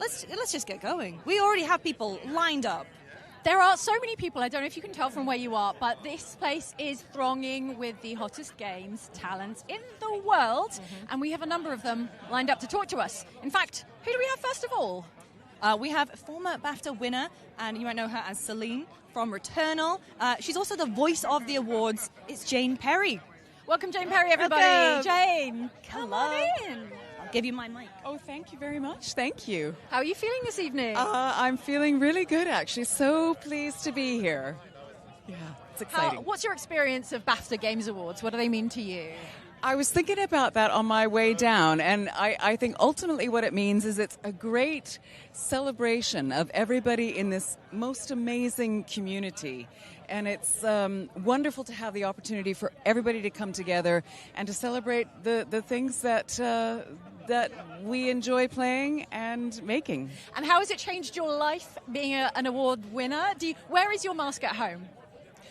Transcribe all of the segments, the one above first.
let's just get going. We already have people lined up. There are so many people, I don't know if you can tell from where you are, but this place is thronging with the hottest games talents in the world, and we have a number of them lined up to talk to us. In fact, who do we have first of all? We have former BAFTA winner, and you might know her as Celine from Returnal. She's also the voice of the awards. It's Jane Perry. Welcome, Jane Perry, everybody. Welcome. Jane, come on in. I'll give you my mic. Oh, thank you very much. Thank you. How are you feeling this evening? I'm feeling really good, actually. So pleased to be here. Yeah, it's exciting. What's your experience of BAFTA Games Awards? What do they mean to you? I was thinking about that on my way down, and I think ultimately what it means is it's a great celebration of everybody in this most amazing community. And it's wonderful to have the opportunity for everybody to come together and to celebrate the things that we enjoy playing and making. And how has it changed your life being an award winner? Where is your mask at home?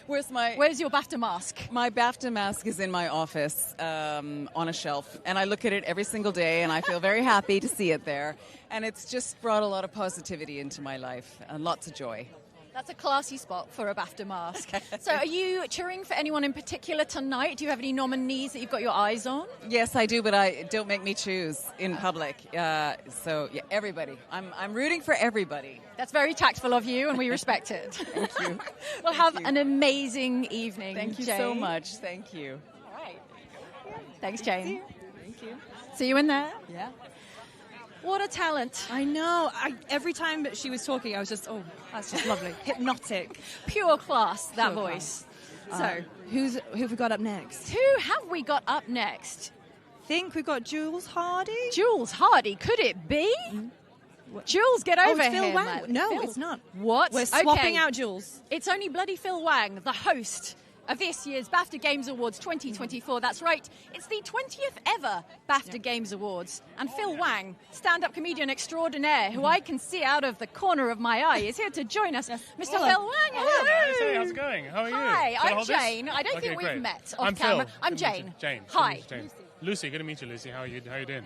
Where's your BAFTA mask? My BAFTA mask is in my office on a shelf, and I look at it every single day, and I feel very happy to see it there. And it's just brought a lot of positivity into my life and lots of joy. That's a classy spot for a BAFTA mask. So are you cheering for anyone in particular tonight? Do you have any nominees that you've got your eyes on? Yes, I do, but don't make me choose in public. So, yeah, everybody. I'm rooting for everybody. That's very tactful of you, and we respect it. Thank you. Well, have an amazing evening, Thank you Jane. so much. Thank you. All right. Thanks, Jane. Thank you. See you in there. Yeah. What a talent. I know. Every time that she was talking, I was just, that's just lovely. Hypnotic. Pure class, that Pure voice. So, who have we got up next? Who have we got up next? Think we've got Jules Hardy. Jules Hardy, could it be? Jules, get over it's Phil here. Wang. No, Phil. it's not. What? We're swapping Okay. out Jules. It's only bloody Phil Wang, the host of this year's BAFTA Games Awards 2024. That's right. It's the 20th ever BAFTA Games Awards. And Phil Wang, stand-up comedian extraordinaire, who I can see out of the corner of my eye, is here to join us. Mr. Hello. Phil Wang, hello. Guys, hey, how's it going? How are you? Hi, Shall I I'm hold this? Jane. I don't Okay, think we've great. met off I'm camera. Phil. I'm Good to meet Jane. you. Jane. Hi. Good to meet you, Jane. Lucy, good to meet you, Lucy. How are you doing?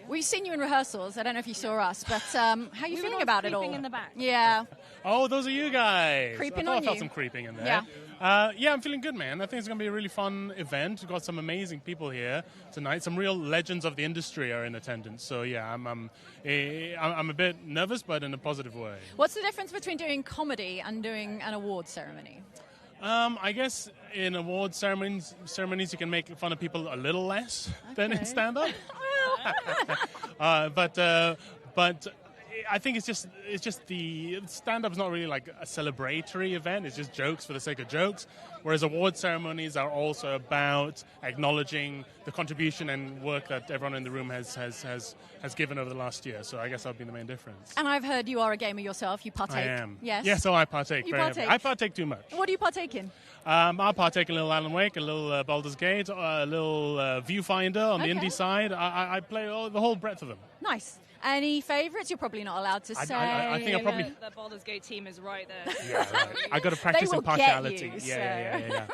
We've seen you in rehearsals. I don't know if you saw us, but how are you feeling about it all? Creeping in the back. Yeah. Oh, those are you guys. Creeping I on felt you. some creeping in there. Yeah. I'm feeling good, man. I think it's going to be a really fun event. We've got some amazing people here tonight. Some real legends of the industry are in attendance. So, yeah, I'm a bit nervous, but in a positive way. What's the difference between doing comedy and doing an award ceremony? I guess in award ceremonies you can make fun of people a little less than in stand-up. But I think it's just the stand-up's not really like a celebratory event. It's just jokes for the sake of jokes. Whereas award ceremonies are also about acknowledging the contribution and work that everyone in the room has given over the last year. So I guess that would be the main difference. And I've heard you are a gamer yourself. You partake. I am. Yes. Yes, so I partake You very partake. heavily. I partake too much. What do you partake in? I partake in a little Alan Wake, a little Baldur's Gate, a little Viewfinder on the Okay. indie side. I play the whole breadth of them. Nice. Any favourites? You're probably not allowed to say. I think I probably... The Baldur's Gate team is right there. Yeah, right. I got to practice will get impartiality. you, Yeah.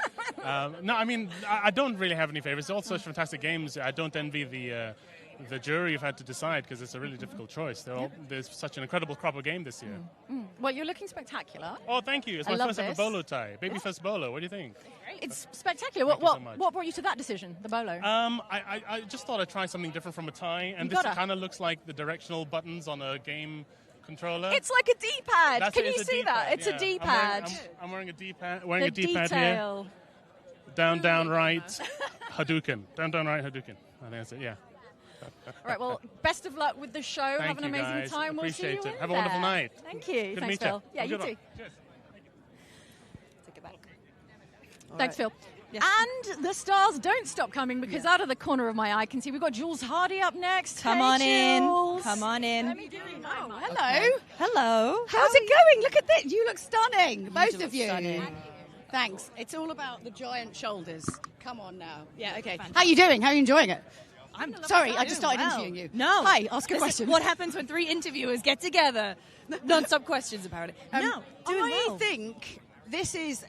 No, I mean, I don't really have any favorites. They're all such fantastic games. I don't envy the jury have had to decide because it's a really difficult choice. There's such an incredible crop of game this year. Well, you're looking spectacular. Oh, thank you. It's I my love first ever this. bolo tie. Baby first bolo. What do you think? It's spectacular. Thank you so much. What brought you to that decision, the bolo? I just thought I'd try something different from a tie, and You this gotta. kind of looks like the directional buttons on a game controller. It's like a D-pad. That's Can it, you it's a see that? D-pad, It's a yeah. D-pad. I'm wearing a D-pad. The A D-pad here. detail. Down, right, Hadouken. Down, right, Hadouken. I think that's it. Yeah. All right, well, best of luck with the show. Thank Have an you, amazing guys. time. We'll see Appreciate you it. in Have a wonderful there. night. Thank you. Good to Thanks, meet Phil. you. Yeah, you Good too. luck. Cheers. Take it back. Thanks, Phil. Yes. And the stars don't stop coming because out of the corner of my eye, I can see we've got Jules Hardy up next. Come Hey, on in. Jules. Come on in. Oh, hello. Hello. How's it going? Look at this. You look stunning, both look of you. stunning. Thanks. It's all about the giant shoulders. Come on now. Yeah, okay. How you doing? How are you enjoying it? I'm Sorry, I just started well. interviewing you. No. Hi, ask a This is question. what happens when 3 interviewers get together? Non-stop questions, apparently. No, doing I well. think this is...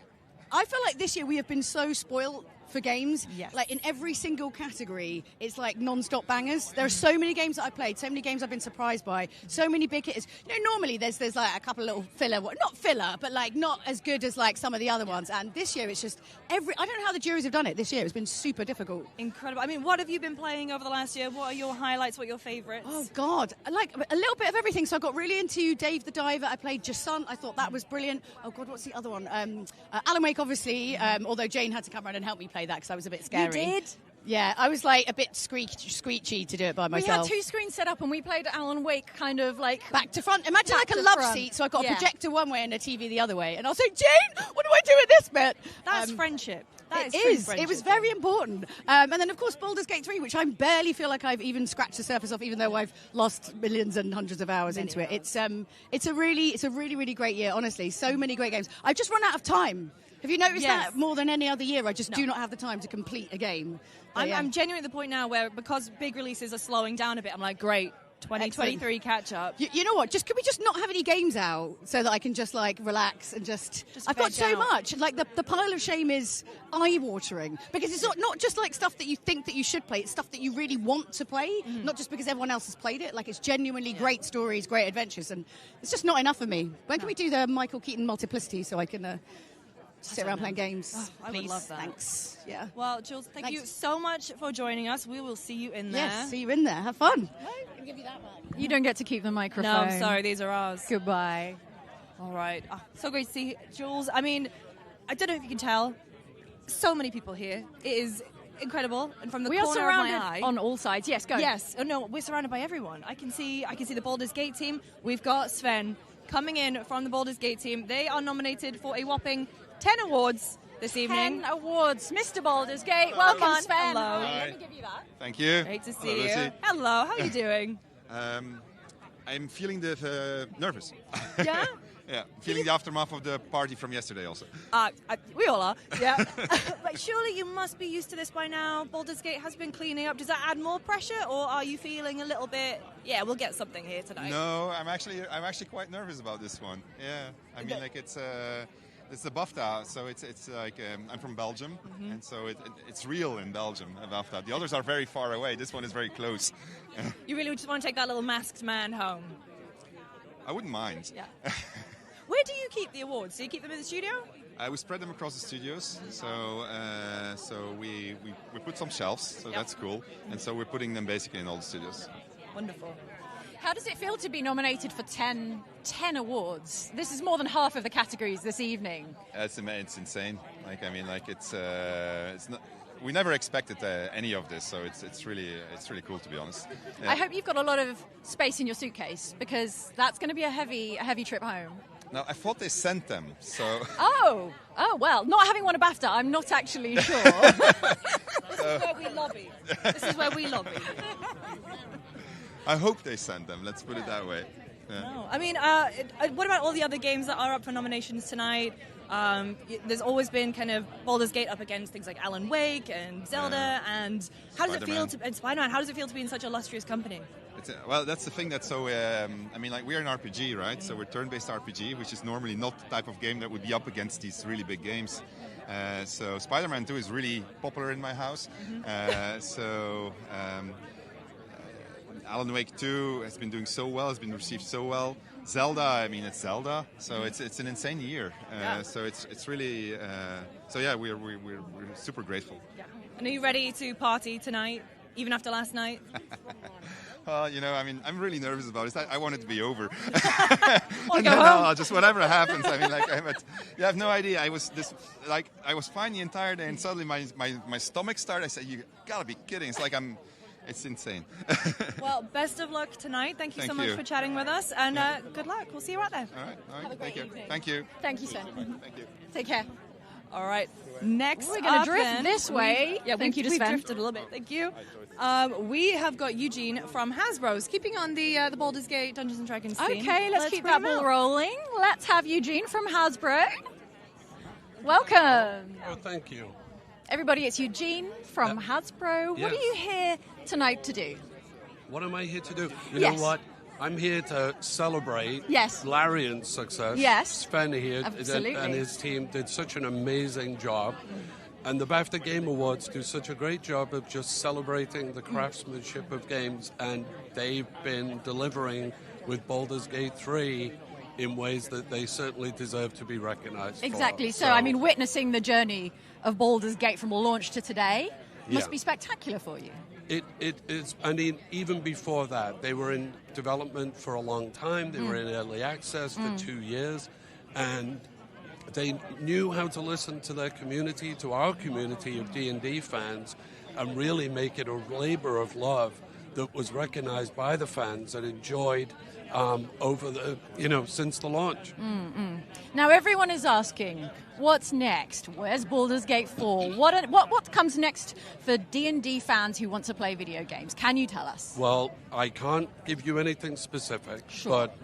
I feel like this year we have been so spoiled for games. Yes. Like in every single category, it's like non-stop bangers. There are so many games that I played, so many games I've been surprised by, so many big hitters. You know, normally there's like a couple of little filler, not filler, but like not as good as like some of the other ones. And this year it's just I don't know how the juries have done it this year. It's been super difficult. Incredible. I mean, what have you been playing over the last year? What are your highlights? What are your favourites? Oh, God. I like a little bit of everything. So I got really into Dave the Diver. I played Jasont. I thought that was brilliant. Oh, God, what's the other one? Alan Wake, obviously, although Jane had to come around and help me play that because I was a bit scary. You did? Yeah, I was like a bit screechy to do it by myself. We had 2 screens set up and we played Alan Wake kind of like... Back to front. Imagine back like a to love front. seat. So I got a Yeah. projector one way and a TV the other way. And I was like, Jane, what do I do with this bit? That's friendship. That It is true is. friendship. It was very important. And then, of course, Baldur's Gate 3, which I barely feel like I've even scratched the surface of, even though I've lost millions and hundreds of hours into it. It's a really great year, honestly. So many great games. I've just run out of time. Have you noticed Yes. that more than any other year? I just do not have the time to complete a game. But yeah. I'm genuinely at the point now where, because big releases are slowing down a bit, I'm like, great, 2023 catch up. You know what? Can we just not have any games out so that I can just like relax and just I've got veg so out. much. Like the pile of shame is eye-watering because it's not just like stuff that you think that you should play. It's stuff that you really want to play, not just because everyone else has played it. Like it's genuinely great stories, great adventures, and it's just not enough for me. When can we do the Michael Keaton multiplicity so I can sit around playing games? Oh, I would please? love that. Thanks. Yeah. Well, Jules, thank you Thanks. so much for joining us. We will see you in there. Yes. See you in there. Have fun. You don't get to keep the microphone. No, I'm sorry, these are ours. Goodbye. All right. Oh, so great to see Jules. I mean, I don't know if you can tell, so many people here. It is incredible. And from the We are corner of my surrounded eye. on all sides. Yes, go. Yes. Oh, no, we're surrounded by everyone. I can see the Baldur's Gate team. We've got Sven coming in from the Baldur's Gate team. They are nominated for a whopping 10 awards this evening. 10 awards. Mr. Baldur's Gate. Welcome, Come on. Sven. Hello. Let me give you that. Thank you. Great to see Hello, you. Lucy. Hello. How are you doing? I'm feeling nervous. Yeah? Yeah, feeling the aftermath of the party from yesterday also. We all are. Yeah. But surely you must be used to this by now. Baldur's Gate has been cleaning up. Does that add more pressure, or are you feeling a little bit? Yeah, we'll get something here tonight. No, I'm actually quite nervous about this one. Yeah, I mean like it's the BAFTA, so it's like I'm from Belgium, and so it's real in Belgium. BAFTA. The others are very far away. This one is very close. You really just want to take that little masked man home. I wouldn't mind. Yeah. Where do you keep the awards? Do you keep them in the studio? We spread them across the studios, so we put some shelves, so that's cool, and so we're putting them basically in all the studios. Wonderful. How does it feel to be nominated for 10 awards? This is more than half of the categories this evening. It's insane. Like I mean, like it's not. We never expected any of this, so it's really cool, to be honest. Yeah. I hope you've got a lot of space in your suitcase because that's going to be a heavy trip home. Now I thought they sent them, so. Oh well, not having won a BAFTA, I'm not actually sure. This is where we lobby. This is where we lobby. I hope they sent them. Let's put it that way. Yeah. No. I mean, what about all the other games that are up for nominations tonight? There's always been kind of Baldur's Gate up against things like Alan Wake and Zelda, and how does it feel and Spider-Man? How does it feel to be in such illustrious company? Well, that's the thing that's so. I mean, like we're an RPG, right? So we're turn-based RPG, which is normally not the type of game that would be up against these really big games. So Spider-Man 2 is really popular in my house. Alan Wake 2 has been doing so well, has been received so well. Zelda, I mean, it's Zelda, so it's an insane year. So it's really so yeah, we're super grateful. Yeah. And are you ready to party tonight, even after last night? Well, you know, I mean, I'm really nervous about it. I want it to be over. Go home? Just whatever happens. I mean, like, you have no idea. I was fine the entire day, and suddenly my stomach started. I said, "You gotta be kidding!" It's like it's insane. Well, best of luck tonight. Thank you so much you. for chatting with us, and good luck. We'll see you out there. All right. Thank you. evening. Thank you. Thank you, Sven. Thank you. Take care. All right. Next, We're going up to drift then, this way. Thank you to we've Sven. drifted a little bit. Thank you. We have got Eugene from Hasbro's, keeping on the Baldur's Gate Dungeons and Dragons theme. Okay, let's keep bring that him ball out. rolling. Let's have Eugene from Hasbro. Welcome. Oh, thank you. Everybody, it's Eugene from Hasbro. What are Yes. you here tonight to do? What am I here to do? You Yes. know what? I'm here to celebrate Yes. Larian's success. Yes. Sven here Absolutely. and his team did such an amazing job. And the BAFTA Game Awards do such a great job of just celebrating the craftsmanship of games, and they've been delivering with Baldur's Gate 3 in ways that they certainly deserve to be recognized Exactly. for. So, I mean, witnessing the journey of Baldur's Gate from launch to today must Yeah. be spectacular for you. It is, I mean, even before that, they were in development for a long time. They were in early access for 2 years, and they knew how to listen to their community, to our community of D&D fans, and really make it a labor of love that was recognized by the fans and enjoyed over the, since the launch. Now, everyone is asking, what's next? Where's Baldur's Gate 4? What comes next for D&D fans who want to play video games? Can you tell us? Well, I can't give you anything specific, but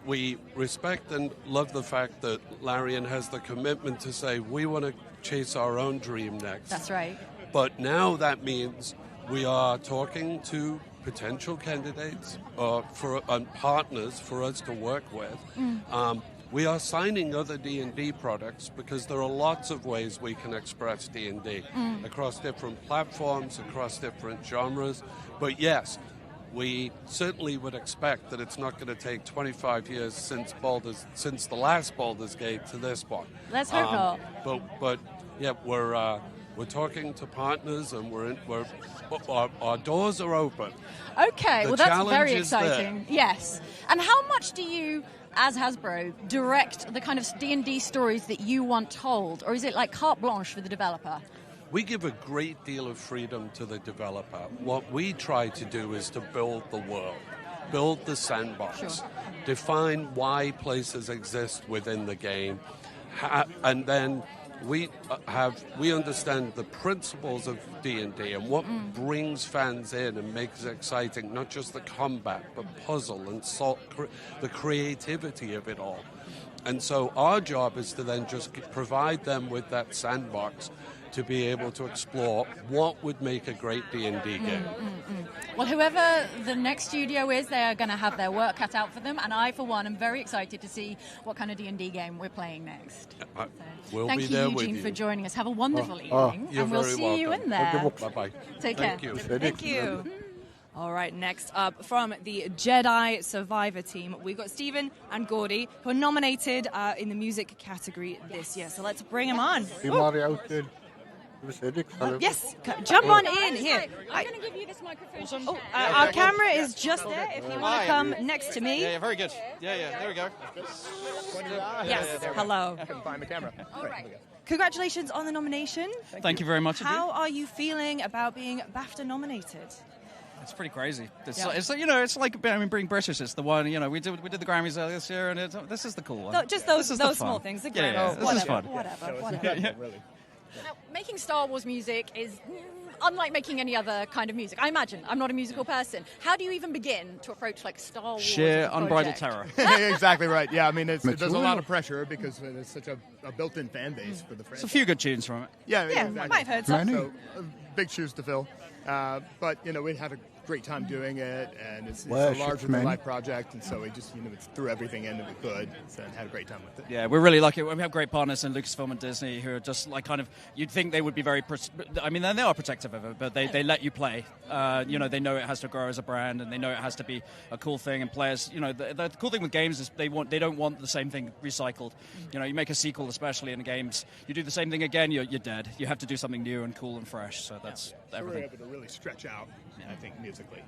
we respect and love the fact that Larian has the commitment to say we want to chase our own dream next. That's right. But now that means we are talking to potential candidates and partners for us to work with. We are signing other D&D products because there are lots of ways we can express D&D across different platforms, across different genres. But yes, we certainly would expect that it's not going to take 25 years since the last Baldur's Gate to this one. Let's hope not. But yeah, we're talking to partners, and our doors are open. Okay, well, that's very challenge is there. exciting. Yes. And how much do you, as Hasbro, direct the kind of D&D stories that you want told? Or is it like carte blanche for the developer? We give a great deal of freedom to the developer. What we try to do is to build the world, build the sandbox, define why places exist within the game, and then we understand the principles of D&D and what brings fans in and makes it exciting, not just the combat, but puzzle and the creativity of it all. And so our job is to then just provide them with that sandbox to be able to explore what would make a great D&D game. Well, whoever the next studio is, they are going to have their work cut out for them. And I, for one, am very excited to see what kind of D&D game we're playing next. We'll Thank be you, there Eugene, with you. for joining us. Have a wonderful evening. You're And we'll very see you welcome. in there. Bye-bye. Take care. Thank you. Thank you. All right, next up from the Jedi Survivor team, we've got Stephen and Gordy, who are nominated in the music category this year. So let's bring them on. Yes, jump on in here. I'm going to give you this microphone. Our camera is just there. If you want to come next to me. Yeah, very good. Yeah, there we go. Yes, hello. I can find the camera. All right. Congratulations on the nomination. Thank you very much. How are you feeling about being BAFTA nominated? It's pretty crazy. It's Yeah. it's like being British. It's the one, we did the Grammys earlier this year, and this is the cool one. No, just those This is the small fun. things. The Yeah, Grammys, this is fun. whatever. Now, making Star Wars music is unlike making any other kind of music. I imagine. I'm not a musical person. How do you even begin to approach like Star Wars? Sheer as a unbridled project? terror. Exactly right. Yeah, I mean, there's a lot of pressure because there's such a built-in fan base for the It's a franchise. few good tunes from it. Yeah, Yeah, exactly. might have heard some. So, big shoes to fill. But, we had a great time doing it, and it's a larger-than-life project, and so we just, threw everything in that we could, and had a great time with it. Yeah, we're really lucky. We have great partners in Lucasfilm and Disney who are just like you'd think they would be very, they are protective of it, but they let you play. They know it has to grow as a brand, and they know it has to be a cool thing, and players, the cool thing with games is they don't want the same thing recycled. You make a sequel, especially in games, you do the same thing again, you're dead. You have to do something new and cool and fresh, so that's everything. So we're able to really stretch out, I think, musically.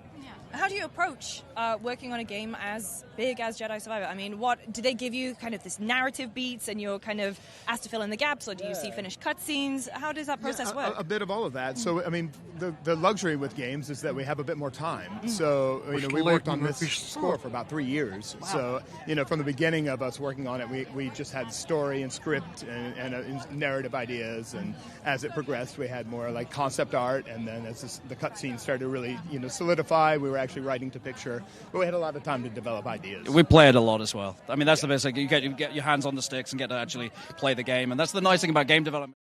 How do you approach working on a game as big as Jedi Survivor? I mean, do they give you kind of this narrative beats and you're kind of asked to fill in the gaps, or do you see finished cutscenes? How does that process work? A bit of all of that. So, I mean, the luxury with games is that we have a bit more time. So, we worked on this score for about 3 years. Wow. So, from the beginning of us working on it, we just had story and script and narrative ideas. And as it progressed, we had more like concept art. And then as the cutscenes started to really, solidify, we were actually writing to picture. But we had a lot of time to develop ideas. We play it a lot as well. I mean, that's the best thing. You get your hands on the sticks and get to actually play the game, and that's the nice thing about game development.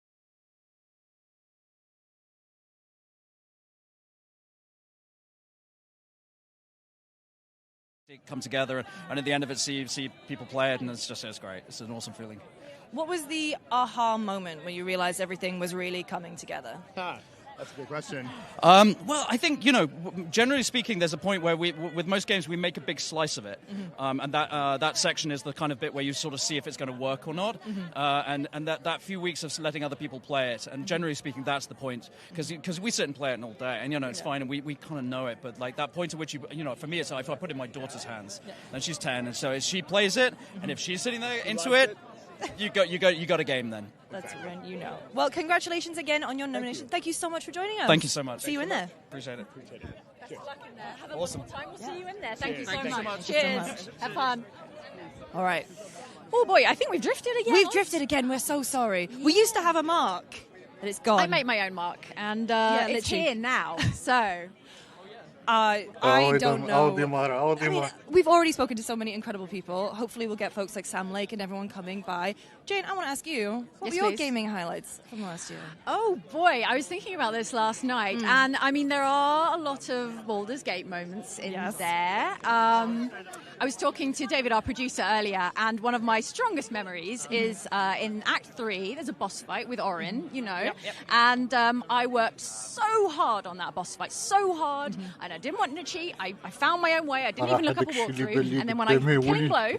Come together, and at the end of it, see people play it, and it's great. It's an awesome feeling. What was the aha moment when you realized everything was really coming together? That's a good question. Well, I think, generally speaking, there's a point where with most games, we make a big slice of it. And that section is the kind of bit where you sort of see if it's going to work or not. And that few weeks of letting other people play it. And generally speaking, that's the point. Because we sit and play it all day, and, it's fine, and we kind of know it. But, like, that point at which for me, it's if I put it in my daughter's hands, and she's 10, and so she plays it, and if she's sitting there into it, you got a game then. That's when you know. Well, congratulations again on your nomination. Thank you so much for joining us. Thank you so much. See you in there. Appreciate it. Best of luck in there. Have a Awesome. wonderful time. We'll see you in there. Thank you so Thank you so much. much. Cheers. Have fun. All right. Oh boy, I think we've drifted again. We've drifted again. We're so sorry. We used to have a mark, but it's gone. I make my own mark, and it's literally. here now. So. I don't know. I mean, Audemars. we've already spoken to so many incredible people. Hopefully we'll get folks like Sam Lake and everyone coming by. Jane, I want to ask you, what Yes, were your please. gaming highlights from last year? Oh boy, I was thinking about this last night, and I mean there are a lot of Baldur's Gate moments in there. I was talking to David, our producer, earlier, and one of my strongest memories is in Act 3. There's a boss fight with Orin, and I worked so hard on that boss fight, so hard, and I didn't want to cheat. I found my own way. I didn't even look up a walkthrough, and then when I came low,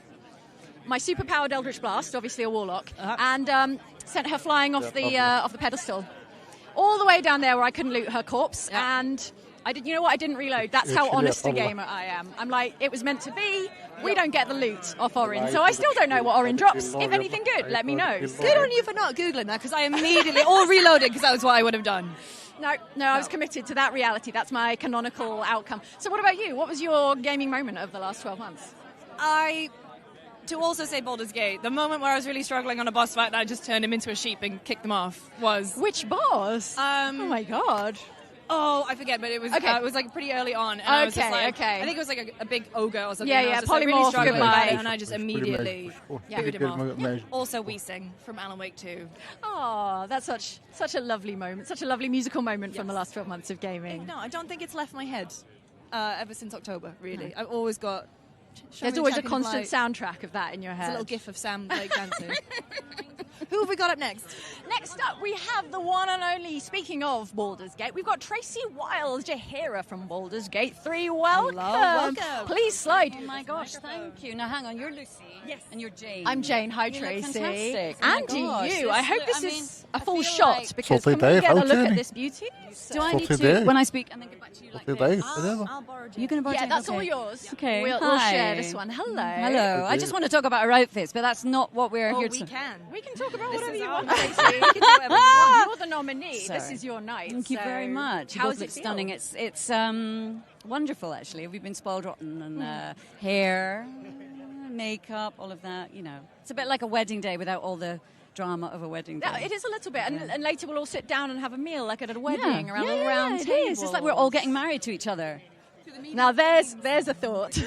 my superpowered Eldritch Blast, obviously a warlock, and sent her flying off the pedestal, all the way down there where I couldn't loot her corpse, and I did. You know what? I didn't reload. That's how honest a gamer I am. I'm like, it was meant to be. We don't get the loot off Orin, so I still don't know what Orin drops. If anything good, let me know. Good on you for not Googling that, because I immediately, or reloaded, because that was what I would have done. No, I was committed to that reality. That's my canonical outcome. So what about you? What was your gaming moment of the last 12 months? To also say Baldur's Gate, the moment where I was really struggling on a boss fight and I just turned him into a sheep and kicked them off was... Which boss? Oh my god. Oh, I forget, but it was Okay. It was like pretty early on. And I was just like, okay. I think it was like a big ogre or something. Yeah, and I yeah, was just, like, really polymorph, struggling goodbye. with it, and I just immediately booted him off. Yeah. Also, We Sing from Alan Wake 2. Oh, that's such a lovely moment, such a lovely musical moment from the last 12 months of gaming. No, I don't think it's left my head ever since October, really. I've always got... There's always a constant soundtrack of that in your It's a head. little gif of Sam like dancing. Who have we got up next? Next up, we have the one and only, speaking of Baldur's Gate, we've got Tracy Wiles Jahira from Baldur's Gate 3. Welcome. welcome. Please slide. Oh my gosh, thank you. Now hang on, you're Lucy. Yes. And you're Jane. I'm Jane. Hi, You look Tracy. fantastic. And Oh my gosh, you. I hope this is a full shot, because Sophie can we Dave, get a how look at tiny. this beauty? Do I need Sophie to, Day. when I speak, and then get back to you like Sophie this? Day, whatever. I'll borrow Jane. You're going to borrow Yeah, Jane? that's Okay. all yours. Okay, We'll hi. share this one. Hello. Hello. I just want to talk about our outfits, but that's not what we're Oh, here we to... can. We can talk about This whatever is you our want, night. Tracy. We can do whatever you want. You're the nominee. So, This is your night. Thank you so very much. You How both does look it feel? stunning. It's wonderful, actually. We've been spoiled rotten, and hair, makeup, all of that, It's a bit like a wedding day without all the drama of a wedding day. Yeah, it is a little bit, and later we'll all sit down and have a meal like at a Yeah. wedding around yeah, a little round it table. is. It's like we're all getting married to each other. Now there's a thought.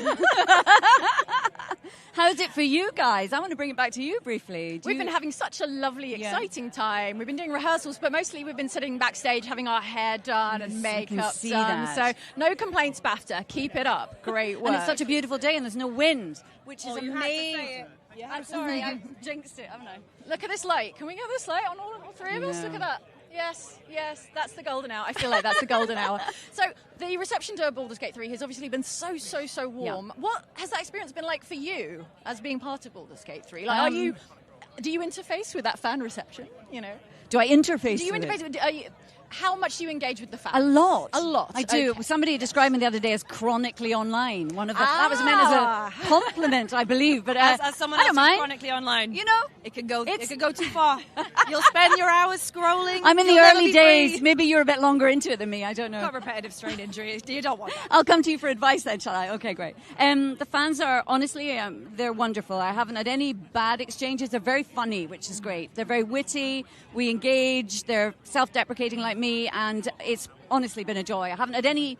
How's it for you guys? I want to bring it back to you briefly. We've been having such a lovely, exciting time. We've been doing rehearsals, but mostly we've been sitting backstage having our hair done and Yes, I can makeup see done. that. So no complaints, BAFTA. Keep it up. Great work. And it's such a beautiful day, and there's no wind, which is you had to say amazing. it. I'm sorry, I jinxed it, haven't I? Look at this light. Can we get this light on all three of us? No. Look at that. Yes, that's the golden hour. I feel like that's the golden hour. So the reception to Baldur's Gate 3 has obviously been so warm. Yeah. What has that experience been like for you as being part of Baldur's Gate 3? Like, do you interface with that fan reception? Do I interface Do you with it? interface with? How much do you engage with the fans? A lot. A lot. I do. Okay. Somebody described me the other day as chronically online. That was meant as a compliment, I believe. But As someone I else don't who's mind. chronically online, it could go too far. You'll spend your hours scrolling. I'm in the You'll never early be days. free. Maybe you're a bit longer into it than me. I don't know. Got repetitive strain injury. You don't want that. I'll come to you for advice then, shall I? Okay, great. The fans are, honestly, they're wonderful. I haven't had any bad exchanges. They're very funny, which is great. They're very witty. We engage. They're self-deprecating like me, and it's honestly been a joy. I haven't had any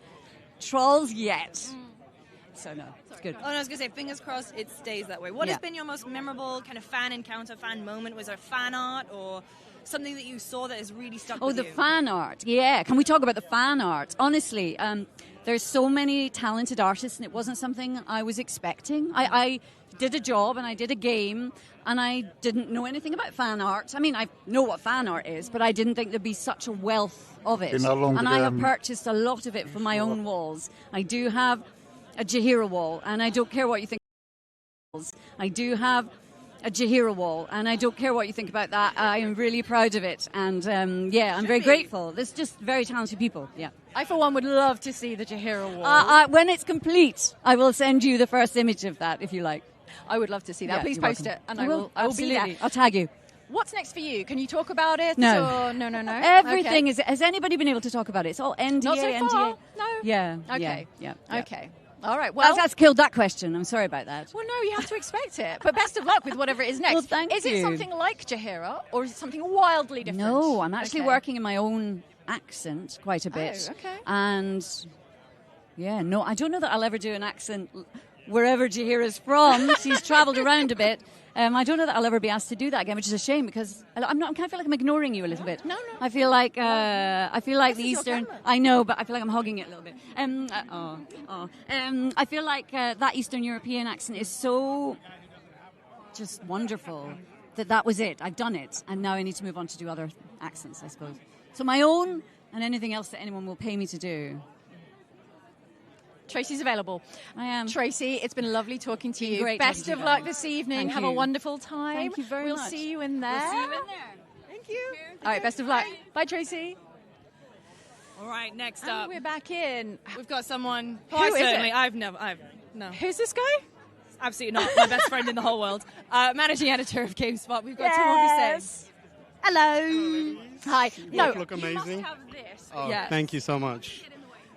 trolls yet. So, no, it's good. Oh, no, I was going to say, fingers crossed it stays that way. What has been your most memorable kind of fan encounter, fan moment? Was there fan art or something that you saw that has really stuck with the you? fan art. Yeah. Can we talk about the fan art? Honestly, There's so many talented artists, and it wasn't something I was expecting. I did a job and I did a game, and I didn't know anything about fan art. I mean, I know what fan art is, but I didn't think there'd be such a wealth of it. And I have purchased a lot of it for my own walls. I do have a Jahira wall, and I don't care what you think. I do have a Jahira wall, and I don't care what you think about that. I am really proud of it, and I'm very grateful. There's just very talented people. Yeah. I, for one, would love to see the Jahira wall. When it's complete, I will send you the first image of that, if you like. I would love to see that. Yeah, Please you're post welcome. it, and I will be there. I'll tag you. What's next for you? Can you talk about it? No. Or no. Everything Okay. is. Has anybody been able to talk about it? It's all NDA. Not so NDA. far. No. Yeah. Okay. Yeah. Okay. All right. Well, That's killed that question. I'm sorry about that. well, no, you have to expect it. But best of luck with whatever it is next. Well, thank is it you. something like Jahira, or is it something wildly different? No, I'm actually Okay. working in my own accent quite a bit. okay. And no, I don't know that I'll ever do an accent wherever Jahira's from. She's travelled around a bit. I don't know that I'll ever be asked to do that again, which is a shame because I kind of feel like I'm ignoring you a little bit. No. I feel like the This is your Eastern. camera. I know, but I feel like I'm hogging it a little bit. I feel like that Eastern European accent is so just wonderful that was it. I've done it, and now I need to move on to do other accents, I suppose. So my own and anything else that anyone will pay me to do. Tracy's available. I am. Tracy, it's been lovely talking to you. Great Best talking of to you luck guys. this evening. Thank Have you. a wonderful time. Thank you very we'll much. see you in there. We'll see you in there. Thank you. All right, best of luck. Bye, Tracy. All right, next And up, we're back in. we've got someone. Who I is certainly, it? I've no, Who's this guy? absolutely not. My best friend in the whole world. Managing editor of GameSpot. We've got Timothy Say. Hello. Hi. No, look amazing. You must have this. Oh, Yeah. thank you so much.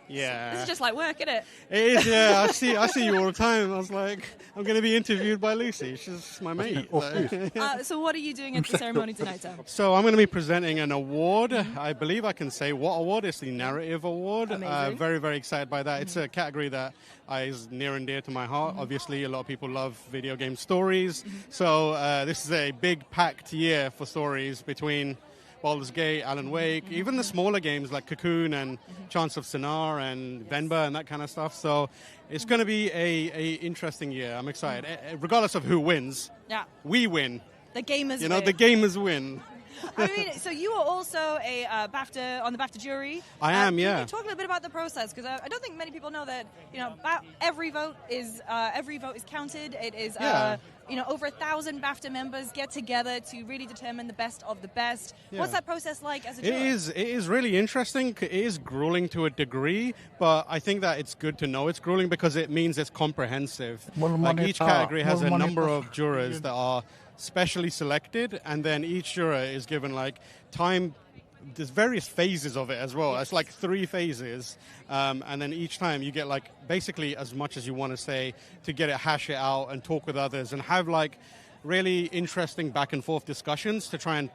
This Yeah, is just like work, isn't it? it is. Yeah, I see you all the time. I was like, I'm going to be interviewed by Lucy. She's my mate. So what are you doing at the ceremony tonight, Sam? So I'm going to be presenting an award. I believe I can say what award. It's the Narrative Award. Amazing. Very, very excited by that. It's a category that is near and dear to my heart. Obviously, a lot of people love video game stories. So this is a big packed year for stories between Baldur's Gate, Alan Wake, even the smaller games like Cocoon and Chance of Sinar and Venba and that kind of stuff. So it's going to be a interesting year. I'm excited. Regardless of who wins, Yeah, we win. the gamers. You know, win. the gamers win. I mean, so you are also a BAFTA on the BAFTA jury. I am, Can yeah. you talk a little bit about the process? Because I don't think many people know that every vote is counted. It is Yeah. Over 1,000 BAFTA members get together to really determine the best of the best. Yeah. What's that process like as a It juror? is really interesting. It is grueling to a degree, but I think that it's good to know it's grueling because it means it's comprehensive. Like each category has a number of jurors that are specially selected, and then each juror is given like time. There's various phases of it as well. It's like 3 phases, and then each time you get like basically as much as you want to say to get it, hash it out, and talk with others, and have like really interesting back and forth discussions to try and,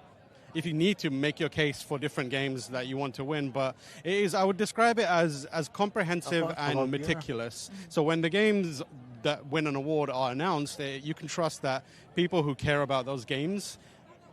if you need to, make your case for different games that you want to win. But it is, I would describe it as comprehensive and meticulous. So when the games that win an award are announced, you can trust that people who care about those games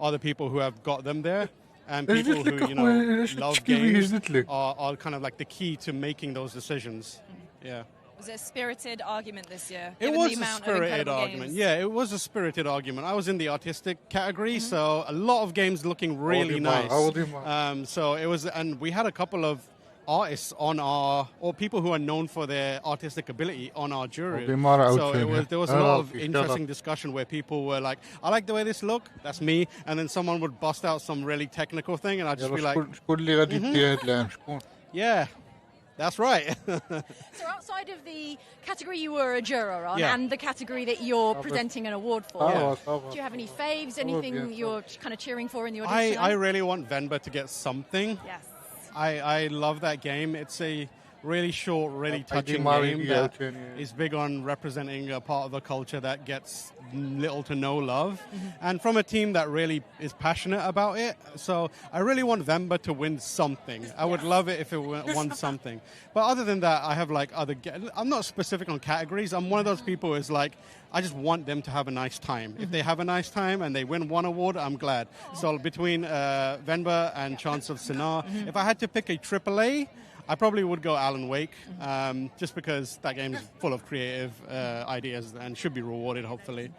are the people who have got them there. And people who, love games are kind of like the key to making those decisions. Yeah. Was it a spirited argument this year? It given was the a amount of spirited incredible argument. games? Yeah, it was a spirited argument. I was in the artistic category, so a lot of games looking really nice. So it was, and we had a couple of artists on or people who are known for their artistic ability on our jury. So there was a lot of interesting discussion where people were like, I like the way this look, that's me, and then someone would bust out some really technical thing, and I'd just be like, yeah, that's right. So outside of the category you were a juror on Yeah. and the category that you're presenting an award for, do you have any faves, anything you're kind of cheering for in the audience I tonight? really want Venba to get something. Yes. I love that game. It's a really short, really touching game that is big on representing a part of a culture that gets little to no love, and from a team that really is passionate about it. So I really want Venba to win something. I would love it if it won something. But other than that, I have like I'm not specific on categories. I'm one of those people who is like, I just want them to have a nice time. If they have a nice time and they win one award, I'm glad. So between Venba and Chance of Sinar, if I had to pick a AAA, I probably would go Alan Wake, just because that game is full of creative ideas and should be rewarded, hopefully.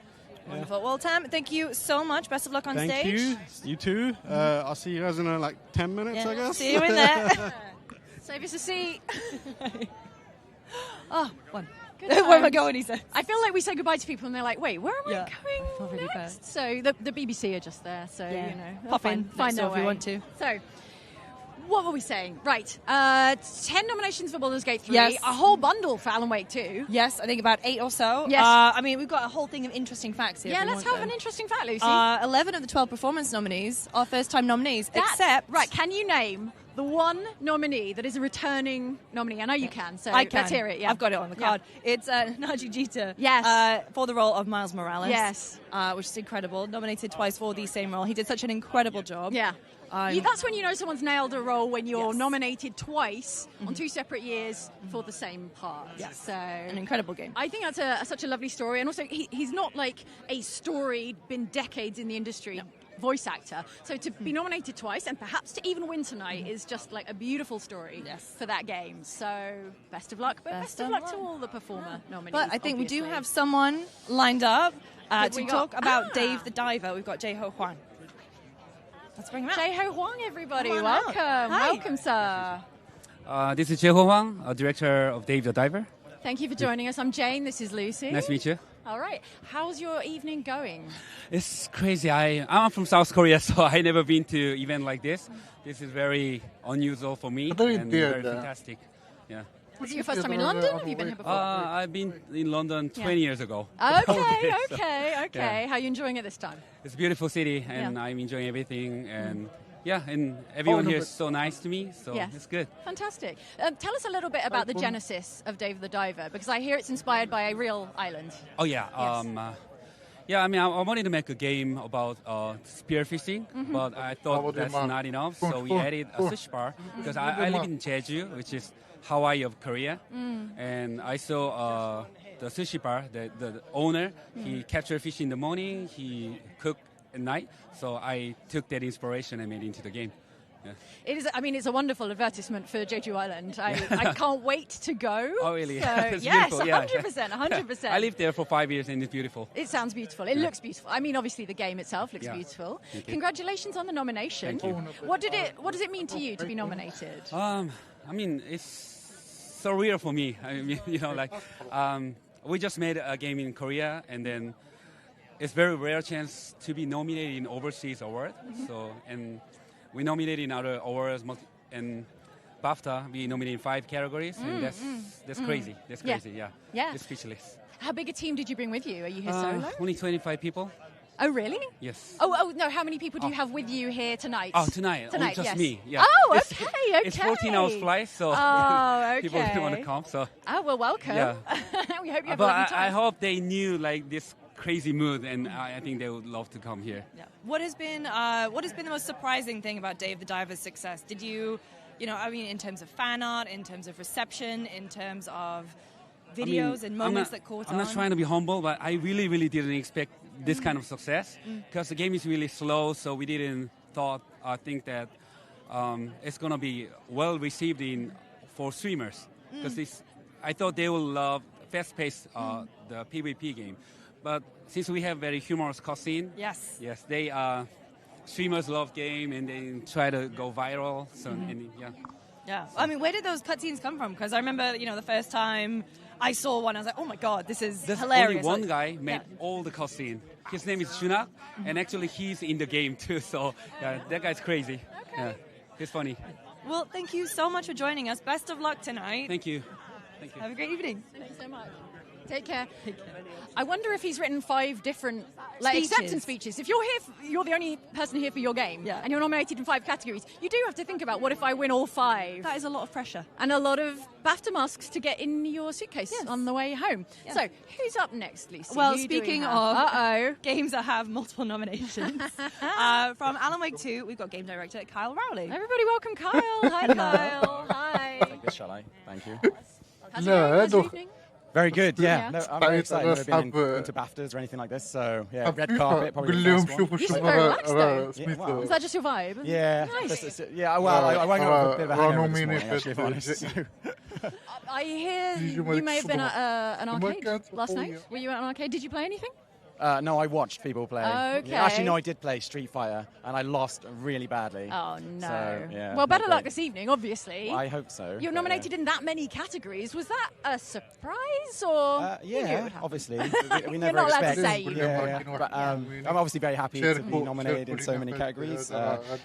Wonderful. Well, Tam, thank you so much. Best of luck on stage. Thank you. You too. I'll see you guys in like 10 minutes, I guess. See you in there. Save us a seat. Oh, one. Where am I going, he said? I feel like we say goodbye to people and they're like, wait, where am I going Probably next? So the BBC are just there, so, you know. Pop in, find their if you want to. So, what were we saying? Right, 10 nominations for Baldur's Gate 3, Yes. a whole bundle for Alan Wake 2. Yes, I think about 8 or so. Yes. I mean, we've got a whole thing of interesting facts here. Yeah, if we let's want have them. an interesting fact, Lucy. 11 of the 12 performance nominees are first-time nominees, except... Right, can you name the one nominee that is a returning nominee? I know you can, so I can. let's hear it. Yeah. I've got it on the card. It's Naji Jeter. Yes. For the role of Miles Morales. Yes. Which is incredible. Nominated twice for the same role. He did such an incredible job. Yeah. That's when you know someone's nailed a role, when you're nominated twice on 2 separate years for the same part. Yes. So An incredible game. I think that's such a lovely story. And also, he's not like a storied, been decades in the industry voice actor. So to be nominated twice and perhaps to even win tonight is just like a beautiful story for that game. So best of luck. But best of luck to all the performer nominees. But I think we do obviously. have someone lined up Who to we talk got? about Dave the Diver. We've got Jae-Ho Hwang. Let's bring him out. Jae-Ho Hwang, everybody. Come on out. Welcome. Hi. Welcome, sir. This is Jae-Ho Hwang, director of Dave the Diver. Thank you for joining us. I'm Jane. This is Lucy. Nice to meet you. All right. How's your evening going? It's crazy. I'm from South Korea, so I never been to an event like this. This is very unusual for me and very fantastic. Yeah. Is it your first time in London? Have you been here before? I've been in London 20 years ago. Okay. Yeah. How are you enjoying it this time? It's a beautiful city, and I'm enjoying everything. And and everyone here is so nice to me, so it's good. Fantastic. Tell us a little bit about the genesis of Dave the Diver, because I hear it's inspired by a real island. Oh, yeah. I mean, I wanted to make a game about spearfishing, but I thought that's not enough, so we added a sushi bar, because I live in Jeju, which is Hawaii of Korea, and I saw the sushi bar, the owner, he captured fish in the morning, he cooked at night, so I took that inspiration and made it into the game. Yeah. It is. I mean, it's a wonderful advertisement for Jeju Island. I can't wait to go. Oh, really? So, That's yes, beautiful. 100%. I lived there for 5 years, and it's beautiful. It sounds beautiful. It looks beautiful. I mean, obviously, the game itself looks beautiful. Congratulations on the nomination. Thank you. What does it mean to you to be nominated? I mean, it's surreal for me. I mean, we just made a game in Korea, and then it's very rare chance to be nominated in overseas award. So, and we nominated in other awards, and BAFTA, we nominated in 5 categories, and that's crazy. That's crazy, yeah. It's speechless. How big a team did you bring with you? Are you here solo? Only 25 people. Oh, really? Yes. Oh, no, how many people do you have with you here tonight? Oh, tonight only just yes. me. Yeah. Oh, okay. It's 14 hours flight, so people didn't want to come. So. Oh, well, welcome. Yeah. We hope you have a But lovely time. I hope they knew like this crazy mood, and I think they would love to come here. Yeah. What has been the most surprising thing about Dave the Diver's success? Did you I mean, in terms of fan art, in terms of reception, in terms of videos and moments that caught on? I'm not trying to be humble, but I really, really didn't expect this kind of success, because the game is really slow, so we didn't think that it's going to be well received for streamers, because I thought they will love fast-paced the PvP game. But since we have very humorous cutscene, yes, they streamers love game and they try to go viral. So yeah. I mean, where did those cutscenes come from? Because I remember, the first time I saw one, I was like, oh my god, this is hilarious. Only one guy made all the cutscene. His name is Junak, and actually he's in the game too. So that guy's crazy. Okay. Yeah, he's funny. Well, thank you so much for joining us. Best of luck tonight. Thank you. Have a great evening. Thank you so much. Take care. I wonder if he's written 5 different acceptance speeches. If you're here, you're the only person here for your game, and you're nominated in 5 categories. You do have to think about, what if I win all 5? That is a lot of pressure. And a lot of BAFTA masks to get in your suitcase on the way home. Yeah. So, who's up next, Lisa? Well, speaking of games that have multiple nominations, from Alan Wake 2, we've got game director Kyle Rowley. Everybody welcome Kyle. Hi, Kyle. Hi. Take this, shall I? Thank you. How's your evening? Very good, yeah. Yeah. No, I'm very excited. I've never been into BAFTAs or anything like this, so yeah, red carpet, probably the best one. You seem very relaxed though. Yeah, well, Is that just your vibe? yeah, Nice. yeah. Well, I woke up with a bit of a hangover this morning, actually, if I'm honest. So. I hear you may have been at an arcade last night. Were you at an arcade? Did you play anything? No, I watched people play. Okay. Yeah, actually, no, I did play Street Fighter, and I lost really badly. Oh, no. So, yeah, well, better not luck great. this evening, obviously. Well, I hope so. You're but, nominated in that many categories. Was that a surprise, or you knew it yeah, would happen? obviously. We You're never not allowed to expect. say you know. Yeah. But I'm obviously very happy to be nominated in so many categories.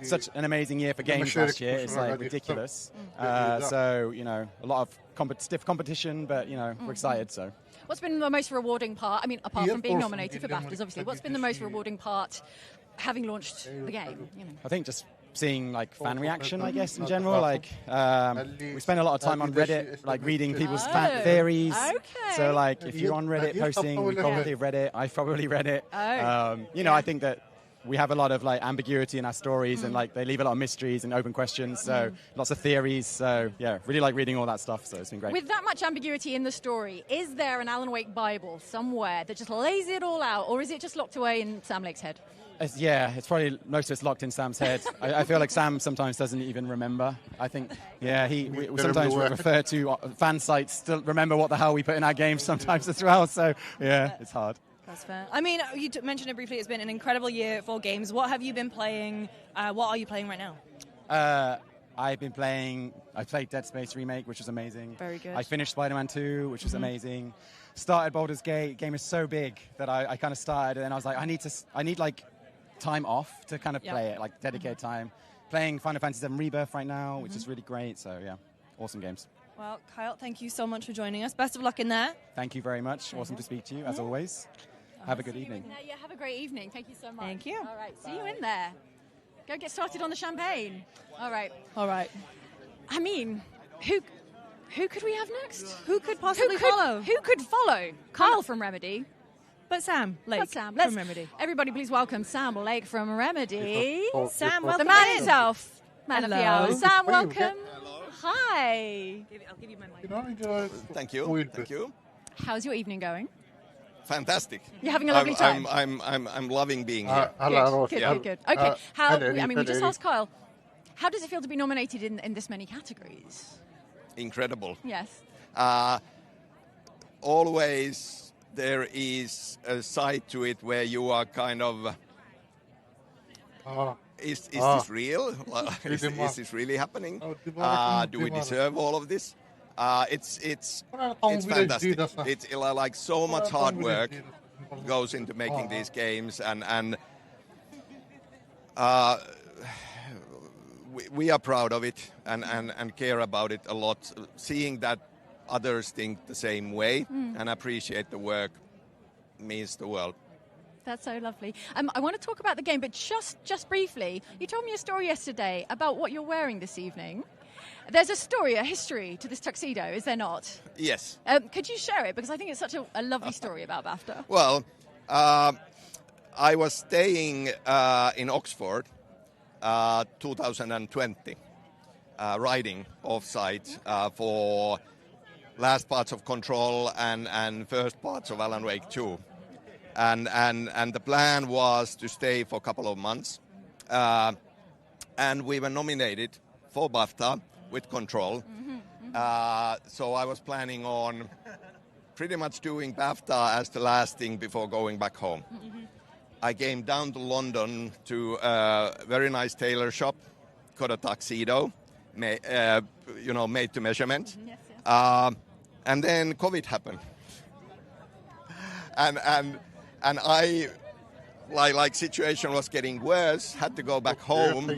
Such an amazing year for games last year. It's like ridiculous. So, you know, a lot of stiff competition, but, you know, we're excited, so. What's been the most rewarding part? I mean, apart from being nominated for BAFTAs, obviously, what's been the most rewarding part having launched the game? You know? I think just seeing like fan reaction, I guess, in general. Like we spend a lot of time on Reddit, like reading people's fan theories. Okay. So like if you're on Reddit posting, you probably read it. I probably read it. You know, I think that we have a lot of like ambiguity in our stories, and like they leave a lot of mysteries and open questions. So lots of theories. So yeah, really like reading all that stuff. So it's been great. With that much ambiguity in the story, is there an Alan Wake Bible somewhere that just lays it all out, or is it just locked away in Sam Lake's head? It's probably most of it's locked in Sam's head. I feel like Sam sometimes doesn't even remember. I think, yeah, we sometimes refer to fan sites to remember what the hell we put in our games sometimes as well. So yeah, it's hard. That's fair. I mean, you mentioned it briefly. It's been an incredible year for games. What have you been playing? What are you playing right now? I played Dead Space Remake, which was amazing. Very good. I finished Spider-Man 2, which was amazing. Started Baldur's Gate. Game is so big that I kind of started, and then I was like, I need like time off to kind of play it, like dedicated time. Playing Final Fantasy VII Rebirth right now, which is really great. So yeah, awesome games. Well, Kyle, thank you so much for joining us. Best of luck in there. Thank you very much. Awesome to speak to you, as always. Have a good evening. Yeah, have a great evening. Thank you so much. Thank you. All right, see you in there. Go get started on the champagne. All right. I mean, who could we have next? Who could possibly follow? Who could follow? Kyle from Remedy. But Sam Lake from from Remedy. Everybody please welcome Sam Lake from Remedy. Sam, The welcome man in. himself. Man of the hour. Hello. Sam, welcome. Hi. I'll give you my mic. Thank you. Thank you. How's your evening going? Fantastic. You're having a lovely time. I'm loving being here. Good. Okay. We just asked Kyle. How does it feel to be nominated in this many categories? Incredible. Yes. Always there is a side to it where you are kind of. Is this real? Is this really happening? Do we deserve all of this? It's fantastic. It's like so much hard work goes into making these games, and we are proud of it and care about it a lot. Seeing that others think the same way and appreciate the work means the world. That's so lovely. I want to talk about the game, but just briefly, you told me a story yesterday about what you're wearing this evening. There's a history to this tuxedo, is there not? Yes. Could you share it? Because I think it's such a lovely story about BAFTA. Well, I was staying in Oxford 2020, riding off-site for last parts of Control and first parts of Alan Wake 2. And the plan was to stay for a couple of months. And we were nominated for BAFTA with Control. So I was planning on pretty much doing BAFTA as the last thing before going back home. I came down to London to a very nice tailor shop, got a tuxedo, made to measurement. And then COVID happened. And I, like situation was getting worse, had to go back home,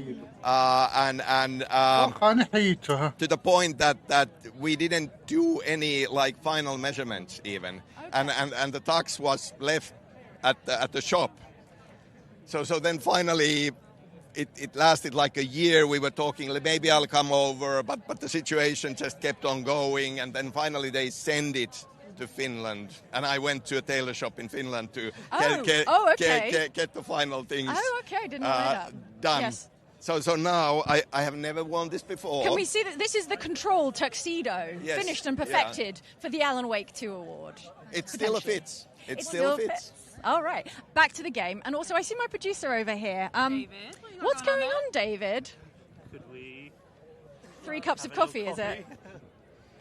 and to the point that we didn't do any like final measurements even, and the tux was left at the shop. So then finally, it lasted like a year. We were talking, maybe I'll come over, but the situation just kept on going, and then finally they send it to Finland, and I went to a tailor shop in Finland to get the final things Didn't know that. done. Yes. So now I have never won this before. Can we see that this is the control tuxedo, Yes, finished and perfected for the Alan Wake 2 award? It still fits. It still fits. All right, back to the game. And also, I see my producer over here. David, what's going on, David? Could we 3 cups of coffee, is it?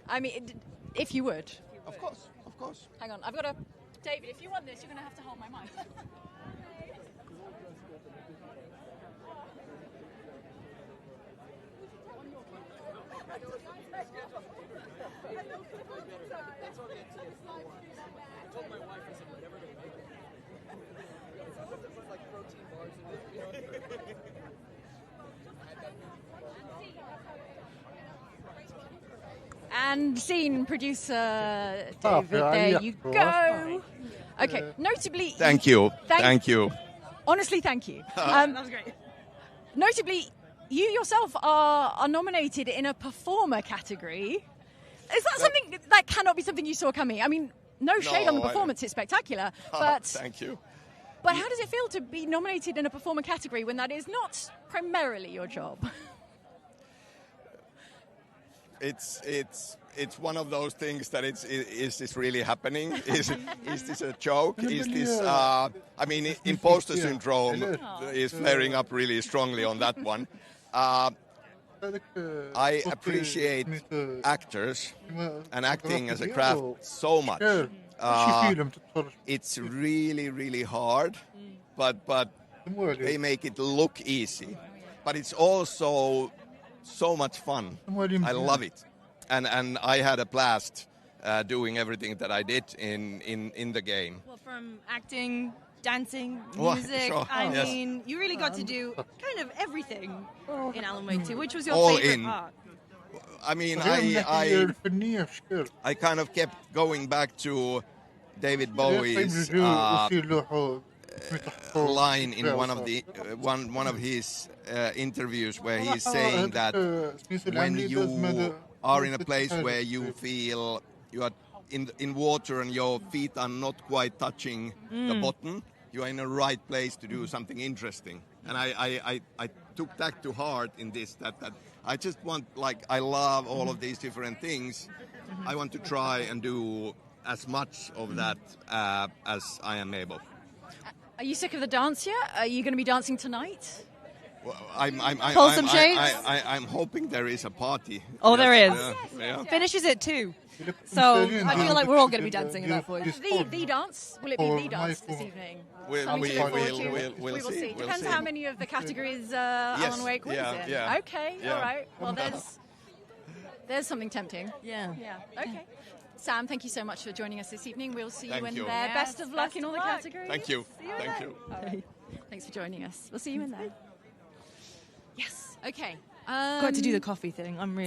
I mean, if you would. Of course. Hang on, I've got a... David, if you want this, you're going to have to hold my mic. And scene producer David, there you go. Okay, notably... Thank you. Thank you. Honestly, thank you. That was great. Notably, you yourself are nominated in a performer category. Is that something that cannot be something you saw coming? I mean, no shade on the performance, it's spectacular. But thank you. But how does it feel to be nominated in a performer category when that is not primarily your job? It's one of those things that is this really happening? Is this a joke? Is this I mean, imposter syndrome is flaring up really strongly on that one. I appreciate actors and acting as a craft so much. It's really, really hard, but they make it look easy. But it's also so much fun. I love it. And I had a blast doing everything that I did in the game. Well, from acting, dancing, Well, music, sure. I Yes. mean, you really got to do kind of everything in Alan Wake 2. Which was your All favorite in. part? I mean, I kind of kept going back to David Bowie's line in one of his interviews where he's saying that when you are in a place where you feel you are in water and your feet are not quite touching the bottom, you are in the right place to do something interesting. And I took that to heart in this, that I just want, like, I love all of these different things. I want to try and do as much of that as I am able. Are you sick of the dance yet? Are you going to be dancing tonight? Well, Pull some shades? I'm hoping there is a party. Oh, there is. Yeah. Finishes at 2. So I feel like we're all going to be dancing at that point. The dance? Will it be the dance this evening? We'll see. Depends how many of the categories Alan Wake wins in. Yeah. Okay, Yeah. all right. Well, there's something tempting. Yeah. Okay. Sam, thank you so much for joining us this evening. We'll see you Thank in you. there. Yes, Best of luck in all the categories. Thank you. Thank you. All right. Thanks for joining us. We'll see you in there. Yes. Okay. Got to do the coffee thing. I'm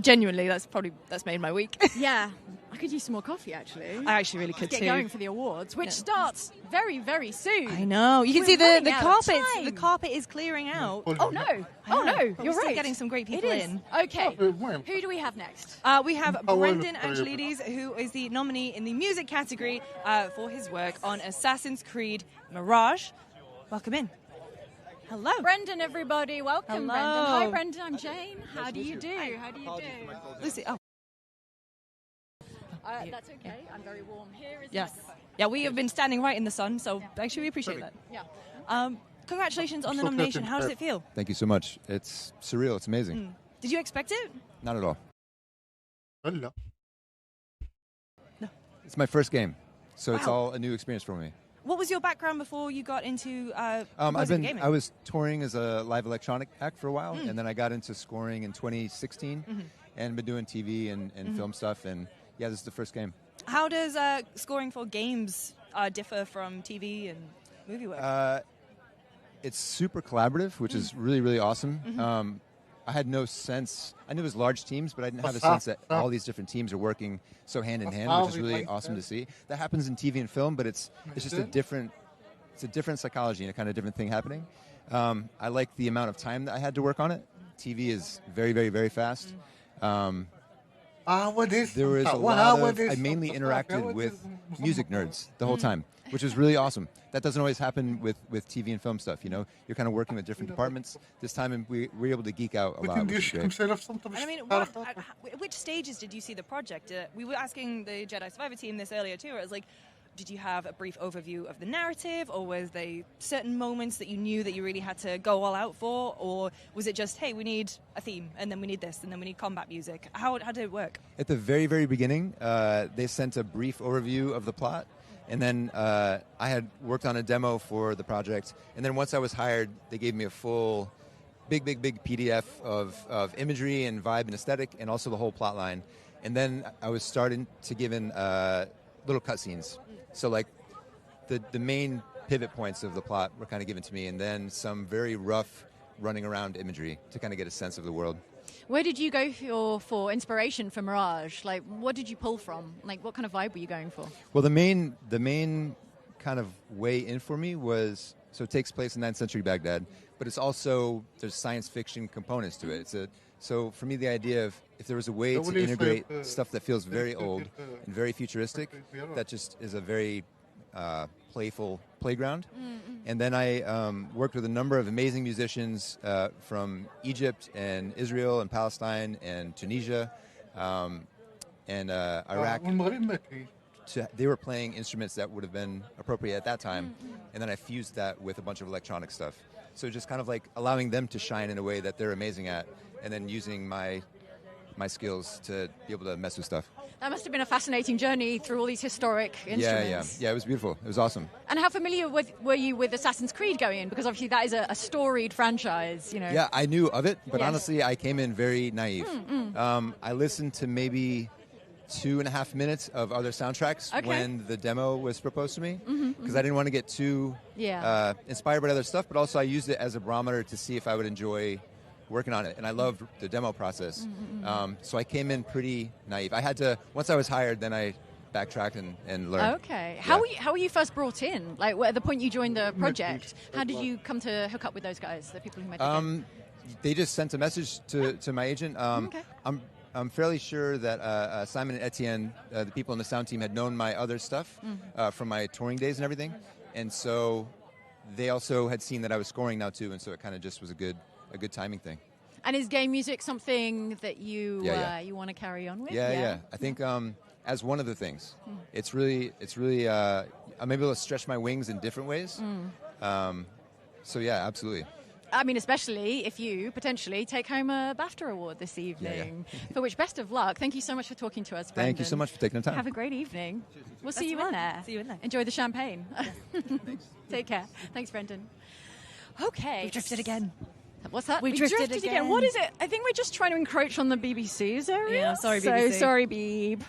genuinely, that's made my week. Yeah. I could use some more coffee, actually. I actually really could Get too. going for the awards, which starts very, very soon. I know. You can We're see the running out of carpet. time. The carpet is clearing out. Oh no! Oh no! But You're we're still right. getting some great people It is. in. Okay. Who do we have next? We have Brendan Angelides, who is the nominee in the music category for his work on Assassin's Creed Mirage. Welcome in. Hello. Brendan, everybody. Welcome, Hello. Brendan. Hi, Brendan. I'm Jane. How do you do? How do you do? Lucy. Oh, That's okay. I'm very warm here. Isn't yes. it? Yeah, we have been standing right in the sun, so actually we appreciate that. Yeah. Congratulations on the nomination. How does it feel? Thank you so much. It's surreal. It's amazing. Did you expect it? Not at all. No. It's my first game, so it's Wow. all a new experience for me. What was your background before you got into gaming? I was touring as a live electronic act for a while, and then I got into scoring in 2016, and been doing TV and film stuff. And yeah, this is the first game. How does scoring for games differ from TV and movie work? It's super collaborative, which is really, really awesome. I had no sense. I knew it was large teams, but I didn't have a sense that all these different teams are working so hand in hand, which is really awesome to see. That happens in TV and film, but it's just a different psychology and a kind of different thing happening. I like the amount of time that I had to work on it. TV is very, very, very fast. I there was a lot of, I mainly interacted with music nerds the whole time, which was really awesome. That doesn't always happen with TV and film stuff, you know? You're kind of working with different departments. This time we were able to geek out a lot, which is great. And I mean, which stages did you see the project? We were asking the Jedi Survivor team this earlier too. It was like, did you have a brief overview of the narrative, or was there certain moments that you knew that you really had to go all out for, or was it just, hey, we need a theme, and then we need this, and then we need combat music? How did it work? At the very, very beginning, they sent a brief overview of the plot, and then I had worked on a demo for the project, and then once I was hired, they gave me a full, big PDF of imagery and vibe and aesthetic, and also the whole plot line. And then I was starting to give in little cutscenes. So like the main pivot points of the plot were kind of given to me, and then some very rough running around imagery to kind of get a sense of the world. Where did you go for inspiration for Mirage? Like, what did you pull from? Like, what kind of vibe were you going for? Well, the main kind of way in for me was, so it takes place in 9th century Baghdad, but it's also, there's science fiction components to it. So for me, the idea of if there was a way to integrate stuff that feels very old and very futuristic, that just is a very playful playground. And then I worked with a number of amazing musicians from Egypt and Israel and Palestine and Tunisia and Iraq. They were playing instruments that would have been appropriate at that time, and then I fused that with a bunch of electronic stuff. So just kind of like allowing them to shine in a way that they're amazing at, and then using my skills to be able to mess with stuff. That must have been a fascinating journey through all these historic instruments. Yeah, it was beautiful. It was awesome. And how familiar were you with Assassin's Creed going in? Because obviously that is a storied franchise, you know. Yeah, I knew of it, but honestly, I came in very naive. I listened to maybe 2.5 minutes of other soundtracks when the demo was proposed to me, because I didn't want to get too inspired by other stuff, but also I used it as a barometer to see if I would enjoy working on it, and I loved the demo process. So I came in pretty naive. I had to, once I was hired, then I backtracked and learned. Okay. How were you first brought in? Like, at the point you joined the project, how did you come to hook up with those guys, the people who made the game? They just sent a message to my agent. I'm fairly sure that Simon and Etienne, the people on the sound team, had known my other stuff from my touring days and everything, and so they also had seen that I was scoring now too, and so it kind of just was a good timing thing. And is game music something that you you want to carry on with? Yeah. I think as one of the things, it's really I'm able to stretch my wings in different ways. So yeah, absolutely. I mean, especially if you potentially take home a BAFTA award this evening, for which best of luck. Thank you so much for talking to us, Brendan. Thank you so much for taking the time. Have a great evening. We'll see you in there. See you in there. Enjoy the champagne. Take care. Thanks, Brendan. Okay. We've drifted again. What's that? We drifted again. What is it? I think we're just trying to encroach on the BBC's area. Yeah, sorry, BBC. So sorry, Beeb.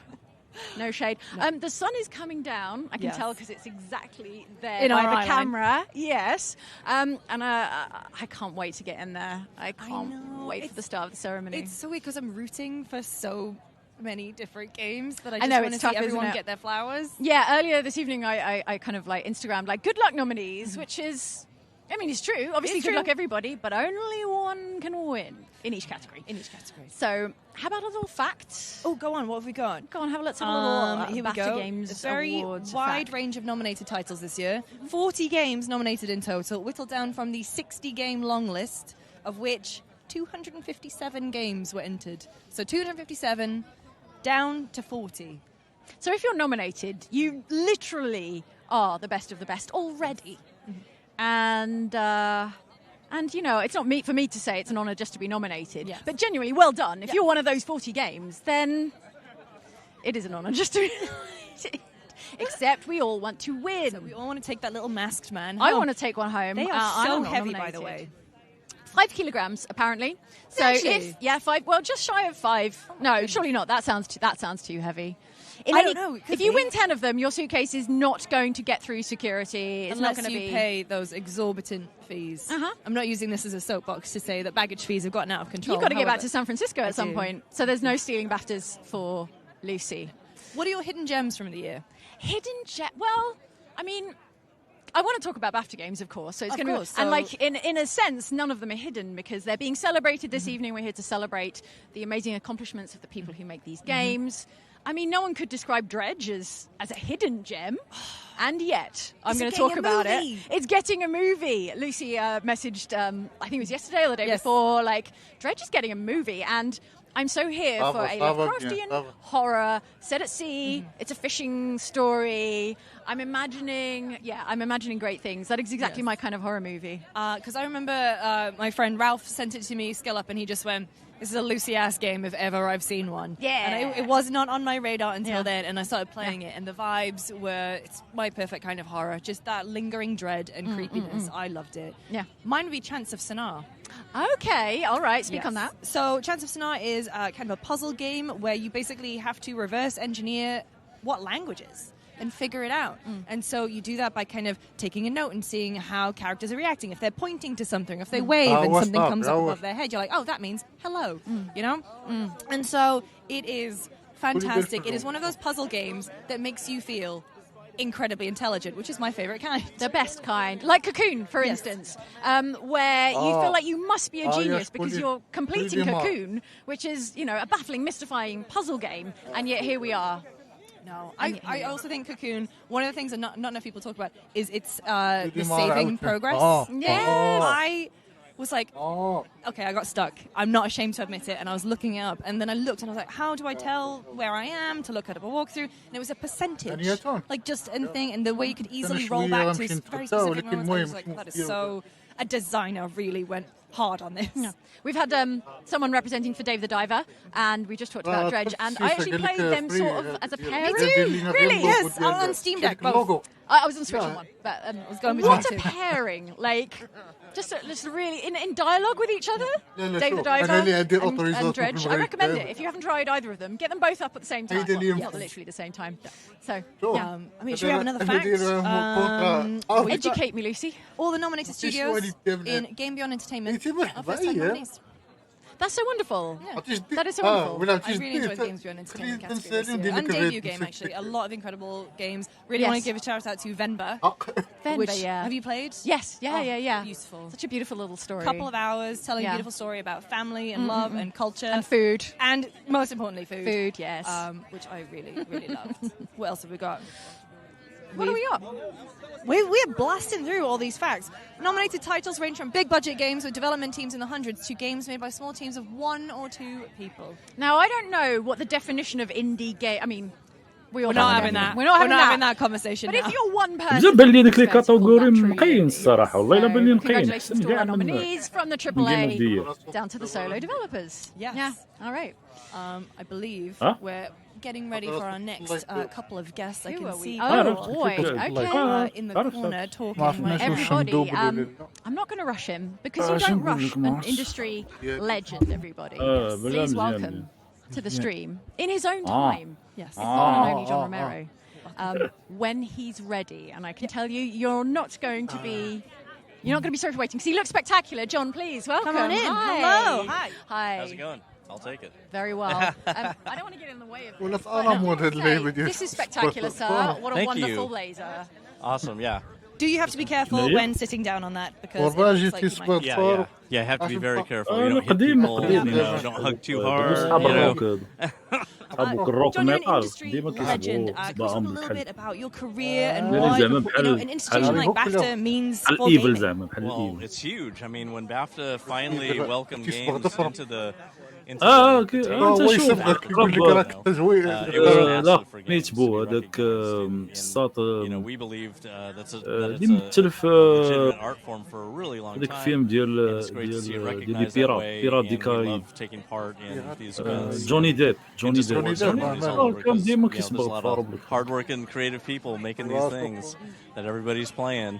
No shade. The sun is coming down. I can tell because it's exactly there by the camera. Yes. And I can't wait to get in there. I can't wait for the start of the ceremony. It's so weird because I'm rooting for so many different games that I know, just want to tough, see everyone get their flowers. Yeah, earlier this evening I kind of like Instagrammed like good luck nominees, which is, I mean, it's true. Obviously, good luck everybody, but only one can win in each category. So, how about a little fact? Oh, go on. What have we got? Go on, let's have a little here we BAFTA go. Games a very Awards wide fact. range of nominated titles this year. 40 games nominated in total, whittled down from the 60-game long list, of which 257 games were entered. So 257 down to 40. So if you're nominated, you literally are the best of the best already. And you know, it's not for me to say it's an honour just to be nominated, but genuinely well done. If you're one of those 40 games, then it is an honour just to be nominated. Except we all want to win. So we all want to take that little masked man home. I want to take one home. They are so I'm heavy, nominated. by the way. 5 kilograms, apparently. So Actually? 5. Well, just shy of 5. No, surely not. That sounds too heavy. I don't know. If you win 10 of them, your suitcase is not going to get through security. It's Unless not going to you be pay those exorbitant fees. I'm not using this as a soapbox to say that baggage fees have gotten out of control. You've got to get back However, to San Francisco at some point. So there's no stealing BAFTAs for Lucy. What are your hidden gems from the year? Hidden gem? Well, I mean, I want to talk about BAFTA Games, of course. So it's going to, course, and so- like in a sense, none of them are hidden because they're being celebrated this evening. We're here to celebrate the amazing accomplishments of the people who make these games. I mean, no one could describe Dredge as a hidden gem, and yet I'm going to talk about it. It's getting a movie. Lucy messaged, I think it was yesterday or the day before, like Dredge is getting a movie, and I'm so here for a Lovecraftian horror set at sea. It's a fishing story. I'm imagining great things. That is exactly my kind of horror movie. Because I remember my friend Ralph sent it to me, Skill Up, and he just went, "This is a Lucy-ass game if ever I've seen one." Yeah. And it was not on my radar until then, and I started playing it, and the vibes were, it's my perfect kind of horror. Just that lingering dread and creepiness. I loved it. Yeah. Mine would be Chance of Sonar. Okay, all right, speak on that. So Chance of Sonar is kind of a puzzle game where you basically have to reverse engineer what languages and figure it out. And so you do that by kind of taking a note and seeing how characters are reacting. If they're pointing to something, if they wave and something comes up above their head, you're like, oh, that means hello, you know? And so it is fantastic. It is one of those puzzle games that makes you feel incredibly intelligent, which is my favorite kind. The best kind. Like Cocoon, for instance, where you feel like you must be a genius because you're completing Cocoon, which is, you know, a baffling, mystifying puzzle game, and yet here we are. No, I also think Cocoon, one of the things that not enough people talk about is its the saving progress. Yes. I was like, okay, I got stuck. I'm not ashamed to admit it. And I was looking it up. And then I looked and I was like, how do I tell where I am to look at a walkthrough? And it was a percentage. Like just a thing. And the way you could easily roll back to very specific moments. I was like, that is so... A designer really went hard on this. Yeah. We've had someone representing for Dave the Diver, and we just talked about Dredge, and I actually played them sort of as a pairing. Me too, really? Yes, on Steam Deck, both. I was on Switch on one, but I was going between two. What a pairing! Like, just really in dialogue with each other. Dave the Diver and Dredge. I recommend it. If you haven't tried either of them, get them both up at the same time. Well, not literally the same time. So, yeah. I mean, should we have another fact? Educate me, Lucy. All the nominated studios in Game Beyond Entertainment are first-time nominees. That's so wonderful. Yeah. That is so wonderful. I really enjoyed the Games Beyond Entertainment category this year. And debut game, actually. A lot of incredible games. Really want to give a shout out to Venba. Venba, yeah. Have you played? Yes, yeah. Beautiful. Such a beautiful little story. Couple of hours telling a beautiful story about family and love and culture. And food. And most importantly, food. Food, yes. Which I really, really loved. What else have we got? What are we up? We're blasting through all these facts. Nominated titles range from big budget games with development teams in the hundreds to games made by small teams of 1 or 2 people. Now, I don't know what the definition of indie game... I mean, we're not having that. We're not having that conversation But now. if you're one person... بزاف بان لي ديك لي كاتيجوري منقيين الصراحه والله الا بان لي نقيين Congratulations to all our nominees from the AAA down to the solo developers. Yes. Yeah, all right. I believe we're getting ready for our next couple of guests. I can see boy, okay. in the corner talking. Everybody, I'm not going to rush him because you don't rush an industry legend, everybody. Please welcome to the stream in his own time. Yes. The one and only John Romero. When he's ready, and I can tell you, you're not going to be sorry for waiting. So you look spectacular, John. Please welcome. Come on in. Hi. Hello. Hi. How's it going? I'll take it. Very well. I don't want to get in the way of this. This is spectacular, sir. What a wonderful blazer. Awesome, yeah. Do you have to be careful when sitting down on that? Because you have to be very careful. You don't hit people, don't hug too hard. John, you're an industry legend. Can you talk a little bit about your career and why an institution like BAFTA means for gaming? Well, it's huge. I mean, when BAFTA finally welcomed games into the اوكي انت شوف لا نيتبو هذاك الساط اللي مثل في هذاك الفيلم ديال لي بيرات دي كاريب جوني ديب كان ديما كيسبق hard working creative people making these things that everybody's playing.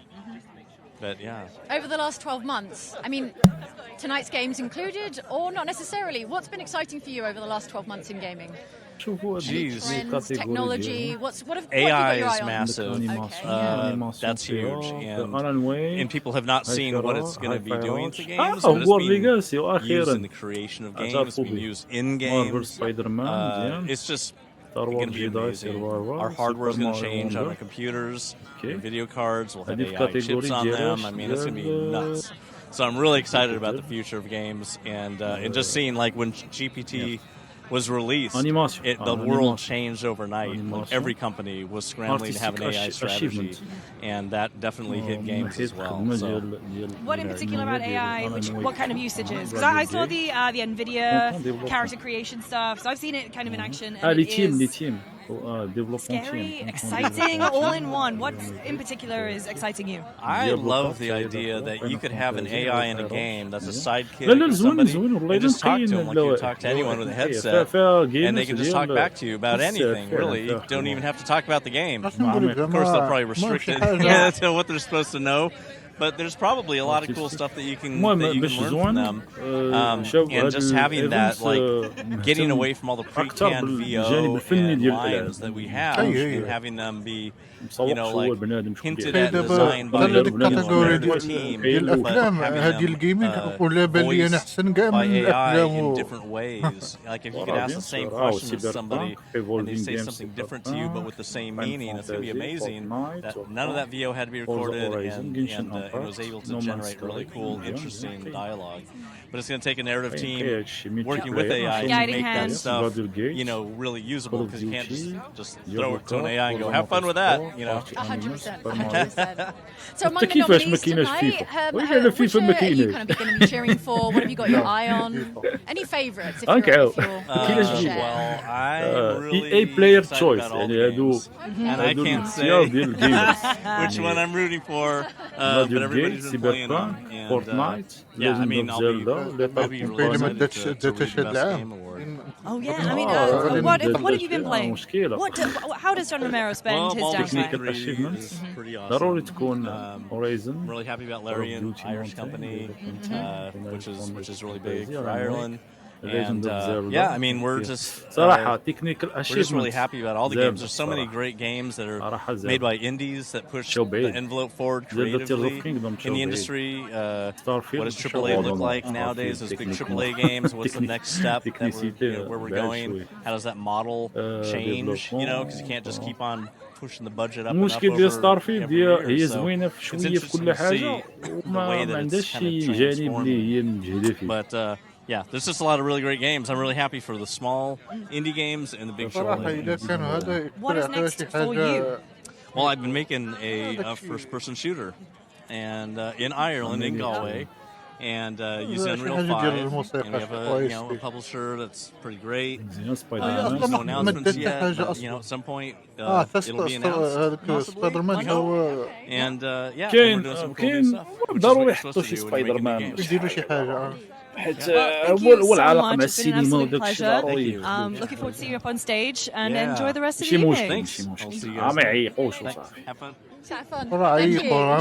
But yeah. Over the last 12 months, I mean, tonight's games included, or not necessarily. What's been exciting for you over the last 12 months in gaming? Trends, technology. What AI is massive. That's huge, and people have not seen what it's going to be doing to games. But it's being used in the creation of games. It's being used in games. It's just going to be amazing. Our hardware is going to change on our computers. The video cards will have AI chips on them. I mean, it's going to be nuts. So I'm really excited about the future of games, and just seeing like when GPT was released, the world changed overnight. Like every company was scrambling to have an AI strategy, and that definitely hit games as well. So. What in particular about AI? What kind of usages? Because I saw the NVIDIA character creation stuff, so I've seen it kind of in action. And les teams. Scary, exciting, all in one. What in particular is exciting you? I love the idea that you could have an AI in a game that's a sidekick of somebody and just talk to them like you talk to anyone with a headset, and they can just talk back to you about anything, really. You don't even have to talk about the game. Of course, they'll probably restrict it to what they're supposed to know. But there's probably a lot of cool stuff that you can learn from them, and just having that, like getting away from all the pre-canned VO and lines that we have, and having them be, you know, like hinted at and designed by the team, but having them voiced by AI in different ways. Like if you could ask the same question to somebody and they say something different to you, but with the same meaning, it's going to be amazing. That none of that VO had to be recorded, and it was able to generate really cool, interesting dialogue. But it's going to take a narrative team working with AI to make that stuff, you know, really usable, because you can't just throw it to an AI and go, have fun with that, you know. 100%. 100%. So among the nominees tonight, which are you kind of going to be cheering for? What have you got your eye on? Any favourites? Well, I really EA player choice. and I can't say which one I'm rooting for, but everybody's been playing them. And, Fortnite, yeah, I mean, I'll be really excited to read the best game award. Oh yeah, I mean, what have you been playing? How does John Romero spend his downtime? Pretty ضروري تكون Horizon. I'm really happy about Larian, Irish company, which is really big for Ireland. And yeah, I mean, we're just really happy about all the games. There's so many great games that are made by indies that push the envelope forward creatively in the industry. What does AAA look like nowadays? Those big AAA games. What's the next step? Where we're going? How does that model change? You know, because you can't just keep on pushing the budget up and up المشكل ديال ستارفيلد هي so زوينه في شويه في كل حاجه وما عندهاش شي جانب اللي هي مجهده فيه. But yeah, there's just a lot of really great games. I'm really happy for the small indie games and the big AAA. What is next for you? Well, I've been making a first-person shooter, and in Ireland, in Galway, and using Unreal 5. And we have a publisher that's pretty great. There's no announcements yet, but at some point it'll be announced. And yeah, we're doing some cool new stuff. ضروري يحطوا شي سبايدر مان يديروا شي حاجه حيت هو العلاقه مع السينما وداك الشيء ضروري. Looking forward to seeing you up on stage and enjoy the rest of the evening. ماشي مشكل ما يعيقوش وصافي.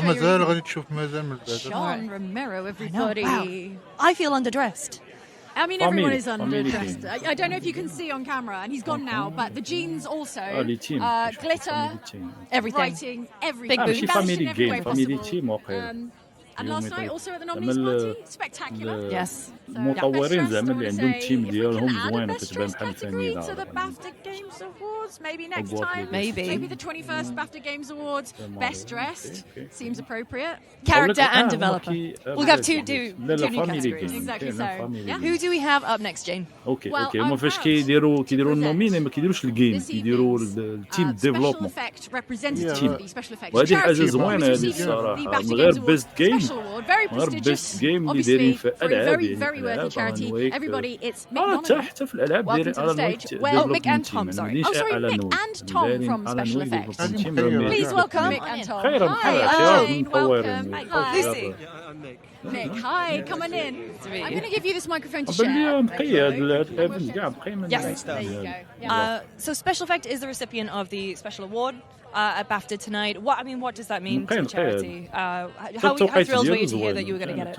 مازال غادي تشوف مازال من بعد. John Romero, everybody. I feel underdressed. I mean, everyone is underdressed. I don't know if you can see on camera, and he's gone now, but the jeans also, glitter, everything. writing, everything. Big boobs. Family game, family team واقيلا. And last night also at the nominees party, spectacular. Yes. المطورين زعما اللي عندهم تيم ديالهم زوينه كتبان بحال category to the BAFTA Games Awards. Maybe next time. Maybe the 21st BAFTA Games Awards. Best dressed seems appropriate. Character and developer. We'll have two new categories. Exactly so. Yeah. Who do we have up next, Jane? اوكي هما فاش كيديروا النومين ما كيديروش الجيم كيديروا التيم ديفلوبمون. وهذه حاجه زوينه هذه الصراحه من غير بيست جيم غير بيست جيم اللي دايرين في الالعاب Everybody, it's حتى في الالعاب دايرين Mick and Tom, sorry. Oh, sorry, Mick and Tom from Special Effects. Please welcome Mick and Tom. Hi, welcome. Hi, Lucy. Mick, hi, coming in. I'm going to give you this microphone to share. Yes, there you go. So Special Effect is the recipient of the special award at BAFTA tonight. What does that mean to the charity? How thrilled thrilled were you to hear that you were going to get it?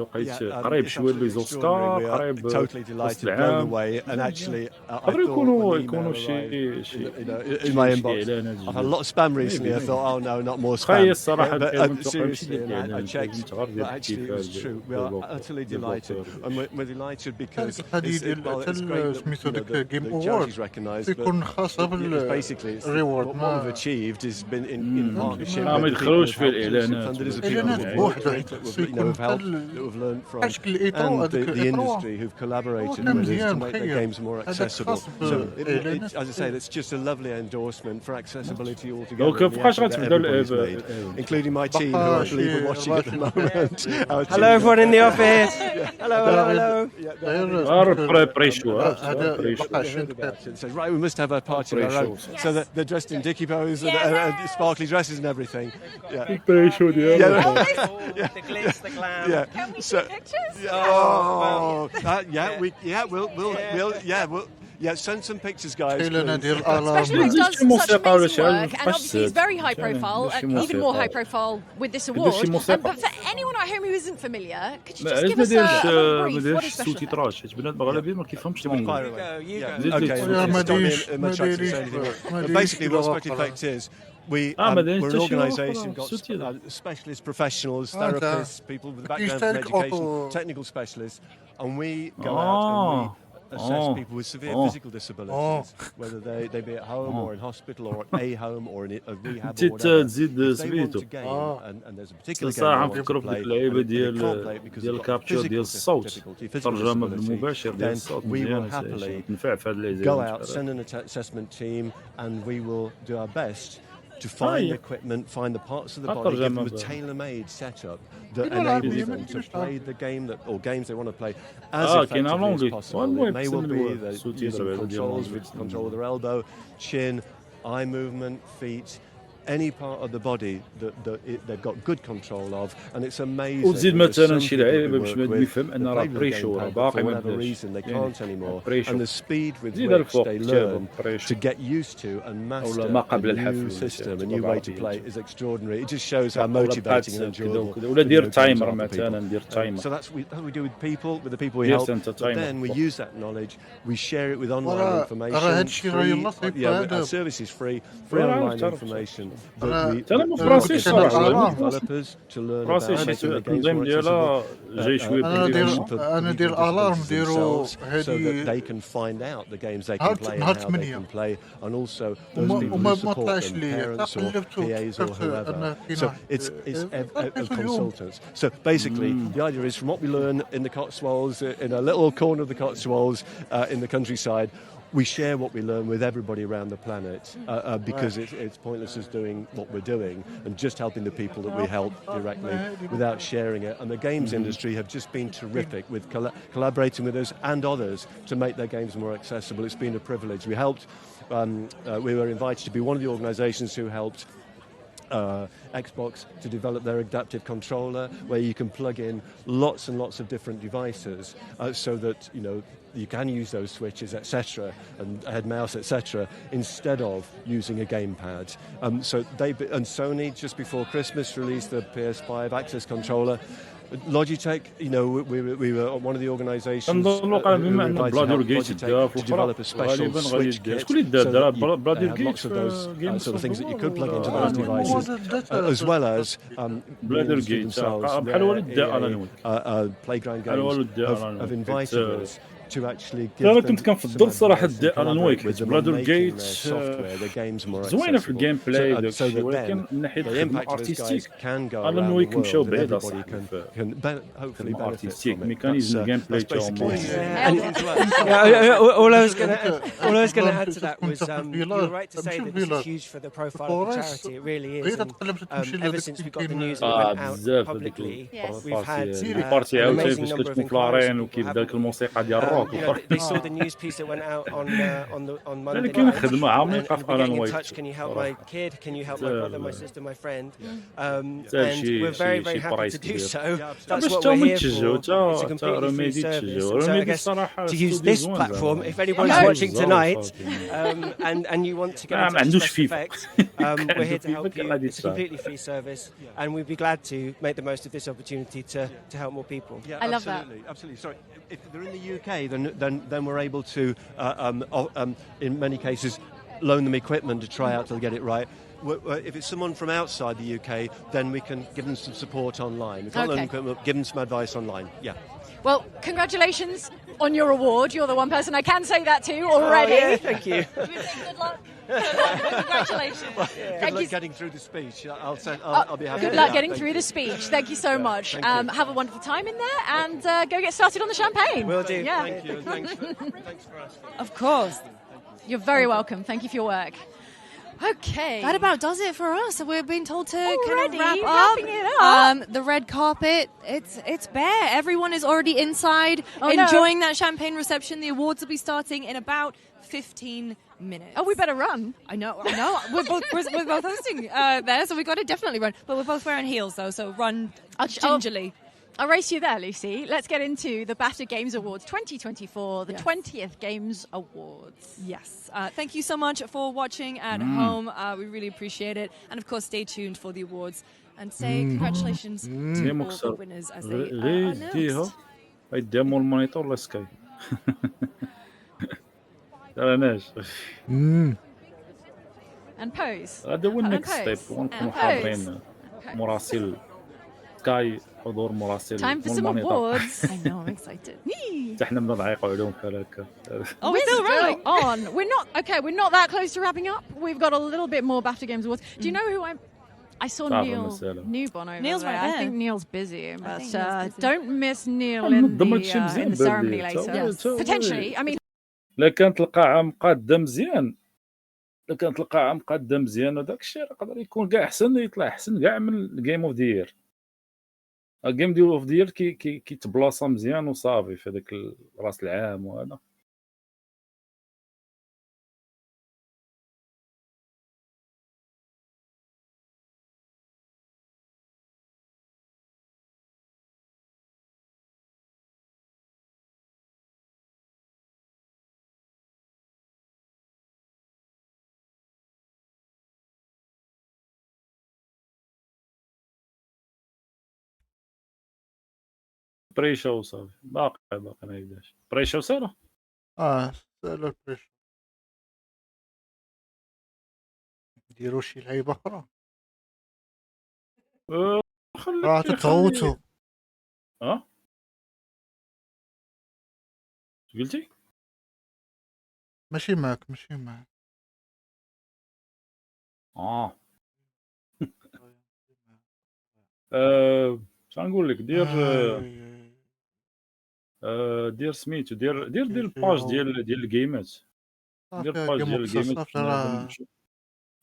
قريب شويه لي زوسكار قريب totally delighted, blown العام away, and actually I قدروا thought يكونوا شي شي in my inbox. I've had a lot of spam recently. I thought, oh no, not more spam. خايس الصراحه But seriously, and I checked, but actually it was true. We are utterly delighted, and we're delighted because it's great that Game the Awards judges recognise that يكون خاصة basically بالريورد what we've achieved has been in partnership ما with the people يدخلوش who've في الإعلانات funded us, the people who've helped, that we've learned from, and the industry who've collaborated with us to make their games more accessible. So, as I say, it's just a lovely endorsement for accessibility altogether, Donc, that everybody's made, including my team, who I believe are watching at the moment. Hello, everyone in the office. Hello. So, right, we must have a party of our own. So that they're dressed in dicky pose and sparkly dresses and everything. The glitz, the glam. Can we see pictures? We'll send some pictures, guys. Special Ed does such amazing work, and obviously he's very high profile, and even more high profile with this award. But for anyone at home who isn't familiar, could you just give us a brief? What is Special Effect? حيت بنات المغربيين ما كيفهمش Basically, what Special Effect is, we're an organisation, got specialist professionals, therapists, people with a background in education, technical specialists, and we go out and we assess people with severe physical disabilities, whether they be at home or in hospital or at a home or in a rehab or whatever. If they want to game, and there's a particular game they want to play, اللعيبه and they can't play it because ديال they've got الكابتشر ديال physical الصوت difficulty, الترجمه بالمباشر ديال then الصوت we will مزيان happily نفع في هذه go out, send an assessment team, and we will do our best to find equipment, find the parts of the body, give them a tailor-made setup that enables them to play the game or games they want to play as effectively as possible. It may well be that using controls with control of their elbow, chin, eye movement, feet, any part of the body that they've got good control of, and it's amazing. وتزيد مثلا شي لعيبه باش ما يفهم ان راه بريشو راه باقي ما whatever reason they can't anymore, بريشو and the speed with زيد which الفوق they ديالهم learn بريشو to get used to and master ما قبل a new الحفل system, a new way to play is extraordinary. It just shows how motivating and enjoyable. ولا دير تايمر مثلا دير تايمر. So that's what we do with people, with the people we help. But then we use that knowledge, we share it with online information. Our service is free online information. انا فرنسي صراحه developers to learn about التنظيم ديالها جاي شويه انا ندير الارم نديرو so that they can find out the games they can play and how they can play, and also those people who support them, parents or PAs or whoever. So it's consultants. So basically the idea is, from what we learn in the Cotswolds, in a little corner of the Cotswolds in the countryside, we share what we learn with everybody around the planet, because it's pointless us doing what we're doing and just helping the people that we help directly without sharing it. And the games industry have just been terrific with collaborating with us and others to make their games more accessible. It's been a privilege. We were invited to be one of the organisations who helped Xbox to develop their adaptive controller, where you can plug in lots and lots of different devices, so that you can use those switches, etc., and head mouse, etc., instead of using a gamepad. And Sony just before Christmas released the PS5 Access controller. Logitech, we were one of the organisations who invited Logitech to develop a special switch kit, so that they had lots of those sort of things that you could plug into those devices, as well as themselves. Playground Games have invited us to actually give انا كنت كنفضل صراحه الان ويك بلادر جيت زوينه في الجيم بلاي وداكشي، ولكن من ناحيه الخدمه ارتستيك الان ويك مشاو بعيد اصاحبي الخدمه ارتستيك ميكانيزم الجيم بلاي تاعهم. All I was going to add to that was you're right to say that this is huge for the profile of the charity. It really is. And ever since we got the news and went out publicly, we've had البارتي عاوتاني فاش كتكون في لارين وكيبدا لك الموسيقى ديال الروك they saw the news piece that went out on Monday كاين night, خدمة عميقة and في we're getting ألان in ويك touch. Can you help my صراحة. kid? Can you help my brother, my sister, my friend? And شي we're very, very شي happy برايس to do كبير. so. That's باش what تا we're هما here يتشجعوا for. It's a تا completely free رميدي service. يتشجعوا And so I رميدي guess الصراحة to use استوديو this زوين platform, زعما. if anyone's حاول watching بزاف tonight صافي. and you want to get ما in touch with عندوش Special فيفا. Effects, كان we're عنده here to فيفا help كان you. غادي It's a تشعل. completely free service, and we'd be glad to make the most of this opportunity to help more people. I love that. Absolutely. Sorry, if they're in the UK, then we're able to, in many cases, loan them equipment to try out to get it right. If it's someone from outside the UK, then we can give them some support online. We can't loan them equipment, give them some advice online. Yeah. Well, congratulations on your award. You're the one person I can say that to already. Oh, yeah, thank you. Good luck. Congratulations. Good luck getting through the speech. I'll be happy. Good luck getting through the speech. Thank you so much. Have a wonderful time in there, and go get started on the champagne. Will do. Yeah. Thank you. And thanks for asking. Of course. You're very welcome. Thank you for your work. Okay. That about does it for us. We're being told to kind of Wrapping it up. The red carpet, it's bare. Everyone is already inside, Oh, enjoying that champagne reception. The awards will be starting in about 15 minutes. Oh, we better run. I know. We're both hosting there, so we got to definitely run. But we're both wearing heels, though, so run gingerly. I'll race you there, Lucy. Let's get into the BAFTA Games Awards 2024, the 20th Games Awards. Yes. Thank you so much for watching at home. We really appreciate it. And, of course, stay tuned for the awards and say congratulations to all the winners as they are announced. يديها مول المونيتور ولا سكاي. تراناش. And pose. هذا هو And النكست pose. ستيب ونكونوا And حاضرين pose. مراسل سكاي حضور مراسل Time for مول some المونيتور. awards. I know, I'm excited. حتى حنا بدا نعيقوا عليهم بحال هكا. Oh, we're still rolling on. We're not that close to wrapping up. We've got a little bit more BAFTA Games Awards. Do you know who I saw Neil Newbon over Neil's there. right there. I think Neil's busy, but Neil's busy. don't miss Neil نظم in هادشي مزيان the ceremony بان later. لي. Potentially. I mean, لا كانت القاعة مقادة مزيان لا كانت القاعة مقادة مزيان وداك الشيء يقدر يكون كاع احسن يطلع احسن كاع من جيم اوف ذا يير. الجيم ديال اوف ذا يير كيتبلاصا مزيان وصافي في هذاك راس العام وهذا. بريشا وصافي باقي ما يبداش بريشا وسالا. سهل البريشر. نديرو شي لعيبة أخرى. راه تتغوتو. قلتي ماشي معك. شنو نقول لك دير سميتو دير الباج ديال الجيمات. دير الباج ديال الجيمات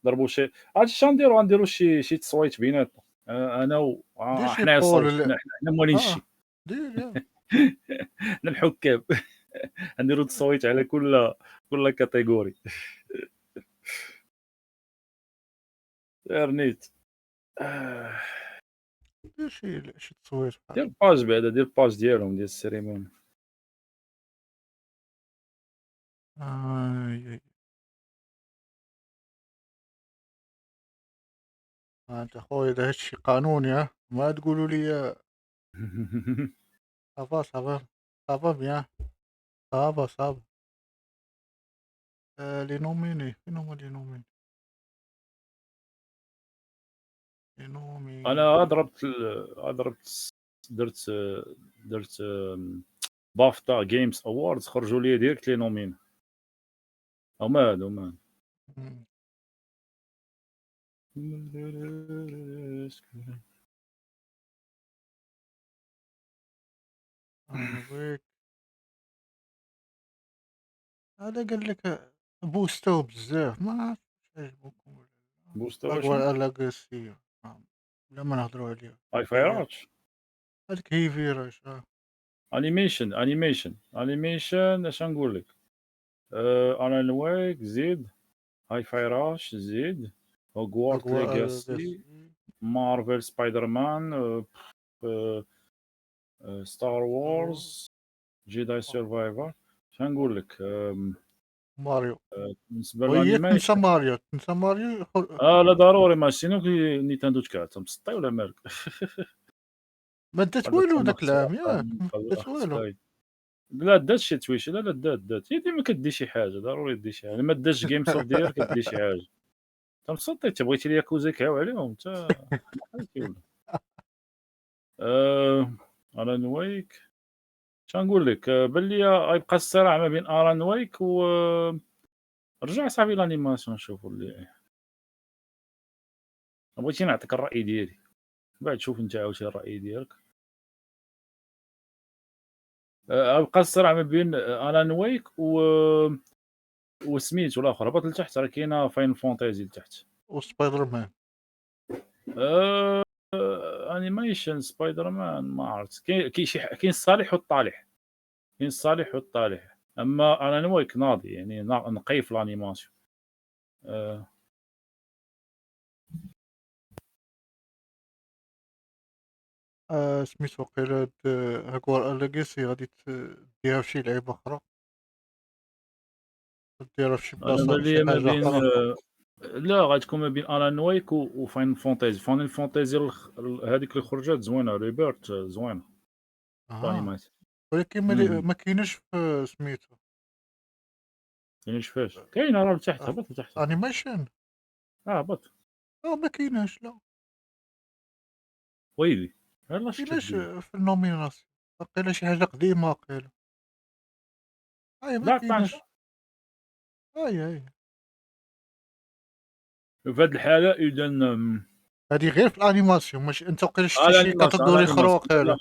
ضربوا شي عرفتي شنو نديرو شي تصويت بيناتنا انا حنا حنا موالين الشي دير حنا الحكام نديرو تصويت على كل كاتيجوري. نيت دير شي تصوير. دير باج بعدا دير باج ديالهم ديال السيريموني. انت خويا اذا هادشي قانوني ما تقولوا لي صافا بيان صافا لي نوميني فين هما لي نوميني انا درت بافتا جيمز اووردز خرجوا لي ديريكت لي نومين هما هادو هذا قال لك بوستو بزاف ما عرفتش عجبكم بوستو ولا لاغاسي لا ما نهضروا عليها. هاي فايراتش هذيك هي فيراج انيميشن اش نقول لك؟ الان ويك زيد، هاي فاي راش زيد، هوجوارت ليجاسي، مارفل سبايدر مان، ستار وورز، جيداي سيرفايفر. شنقول لك؟ ماريو. بالنسبه وهي تنسى للانيميشن، ماريو، تنسى ماريو. لا ضروري ماشي كي نينتندو تكات مسطي ولا مالك. ما دات قادر والو تسمى داك العام اختراق ياك، قانوني، ما قادر دات اخذ والو. سباي. لا دات شي تويشي، لا دات هي ديما كدي شي حاجه، ضروري دي شي حاجه، ما داش جيمز اوف دير كدي شي حاجه. انت مسطي، انت بغيتي لي ياكوزا كاو عليهم انت. حالتي ولا آه... الان ويك. شنقول لك؟ بان ليا غيبقى الصراع ما بين الان ويك و رجع صاحبي الانيماسيون نشوفوا اللي بغيتي نعطيك الراي ديالي، بعد شوف انت عاوتاني الراي ديالك. غيبقى الصراع ما بين الان ويك وسميتو الاخر، هبط لتحت راه كاينه فاين فونتازي لتحت. وسبايدر مان. آه... انيميشن سبايدر مان ما عرفت، كاين الصالح والطالح، كاين الصالح والطالح، اما الان ويك ناضي يعني نقي في الانيماسيون. سميتو وقيلا هاد هاكوار ليجاسي غادي ديرها في شي لعيبة أخرى، ديرها في شي انا بلاصة بان شي ليا ما حاجة بين أخرى. لا غتكون ما بين الان ويك وفاين فونتازي. فاين فونتازي هذيك اللي خرجت زوينه، ريبيرت زوينه الانيماسيون. ولكن ما كايناش في سميتو كاينش فاش؟ كاينه راه لتحت، هبط لتحت. انيميشن. هبط ما كايناش، لا ويلي يلاه شفت كايناش الدنيا. في النوميناسيون، وقيلا شي حاجة قديمة وقيلا. ما لا عطاش. كايناش. أي في هذه الحاله اذا هادي غير في الانيماسيون، ماشي انت وقيلا شتي شي الانيماسيون كاتيجوري أخرى لا وقيلا.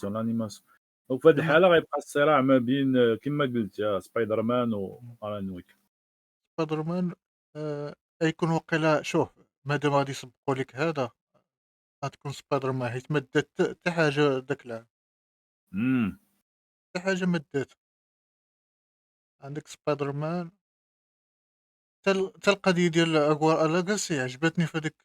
الانيماسيون. وفي هذه لما الحاله غيبقى الصراع ما بين كما قلت يا سبايدر مان والان ويك. سبايدر مان غيكون وقيلا. شوف، مادام غادي يسبقوا لك هذا، غتكون سبايدر مان، حيت ما دات حتى حاجة داك العام، امم حتى حاجة ما دات. عندك سبايدر مان، حتى القضية ديال أغوار ألاغاسي عجبتني في هذاك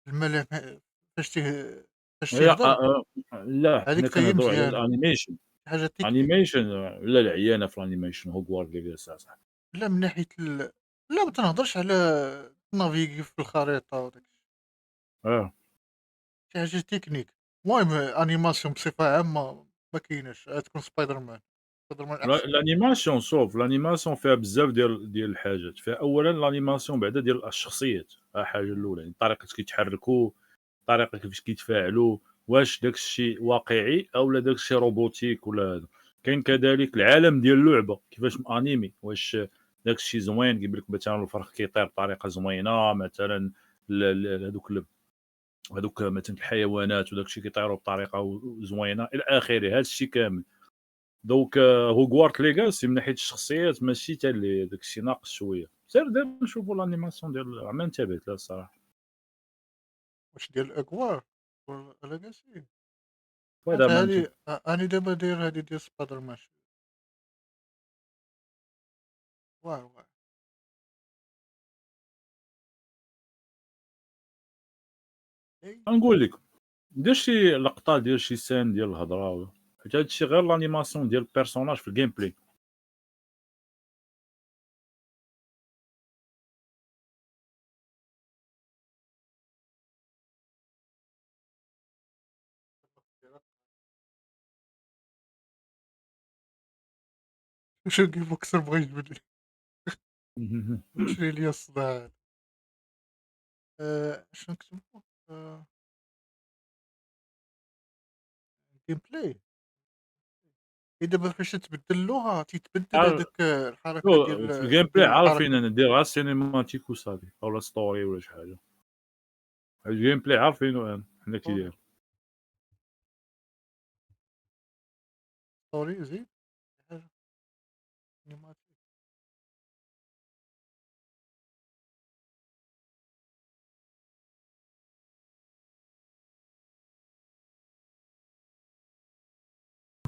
الملامح، فاش تيه فاش هي تيهضر. لا هذيك حنا حتى هي كنهضروا على مزيانة، الانيميشن. حاجة تكنيك. انيميشن ولا العيانه في الانيميشن هوغوارد ليغاسي صاحبي. لا من ناحية لا ما تنهضرش على نافيغي في الخريطة وداك اه شي حاجة تكنيك. المهم أنيماسيون بصفة عامة ما كايناش، غتكون سبايدر مان. سبايدر مان أحسن. الانيماسيون شوف، الانيماسيون فيها بزاف ديال الحاجات. فيها اولا الانيماسيون بعدا ديال الشخصيات، الحاجه الاولى يعني طريقه كيتحركوا، طريقه كيفاش كيتفاعلوا، واش داك الشيء واقعي او لا داك الشيء روبوتيك ولا هذا. كاين كذلك العالم ديال اللعبه كيفاش انيمي، واش داك الشيء زوين كيبان لك مثلا الفرخ كيطير بطريقه زوينه مثلا، هذوك مثلا الحيوانات وداك الشيء كيطيروا بطريقه زوينه الى اخره. هذا الشيء كامل. دونك هوغوارت ليغاسي من ناحيه الشخصيات ماشي حتى اللي داك الشيء ناقص شويه. سير دابا نشوفوا الانيماسيون ديال ما انتبهت لها الصراحه. واش ديال أغوار ولا ألاغاسي. وهذا عرفت ما نشوف. هادي أني دابا داير هادي ديال سبايدر مان. واه إي. نقول لك دير شي لقطه، دير شي سين ديال الهضره، حيت هذا الشيء غير الانيماسيون ديال البيرسوناج في الجيم بلاي. واش الجيم بوكسر بغا يجبد لي. شري لي الصداع هذا. اش نكتبو؟ جيم بلاي. دابا فاش تبدل اللغة تيتبدل هذاك الحركة في ديال الجيم بلاي عارفين الحركة. انا ندير غير سينيماتيك وصافي، اولا ستوري ولا شي حاجه. الجيم بلاي عارفينو حنا كي ستوري داير. ستوري زيد حاجة سينيماتيك.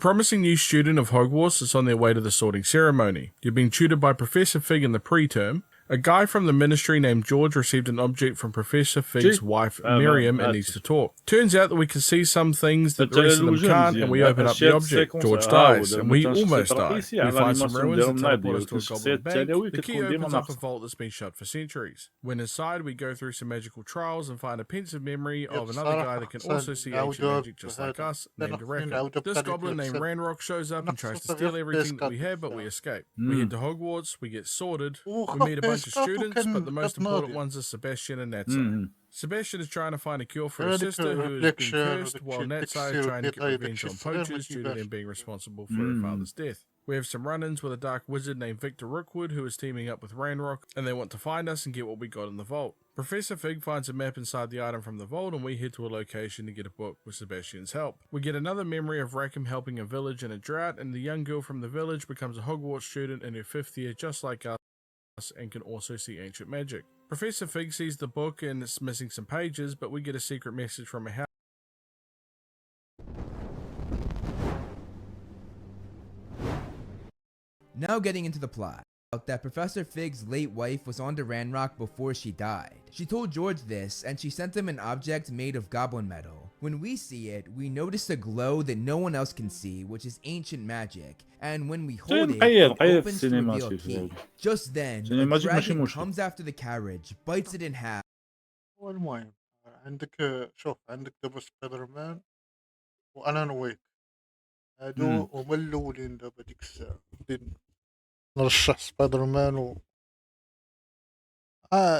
promising new student of Hogwarts is on their way to the sorting ceremony. You're being tutored by Professor Fig in the preterm. A guy from the ministry named George received an object from Professor Fig's wife, Miriam, and needs to talk. Turns out that we can see some things that the rest of them can't, and we open up the object. George dies, and we almost die. We find some ruins that teleport us to a goblin bank. The key opens up a vault that's been shut for centuries. When inside, we go through some magical trials and find a pensive memory of another guy that can also see ancient magic just like us, named Rekka. This goblin named Ranrock shows up and tries to steal everything that we have, but we escape. We head to Hogwarts, we get sorted, we meet a bunch of students, but the most important ones are Sebastian and Natsa. Sebastian is trying to find a cure for his sister who has been cursed, while Natsa is trying to get revenge on poachers due to them being responsible for her father's death. We have some run-ins with a dark wizard named Victor Rookwood who is teaming up with Ranrock, and they want to find us and get what we got in the vault. Professor Fig finds a map inside the item from the vault, and we head to a location to get a book with Sebastian's help. We get another memory of Rackham helping a village in a drought, and the young girl from the village becomes a Hogwarts student in her 5th year just like us, and can also see ancient magic. Professor Fig sees the book and it's missing some pages, but we get a secret message from a house. Now getting into the plot. That Professor Fig's late wife was on to Ranrock before she died. She told George this, and she sent him an object made of goblin metal. When we see it, we notice a glow that no one else can see, which is ancient magic, and when we hold it opens to reveal a key. Just then, a dragon comes after the carriage, bites it in half. والمهم عندك شوف عندك دابا سبايدر مان وأنا نويك هادو هما الأولين دابا ديك الساعة نرشح سبايدر مان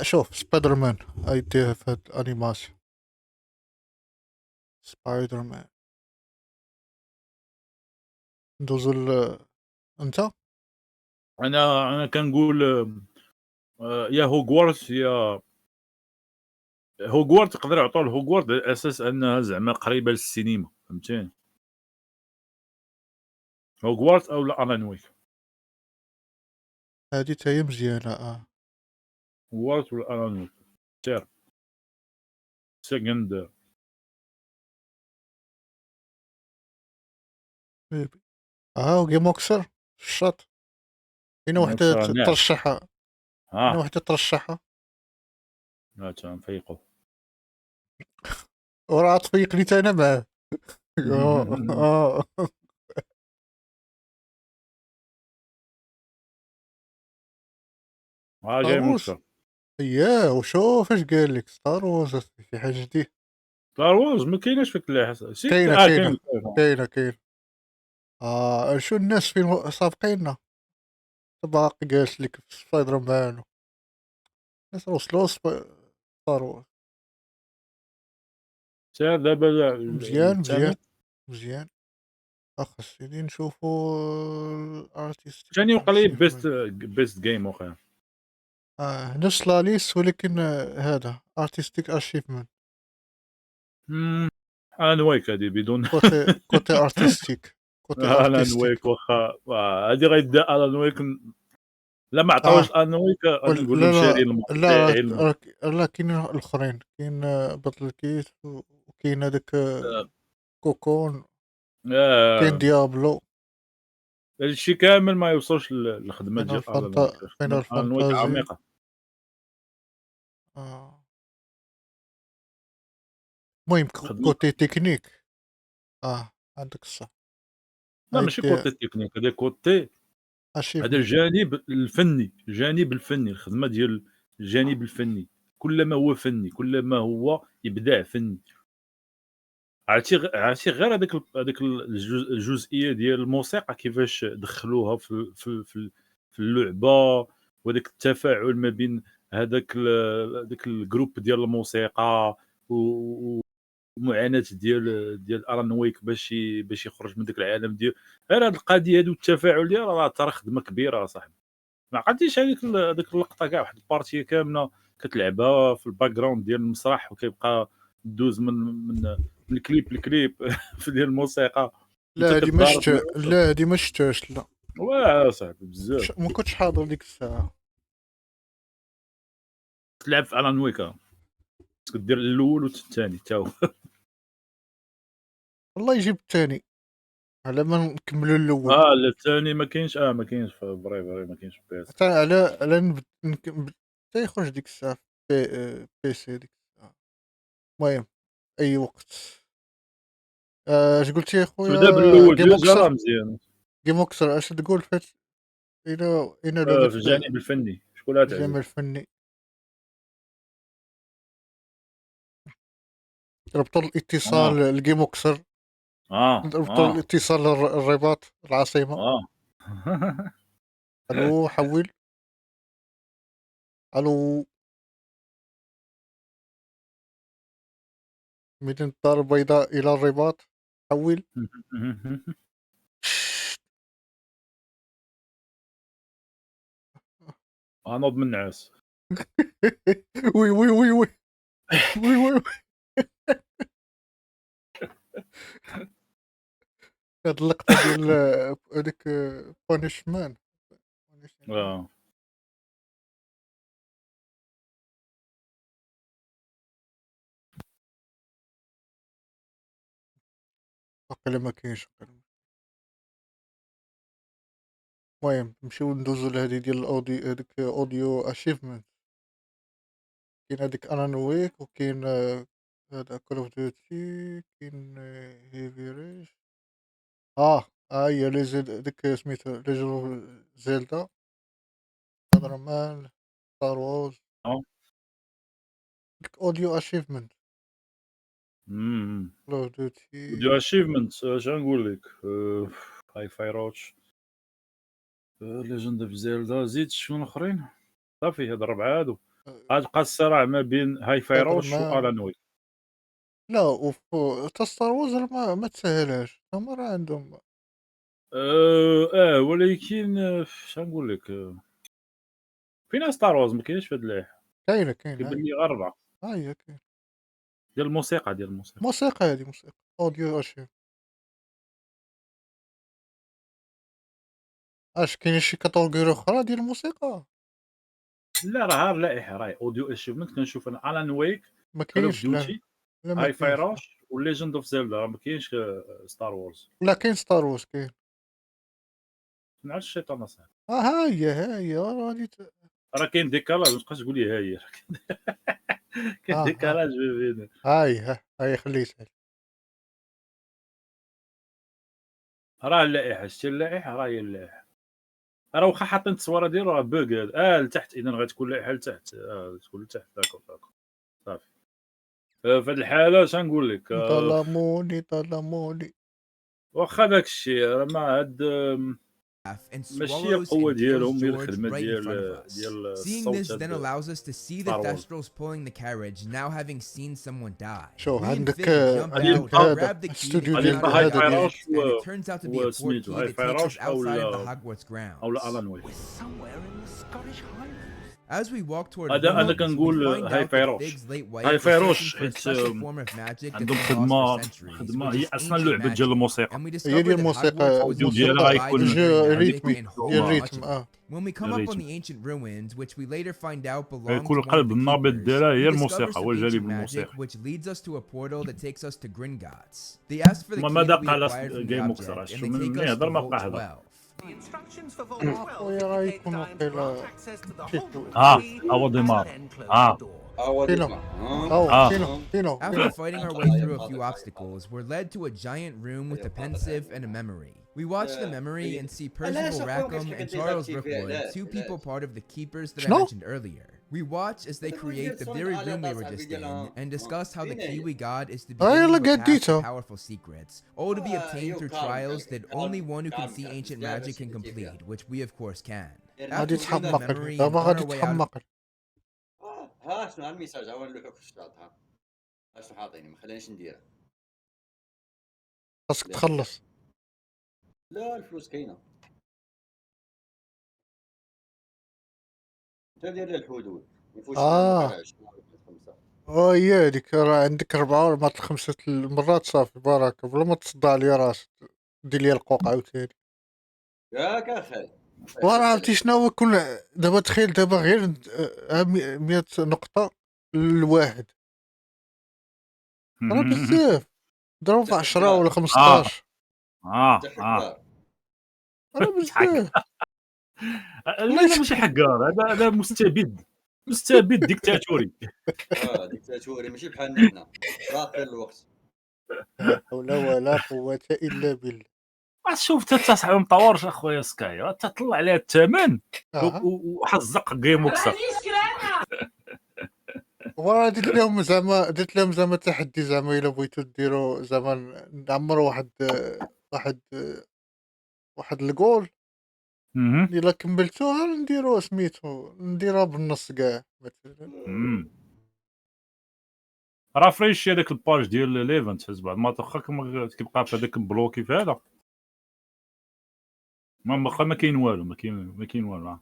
شوف سبايدر مان أيديه في هاد الأنيماسيون سبايدر مان ندوزو أنت انا كنقول يا هوغوارتس يا هوغوارت يقدر يعطوا لهوغوارت على اساس انها زعما قريبه للسينما فهمتيني هوغوارت او لا الان ويك هادي تاهي مزيانة هوغوارت ولا الان ويك سير سكند وجيم اوكسر الشاط كاينة وحدة ترشحها كاينة وحدة ترشحها لا تنفيقو وراه تفيق لي انا معاه جيم اوكسر اياه وشوف اش قال لك ستار وورز في حاجة جديدة ستار وورز ما كايناش فيك اللي كاينة شو الناس فين سابقيننا باقي قالت لك في سبايدر مان الناس وصلوا ستار وورز سير دابا مزيان خاصني نشوفوا الارتيست ثاني وقال لي بيست جيم واخا نفس لا ليست ولكن هذا ارتستيك ارشيفمنت انا ويك هذه بدون كوتي ارتستيك انا ويك واخا هذه غيبدا انا ويك لا ما عطاوش انا ويك نقول لهم شاري لا كاين الاخرين كاين بطل الكيس وكاين هذاك كوكون كاين ديابلو هادشي كامل ما يوصلش للخدمه ديال فاينل ويك عميقه المهم كوتي تكنيك عندك الصح لا ماشي كوتي تكنيك هذا كوتي هذا الجانب الفني الخدمه ديال الجانب الفني كلما هو فني كلما هو ابداع فني عرفتي غير هذيك الجزئيه ديال الموسيقى كيفاش دخلوها في اللعبه وذاك التفاعل ما بين هذاك الجروب ديال الموسيقى ومعاناه ديال اران ويك باش يخرج من داك العالم ديال غير هذه القضيه هذه والتفاعل ديال راه ترى خدمه كبيره صاحبي ما عقلتيش هذيك اللقطه كاع واحد البارتيه كامله كتلعبها في الباك جراوند ديال المسرح وكيبقى دوز من الكليب في ديال الموسيقى لا هذه ما شفتهاش لا واه صاحبي بزاف ما كنتش حاضر ديك الساعه تلعب في الان ويكا دير الاول والثاني تا هو والله يجيب الثاني على ما نكملوا الاول الثاني ما كاينش ما كاينش في بريفري ما كاينش في بي اس. حتى على حتى يخرج ديك الساعه في بي سي ديك الساعه. المهم اي وقت اش قلتي يا تبدا خويا بالاول جيم جوج راه اوكسر مزيان. جيم اوكسر اش تقول فات الى في لعبه الجانب الفني شكون اللي الجانب تعجب؟ الفني ربطوا الاتصال الجيم اوكسر ربطوا اه الاتصال الرباط العاصمه. اه الو حول الو من الدار البيضاء الى الرباط حول. نوض من النعاس. وي وي وي وي وي وي هاد اللقطه ديال هذيك بانشمان واقيلا ما كاينش. المهم نمشيو ندوزو لهادي ديال الاوديو هذيك اوديو اشيفمنت. كاين هذيك انان ويك وكاين هذا كول اوف ديوتي كاين هيفي ريش هي لي زيد ديك سميتها ليجند زيلدا سبايدر مان ستار وورز ديك اوديو اشيفمنت كول اوف ديوتي ودي اشيفمنت اش نقول لك هاي فاي روتش ليجند اوف زيلدا زيد شنو الاخرين صافي هاد الربعه هادو غتبقى الصراع ما بين هاي فاي سبايدر روش مان والان ويك. لا تا ستار وورز ما تسهلهاش هما راه عندهم ولكن شنقول لك فينا ستار وورز ما كاينش في هاد اللعبه كاينه كيبان هاي لي غير 4 هي كاين ديال الموسيقى موسيقى هادي موسيقى اوديو اشيف اش كاين شي كاتيجوري اخرى ديال الموسيقى لا راه اللائحه راهي اوديو اشيفمنت كنشوف انا الان ويك ما كول اوف كاينش لا ديوتي لا ما هاي فاي كاينش روش وليجند اوف زيلدا راه ما كاينش ستار وورز. لا كاين ستار وورز كاين نعرف الشيطان اصاحبي ها هي راني راه كاين ديكالاج ما تبقاش تقول لي ها هي كاين ها ديكالاج بين هاي خليتها راه اللائحه شتي اللائحه راه هي اللائحه راه واخا حاطين التصويره ديالو راه بوغ لتحت اذا غتكون اللائحه لتحت تكون لتحت داكور صافي في هاد الحاله اش نقول لك ظلموني واخا داك الشيء راه ما هاد and ماشي swallows القوه and kills ديالهم هي George الخدمه right in front of us. ديال Seeing الصوت this then allows us to see the Star Wars. Thestrals pulling the carriage, now having seen someone die. شوف We and عندك Fig jump out, هذا grab the key الاستوديو that ديال came out of هاي the هذا ديال object, and it turns out to be a port سميتو key هاي that فاي takes us روش outside of the او Hogwarts grounds. الان ويك. As we walk toward انا Hogwarts, we كنقول find هاي out فاي that روش Fig's late wife هاي was فاي searching روش for a حيت special form of magic that's عندهم been lost for centuries, خدمه which هي is اصلا ancient لعبه ديال magic. الموسيقى And we هي discover ديال that الموسيقى Hogwarts was ديالها built by غيكون engineering magic ريتمي and ديال holy الريتم much of it. When we come up on الريتم the ancient ruins, which we later find out belong غيكون to one of القلب the النابض keepers, ديالها هي we discover الموسيقى some هو الجانب ancient magic, الموسيقي. which leads us to a portal that takes us to Gringotts. They ask for the ما key ماذا that we قال acquired from the جيم object, مكسر and شو they من take ملي us to هضر ما Vault بقى هضر 12. خويا راه يكون وقيلا هو ديمار After fighting our way through a few obstacles, we're led to a giant room with a pensive and a memory. We watch the memory and see Percival Rackham and Charles Rookwood, two people part of the Keepers that I mentioned earlier. We watch as they create the very room we were just in, and discuss how the key we got is the beginning of a path to powerful secrets, all to be obtained through trials that only one who can see ancient magic can complete, which we of course can. غادي After seeing the تحمق memory and دابا on غادي our way out of تحمق ها شنو الميساج اول لك في الشات ها شنو حاطيني ما خلينيش ندير خاصك تخلص لا الفلوس كاينه انت دير لي الحدود يفوش على 20 هي هذيك راه عندك 4 مرات 5 المرات صافي بارك بلا ما تصدع لي راسك دير لي القوق عاوتاني ياك اخي وراه عرفتي شنو هو كل دابا تخيل دابا غير 100 نقطة لواحد راه بزاف ضرب في 10 ولا 15 انا بزاف لا ماشي حقار، هذا مستبد ديكتاتوري. ديكتاتوري ماشي بحالنا حنا باقي الوقت. لا حول ولا قوة الا بالله. شوف صاحبي مطورش اخويا سكاي، تطلع عليها الثمن وحزق جيم وكسر. درت لهم زعما تحدي، زعما الا بغيتو ديروا زعما نعمروا واحد واحد الجول، الا كملتوها نديروا سميتو نديرها بالنص كاع مثلا. راه فريش هذاك الباج ديال ليفنت حيت بعد ما تخاك كيبقى في هذاك بلوكي في هذا ما كاين والو، ما كاين والو.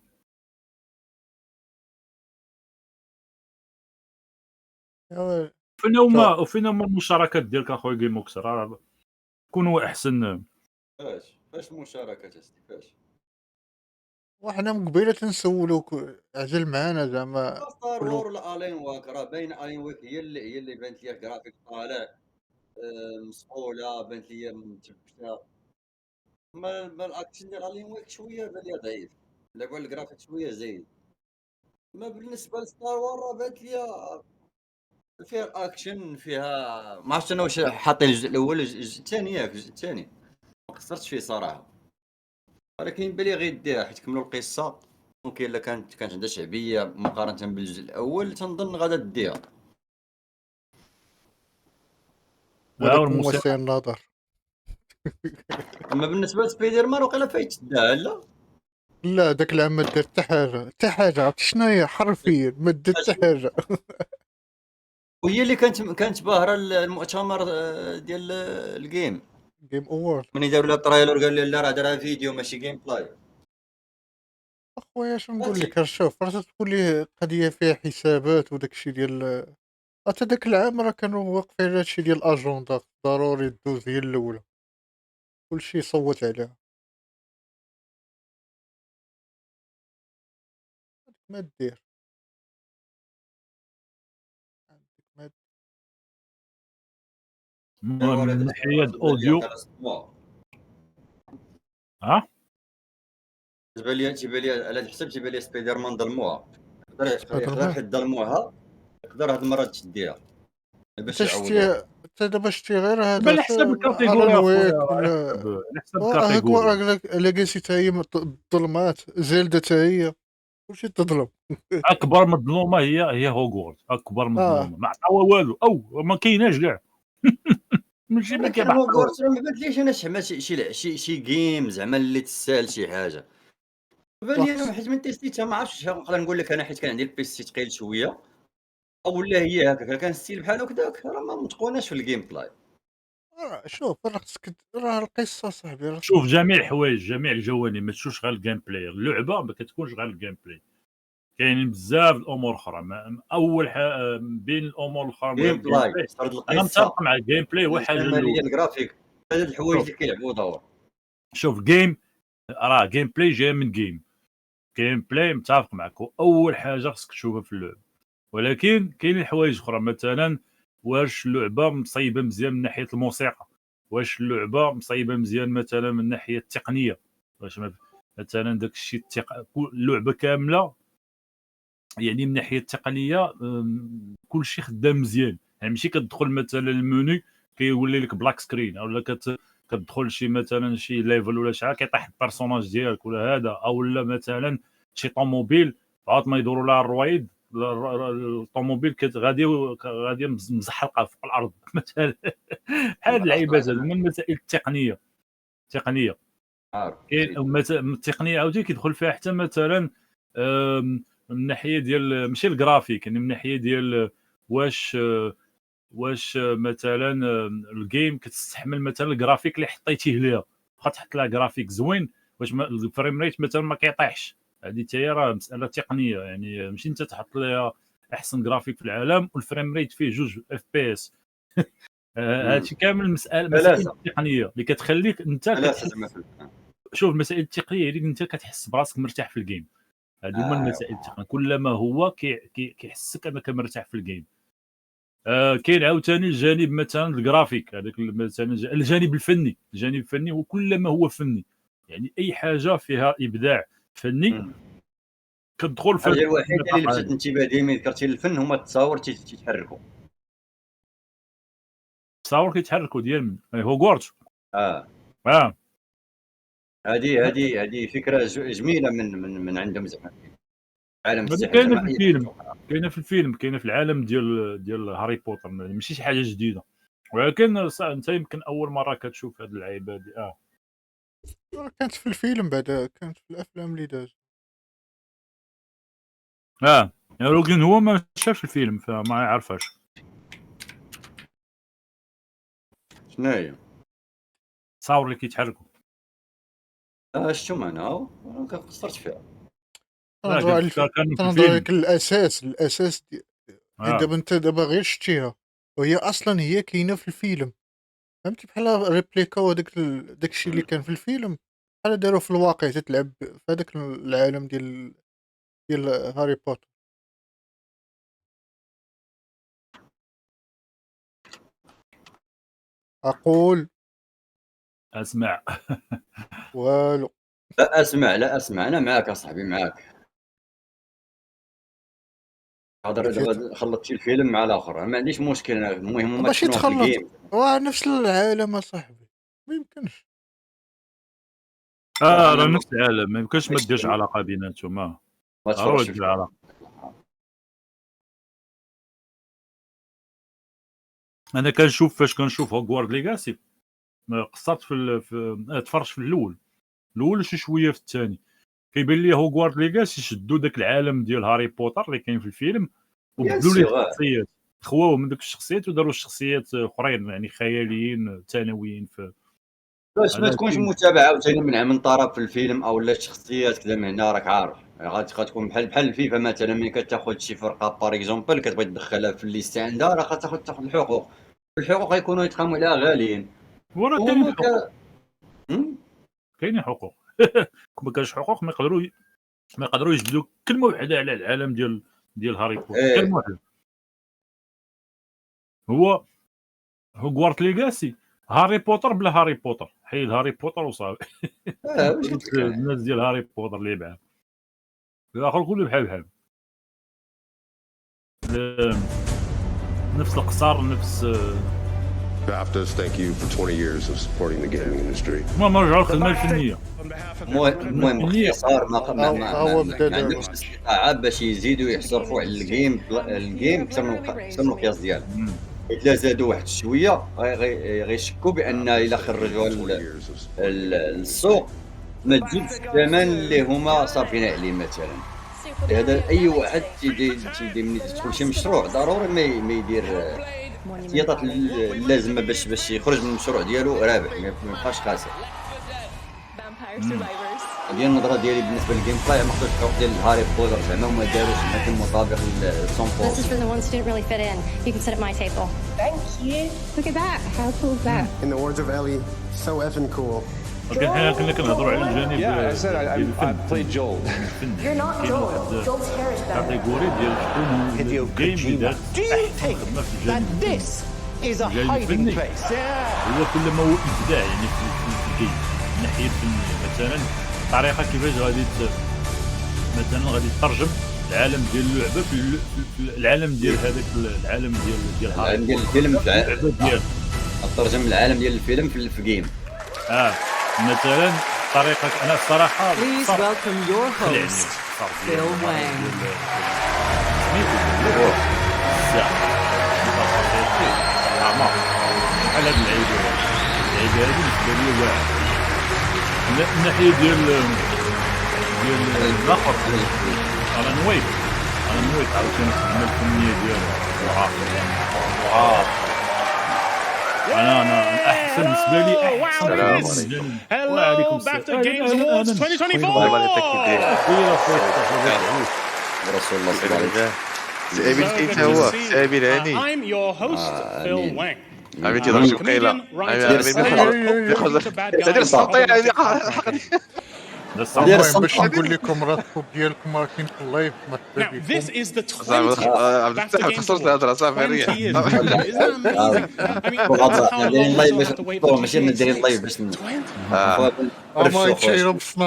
فين هما المشاركات ديالك اخويا جيم وكسر؟ كونوا احسن. فاش المشاركات اسيدي فاش؟ وحنا من قبيله تنسولوك عجل معانا زعما ستار وور ولا الين واك، راه باين الين واك هي اللي بانت لي الجرافيك طالع مسؤوله، بانت لي متبته. ما الاكشن ديال الين واك شويه بان لي ضعيف، لا قول الجرافيك شويه زايد. ما بالنسبه لستار وور راه بانت لي فيها الاكشن، فيها ما عرفتش انا واش حاطين الجزء الاول الجزء الثاني، ياك الجزء الثاني ما قصرتش فيه صراحه، ولكن بلي غيديها حيت كملوا القصه. ممكن الا كانت عندها شعبيه مقارنه بالجزء الاول تنظن غادا ديها. وداك موسى النظر. اما بالنسبه لسبايدر مان وقيلا فايت تداها لا داك العام ما دار حتى حاجه عرفتي شنو هي حرفيا ما دار حتى حاجه. وهي اللي كانت باهره المؤتمر ديال الجيم اوورد، من داروا لها التريلر قال لي لا راه دارها فيديو ماشي جيم بلاي. اخويا شنو نقول لك، شوف راه تقول لي قضيه فيها حسابات وداك الشيء ديال حتى داك العام راه كانوا واقفين هادشي ديال الاجوندا ضروري دوز هي الاولى، كلشي صوت عليها. ما دير من ناحيه اوديو تيبان لي على الحساب تيبان لي سبايدر مان ظلموها، يقدر حيت ظلموها يقدر هاد المره تشديها باش يعوضوها. انت دابا شتي غير هذا على حسب الكاتيجوري ويك ولا على حسب الكاتيجوري. ليغاسي حتى هي الظلمات، زيلدا حتى هي كلشي تظلم. اكبر مظلومه هي هوغورت، اكبر مظلومه ما عطاوها والو او ما كايناش كاع. ماشي ما كاين هوغورت ما بانتليش انا زعما شي جيم زعما اللي تسال شي حاجه. بان لي حيت من تيستيتها ما عرفتش، نقدر نقول لك انا حيت كان عندي البيسي ثقيل شويه او لا هي هكاك كان ستيل بحال هكذاك راه ما متقوناش في الجيم بلاي. شوف راه خصك راه القصه صاحبي، شوف جميع الحوايج جميع الجوانب ما تشوفش غير الجيم بلاي، اللعبه ما كتكونش غير الجيم بلاي، كاينين بزاف الامور اخرى. اول بين الامور الاخرى جيم بلاي انا متفق مع الجيم بلاي هو حاجه الاولى الجرافيك، هاد الحوايج اللي كيلعبوا دور. شوف جيم راه جيم بلاي جاي من جيم بلاي، متفق معك، اول حاجه خصك تشوفها في اللعب. ولكن كاينين حوايج اخرى، مثلا واش اللعبه مصيبه مزيان من ناحيه الموسيقى، واش اللعبه مصيبه مزيان مثلا من الناحيه التقنيه، واش مثلا داك الشيء اللعبه كامله يعني من ناحيه التقنيه كل شيء خدام مزيان. يعني ماشي كتدخل مثلا المنيو كيولي لك بلاك سكرين، ولا كتدخل شي مثلا شي ليفل ولا شحال كيطيح البيرسوناج ديالك ولا هذا، او لا مثلا شي طوموبيل عاد ما يدوروا لها الرويد الطوموبيل غادي مزحلقه فوق الارض مثلا. بحال اللعيبات هذو من المسائل التقنيه كاين التقنيه عاوتاني كيدخل فيها حتى مثلا من ناحيه ديال ماشي الجرافيك، يعني من ناحيه ديال واش مثلا الجيم كتستحمل مثلا الجرافيك اللي حطيتيه ليها، واخا تحط لها جرافيك زوين واش الفريم ريت مثلا ما كيطيحش. هذه حتى هي راه مساله تقنيه، يعني ماشي انت تحط لها احسن جرافيك في العالم والفريم ريت فيه 2 اف بي اس. هادشي كامل مسائل تقنيه اللي كتخليك انت شوف المسائل التقنيه اللي انت كتحس براسك مرتاح في الجيم. هذه هما المسائل التقنيه، كلما هو كيحسك انك مرتاح في الجيم. كاين عاوتاني الجانب مثلا الجرافيك، هذاك مثلا الجانب الفني هو كل ما هو فني، يعني اي حاجه فيها ابداع فني كتدخل في الحاجه الوحيده اللي لفتت الانتباه ديما ذكرتي الفن هما التصاور تيتحركوا. التصاور كيتحركوا ديال من هوغورتس. هذه فكره جميله من عندهم زعما عالم السحر. كاينه في الفيلم، كاينه في العالم ديال هاري بوتر، ماشي شي حاجه جديده، ولكن انت يمكن اول مره كتشوف هاد اللعيبه دي. كانت في الفيلم بعدا، كانت في الافلام اللي داز. ولكن هو ما شافش الفيلم فما يعرفهاش. شناهي التصاور اللي كيتحركوا شتو انا قصرت فيها. تنهضر عليك الاساس دابا انت غير شتيها وهي اصلا هي كاينه في الفيلم، فهمتي؟ بحال ريبليكا وداك داكشي اللي كان في الفيلم بحال داروا في الواقع تتلعب في هذاك العالم ديال هاري بوتر. اقول اسمع والو. لا اسمع انا معاك اصاحبي، معاك. هضر خلطتي الفيلم مع الاخر، ما عنديش مشكل. المهم ماشي تخلط نفس العالم اصاحبي، ما يمكنش. راه نفس العالم، ما يمكنش ما ديرش علاقه بيناتهم. ضروري دير علاقه. انا كنشوف فاش كنشوف هوغوارد ليغاسي قصرت تفرجت في الاول شي شويه في الثاني. كيبان لي هوغوارد ليغاسي شدوا داك العالم ديال هاري بوتر اللي كاين في الفيلم وبدلوا ليه الشخصيات، خواو من دوك الشخصيات وداروا شخصيات اخرين يعني خياليين ثانويين باش ما تكونش متابعه عاوتاني من طرف الفيلم او لا الشخصيات كذا. من هنا راك عارف غتكون بحال الفيفا مثلا، ملي كتاخذ شي فرقه بار اكزومبل كتبغي تدخلها في الليست عندها، راه تاخذ الحقوق غيكونوا يتقاموا عليها غاليين. وراه كاينين حقوق ما كانش حقوق ما يقدروا يجبدوا كلمه واحده على العالم ديال هاري بوتر. كلمه واحده هو هوغوارت ليغاسي هاري بوتر بلا هاري بوتر، حيد هاري بوتر وصافي. الناس ديال هاري بوتر اللي بعاد الاخر كله بحال نفس القصار نفس BAFTAs thank you for 20 years of supporting the gaming industry. ما رجعوا الخدمه الفنيه. المهم باختصار ما عندهمش الاستطاعه باش يزيدوا يحصرفوا على الجيم اكثر من القياس ديالو. الا زادوا واحد شويه غيشكوا بان الا خرجوها للسوق ما تجيبش الثمن اللي هما صافين عليه مثلا. هذا اي واحد تيدي ملي تدخل شي مشروع ضروري ما يدير احتياطات اللازمه باش يخرج من المشروع ديالو رابح، ما يبقاش خاسر. هذه النظره ديالي بالنسبه للجيم بلاي. ما خصوش الحقوق ديال هاري بوتر زعما هما داروش مثل مطابق للصنفور. This is for the ones who didn't really fit in. You can sit at my table. Thank you. Look at that. How cool is that? In the words of Ellie, so effing cool. كنا كنهضروا على الجانب. Yeah, I said I played Joel. You're not Joel. Joel's hair is better. كاتيجوري ديال شكون الجيم اللي Do you think that this is a hiding place? هو كل ما هو ابداع يعني في الجيم من ناحيه الفنيه. مثلا الطريقه كيفاش غادي مثلا غادي تترجم العالم ديال اللعبه في العالم ديال هذاك العالم ديال العالم ديال الفيلم في اللعبه ديال ترجم العالم ديال الفيلم في جيم. مثلا طريقه انا الصراحه Please welcome your host Phil Wang. على اللعيبه هذه بالنسبه لي واعر من الناحيه ديال الاخر. انا نويت عاوتاني الخدمه الفنيه ديالو انا احسن بالنسبه لي احسن. Hello BAFTA Games Awards 2024. رسول الله صلى الله عليه وسلم. I'm your host Phil Wang. عملتي ضرب قيله المهم باش نقول لكم راه الطوب ديالكم راه كاين في اللايف Now, this is the 20th BAFTA Games Awards. 20 years. Isn't that amazing? I mean, that's how long we still have to wait for GTA 6. 20?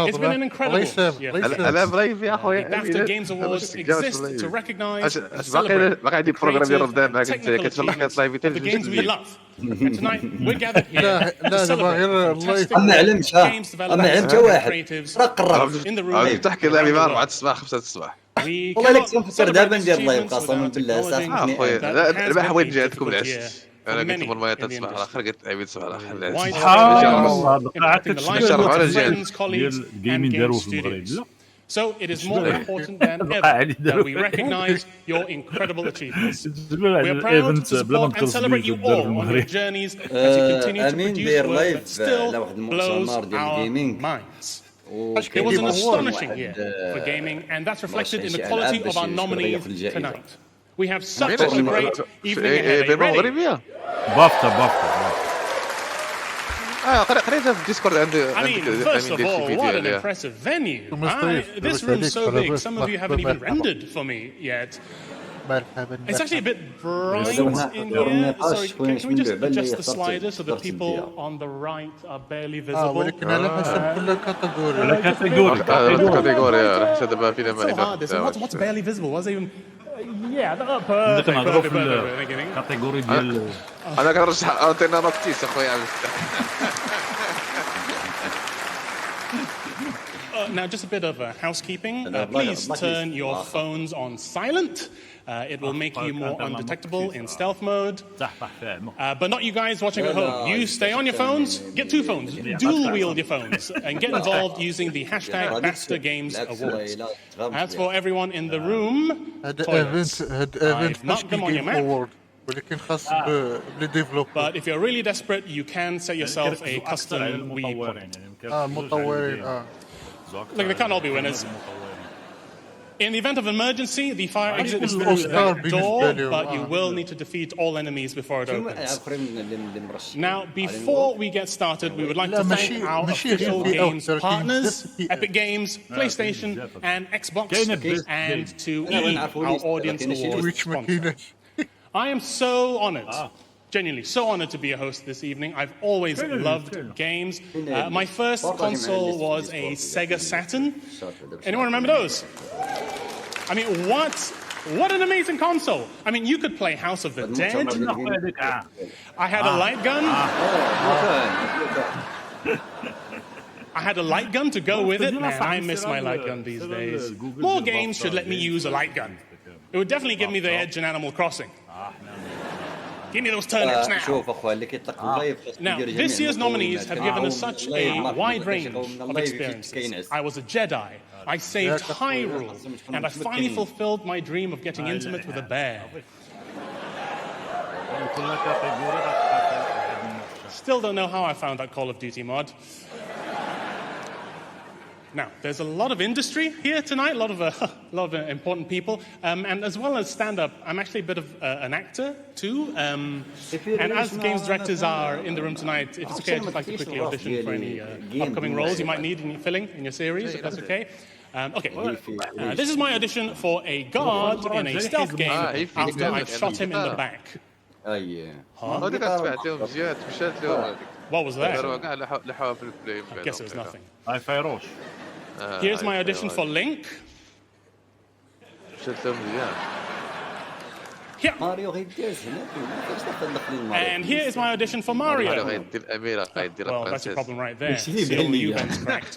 It's been an incredible year. انا برايف يا The اخويا BAFTA Games Awards exist to recognize and celebrate باقي عندي the بروغرام ديال creative رمضان and technical achievements of the games we love. And tonight, we're gathered here لا to لا celebrate غير the اللايف fantastic ما علمش games اما علم developers تا and واحد creatives قرب in the room. تحكي لعبي مع 4 الصباح 5 الصباح We والله لك cannot تنفكر celebrate دابا these ندير لايف achievements قسما without بالله acknowledging اخويا that لا it has الربح been وين a جاتكم difficult العش year انا for قلت many لهم المايه in the تصبح industry. الاخر قلت عيبي تصبح الاخر العش Widespread illness هذا قاعد impacting the تشوف livelihoods of الرجال. friends, colleagues, ديال and الجيمين game داروه في المغرب studios. لا So it is more important than ever that we recognize your incredible achievements. We are proud to support and celebrate you all on your journeys as you continue to produce work that still blows our minds. It was an astonishing year for gaming, and that's reflected in the quality of our nominees tonight. We have such a great evening ahead. Are you ready? بافتا قريتها في الديسكورد عندي I mean, first of all, what an impressive venue. This room's so big, some of you haven't even rendered for me yet. It's actually a bit bright in here. Sorry, can we just adjust the slider so the people on the right are barely visible? ولكن على حسب كل كاتيجوري كاتيجوري على حسب دابا فينا So hard. This. What's barely visible? What's even? Yeah, perfect. كنهضروا في الكاتيجوري ديال انا كنرشح انتينا نوكتيس اخويا Now, just a bit of housekeeping. Please turn your phones on silent. It will make you more undetectable in stealth mode. But not you guys watching at home. You stay on your phones, get 2 phones, dual wield your phones, and get involved using the hashtag BAFTA Games Awards. As for everyone in the room, toilets. I've marked them on your map. ولكن خاص بلي ديفلوبر But if you're really desperate, you can set yourself a custom Wii point. المطورين Like, they can't all be winners. In the event of emergency, the fire exit is through that door, but you will need to defeat all enemies before it opens. Now, before we get started, we would like to thank our official games partners, Epic Games, PlayStation, and Xbox, and to EA, our audience awards sponsor. I am so honored. Genuinely, so honored to be a host this evening. I've always loved games. My first console was a Sega Saturn. Anyone remember those? I mean, what an amazing console. I mean, you could play House of the Dead. I had a light gun. I had a light gun to go with it. Man, I miss my light gun these days. More games should let me use a light gun. It would definitely give me the edge in Animal Crossing. Give me those turnips now. Now, this year's nominees have given us such a wide range of experiences. I was a Jedi. I saved Hyrule. And I finally fulfilled my dream of getting intimate with a bear. Still don't know how I found that Call of Duty mod. Now, there's a lot of industry here tonight, a lot of important people, and as well as stand-up, I'm actually a bit of an actor too. And as games directors are in the room tonight, if it's okay, I'd just like to quickly audition for any upcoming roles you might need in filling in your series, if that's okay. This is my audition for a guard in a stealth game after I shot him in the back. What was that? I guess it was nothing. Here's my audition for Link. Here. And here is my audition for Mario. Well, that's a problem right there. Still new guns cracked.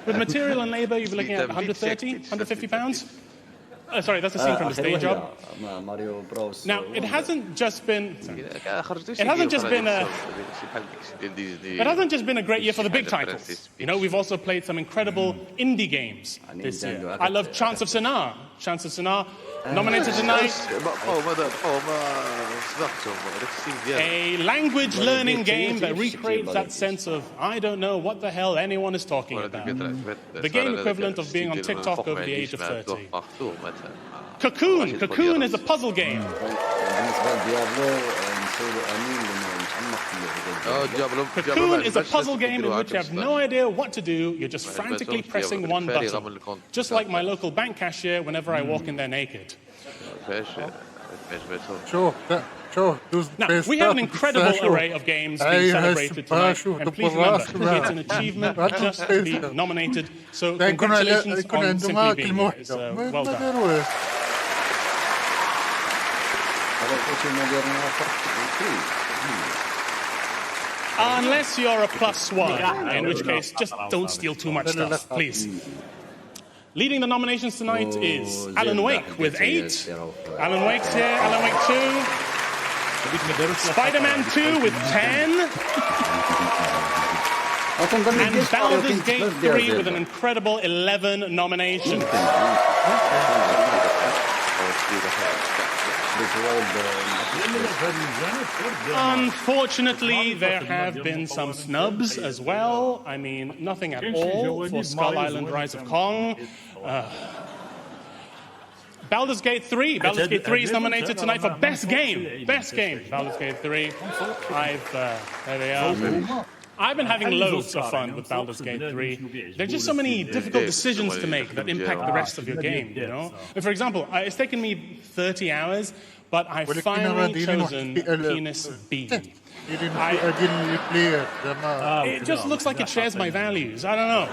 With material and labor, you'll be looking at 130, 150 pounds. Sorry, that's a scene from the stage job. Now, it hasn't just been a great year for the big titles. You know, we've also played some incredible indie games this year. I love Chants of Sennaar, nominated tonight. A language learning game that recreates that sense of, I don't know what the hell anyone is talking about. The game equivalent of being on TikTok over the age of 30. Cocoon is a puzzle game. Cocoon is a puzzle game in which you have no idea what to do. You're just frantically pressing one button. Just like my local bank cashier whenever I walk in there naked. Now, we have an incredible array of games being celebrated tonight, and please remember, it's an achievement just to be nominated, so congratulations on simply being here. It's, well done. Unless you're a +1, in which case, just don't steal too much stuff, please. Leading the nominations tonight is Alan Wake with 8. Alan Wake's here. Alan Wake 2. Spider-Man 2 with 10. And Baldur's Gate 3 with an incredible 11 nominations. Unfortunately, there have been some snubs as well. I mean, nothing at all for Skull Island Rise of Kong. Baldur's Gate 3. Baldur's Gate 3 is nominated tonight for Best Game. Best Game. Baldur's Gate 3. There they are. I've been having loads of fun with Baldur's Gate 3. There are just so many difficult decisions to make that impact the rest of your game, you know? For example, it's taken me 30 hours, but I've finally chosen Penis B. It just looks like it shares my values. I don't know.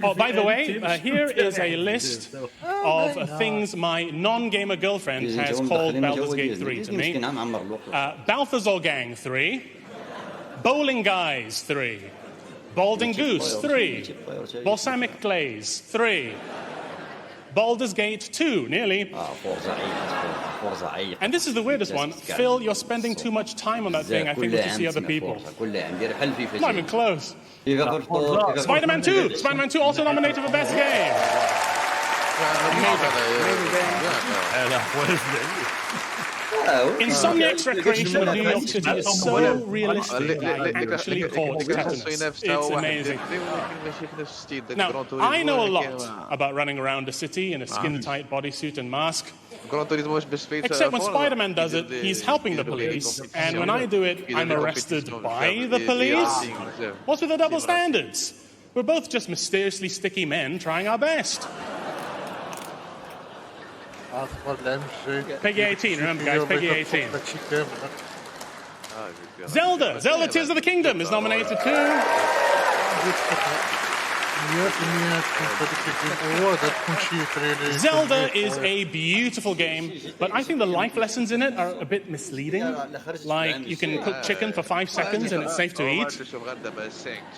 Oh, by the way, here is a list of things my non-gamer girlfriend has called Baldur's Gate 3 to me. Balthazar Gang 3. Bowling Guys 3. Balding Goose 3. Balsamic Glaze 3. Baldur's Gate 2, nearly. And this is the weirdest one. Phil, you're spending too much time on that thing. I think we should see other people. Not even close. Spider-Man 2. Spider-Man 2 also nominated for Best Game. Insomniac's recreation of New York City is so realistic that I actually caught tetanus. It's amazing. Now, I know a lot about running around the city in a skin-tight bodysuit and mask. Except when Spider-Man does it, he's helping the police, and when I do it, I'm arrested by the police? What's with the double standards? We're both just mysteriously sticky men trying our best. Peggy 18, remember guys, Peggy 18. Zelda! Zelda Tears of the Kingdom is nominated too. Zelda is a beautiful game, but I think the life lessons in it are a bit misleading. Like, you can cook chicken for 5 seconds and it's safe to eat.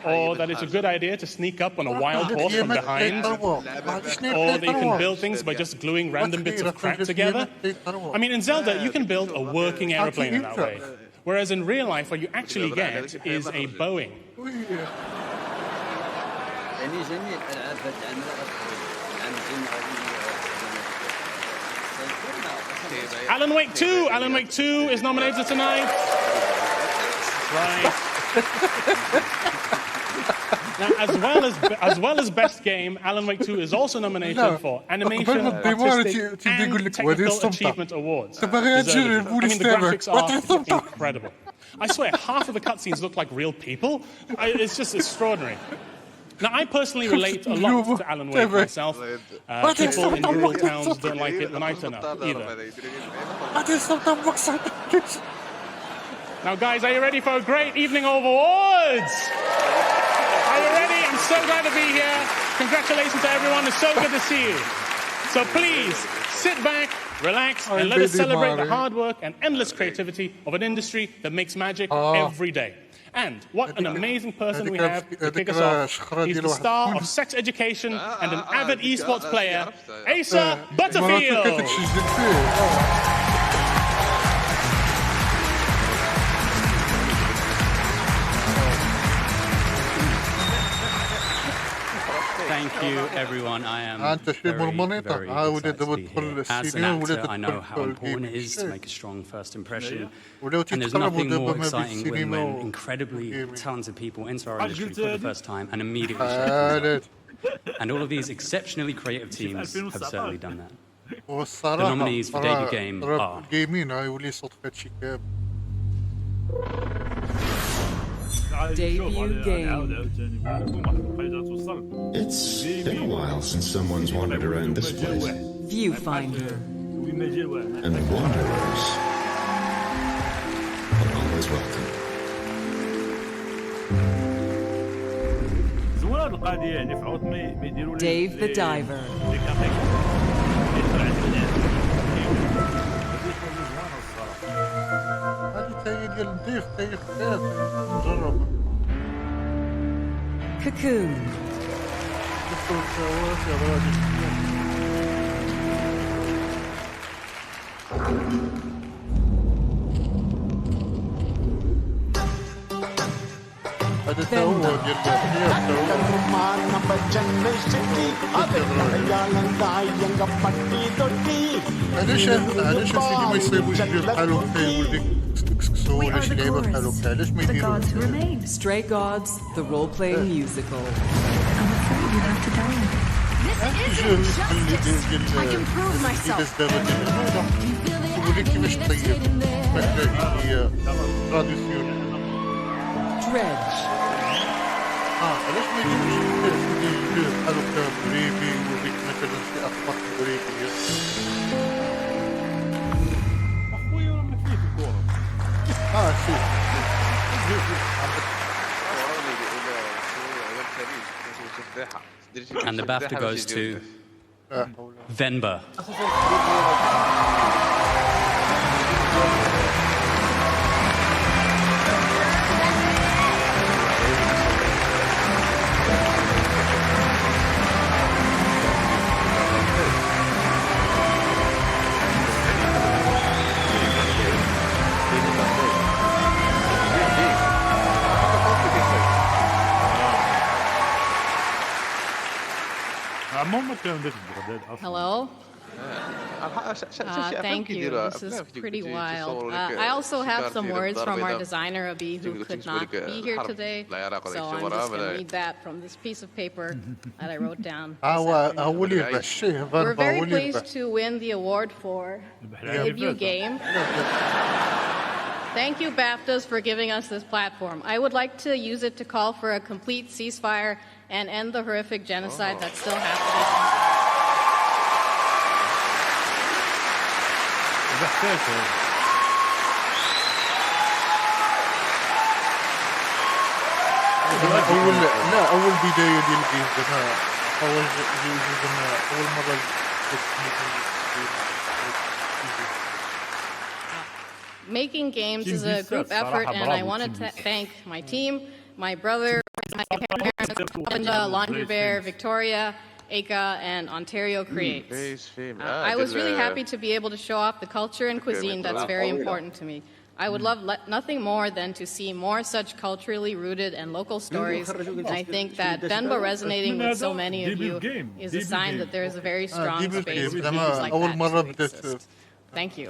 Or that it's a good idea to sneak up on a wild horse from behind. Or that you can build things by just gluing random bits of crap together. I mean, in Zelda, you can build a working aeroplane in that way. Whereas in real life, what you actually get is a Boeing. Alan Wake 2. Alan Wake 2 is nominated tonight. Right. Now, as well as Best Game, Alan Wake 2 is also nominated for Animation, Artistic, and Technical Achievement Awards. I mean, the graphics are incredible. I swear, half of the cutscenes look like real people. It's just extraordinary. Now, I personally relate a lot to Alan Wake myself. People in rural towns don't like it when I turn up, either. Now, guys, are you ready for a great evening of awards? Are you ready? I'm so glad to be here. Congratulations to everyone. It's so good to see you. So please, sit back, relax, and let us celebrate the hard work and endless creativity of an industry that makes magic every day. And what an amazing person we have to kick us off. He's the star of Sex Education and an avid esports player, Asa Butterfield. Thank you, everyone. I am very, very excited to be here. As an actor, I know how important it is to make a strong first impression. And there's nothing more exciting when incredibly talented people enter our industry for the first time and immediately shake things up. And all of these exceptionally creative teams have certainly done that. والصراحة nominees for debut game are جيمين يولي صوت هادشي كامل. Debut game. It's been a while since someone's wandered around this place. Viewfinder. And wanderers are always welcome. Dave the Diver. هذه تاهي ديال الضيف تاهي خفاف نجربها. Cocoon. هذا تا هو ديال علاش علاش سيدي ما يصيبوش يدير بحال هكا يقول لك كسكسو ولا شي لعيبه بحال هكا علاش ما يديروش Stray Gods, the role-playing musical. I can prove myself. يقول لك كيفاش طيب هي تراديسيون Dredge. علاش ما يديروش يدير بحال هكا بريبي يقول لك مثلا شي اخبار بريبيه and the BAFTA goes to Venba. Hello. Thank you. This is pretty wild. I also have some words from our designer, Abi, who could not be here today. So I'm just going to read that from this piece of paper that I wrote down. We're very pleased to win the award for debut game. Thank you, BAFTAs, for giving us this platform. I would like to use it to call for a complete ceasefire and end the horrific genocide that's still happening. أول بداية ديال الجيم أول مرة Making games is a group effort, and I want to thank my team, my brother, my parents, Linda, Laundry Bear, Victoria, Aka, and Ontario Creates. I was really happy to be able to show off the culture and cuisine that's very important to me. I would love nothing more than to see more such culturally rooted and local stories, and I think that Denver resonating with so many of you is a sign that there is a very strong space for games like that to exist. Thank you.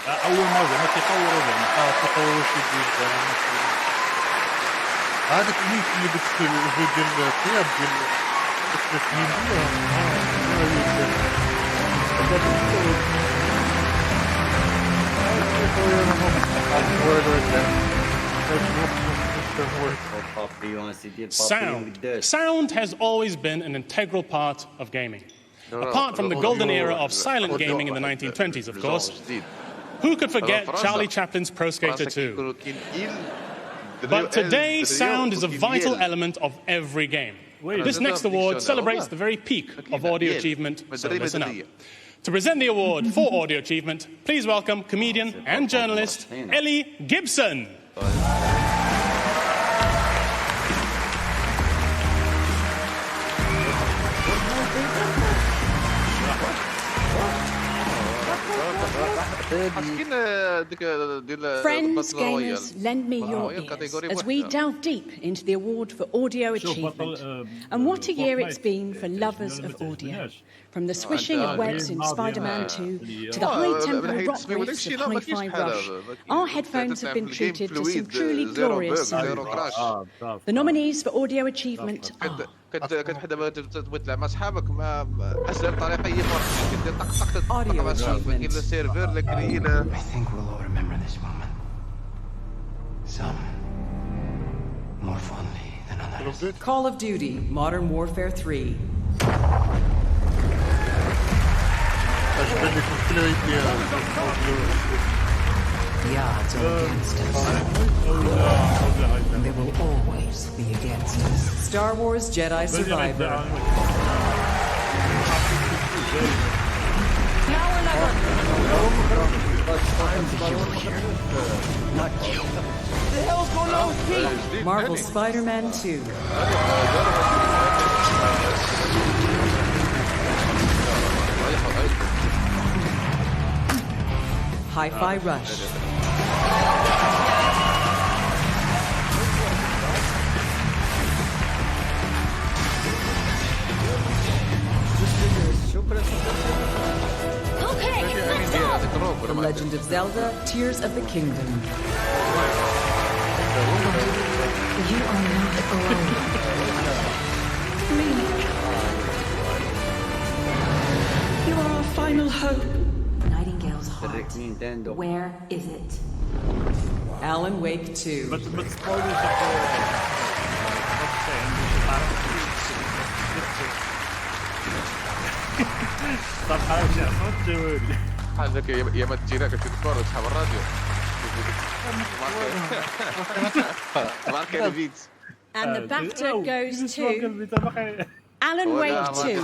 أول ما زعما تطوروا تطوروا شي جديد هذاك الميت اللي قلت في الجو ديال الطياب ديال Sound has always been an integral part of gaming. Apart from the golden era of silent gaming in the 1920s, of course. Who could forget Charlie Chaplin's Pro Skater 2? But today, sound is a vital element of every game. This next award celebrates the very peak of audio achievement, so listen up. To present the award for audio achievement, please welcome comedian and journalist Ellie Gibson. Friends, gamers, lend me your ears as we delve deep into the award for audio achievement. And what a year it's been for lovers of audio. From the swishing it wets in Spider-Man 2 to the high-tempo rock riffs of Hi-Fi Rush, our headphones have been treated to some truly glorious sound. The nominees for audio achievement are تلعب مع اصحابك ما اسهل طريقه هي كدير طق طق Audio مع اصحابك كاين achievement. السيرفر لا كاين I think we'll all remember this moment. Some more fondly than others. Call of Duty Modern Warfare 3. The odds are against us. And they will always be against us. Star Wars Jedi Survivor. Not you. The hell's going on with Pete? Marvel Spider-Man 2. Hi-Fi Rush. Okay, let's go! The Legend of Zelda, Tears of the Kingdom. You are not alone. Please. You are our final hope. Nightingale's Heart. Where is it? Alan Wake 2. هذاك يا ما تجينا كتذكر اصحاب الراديو ما كان بيت And the BAFTA goes to Alan Wake 2.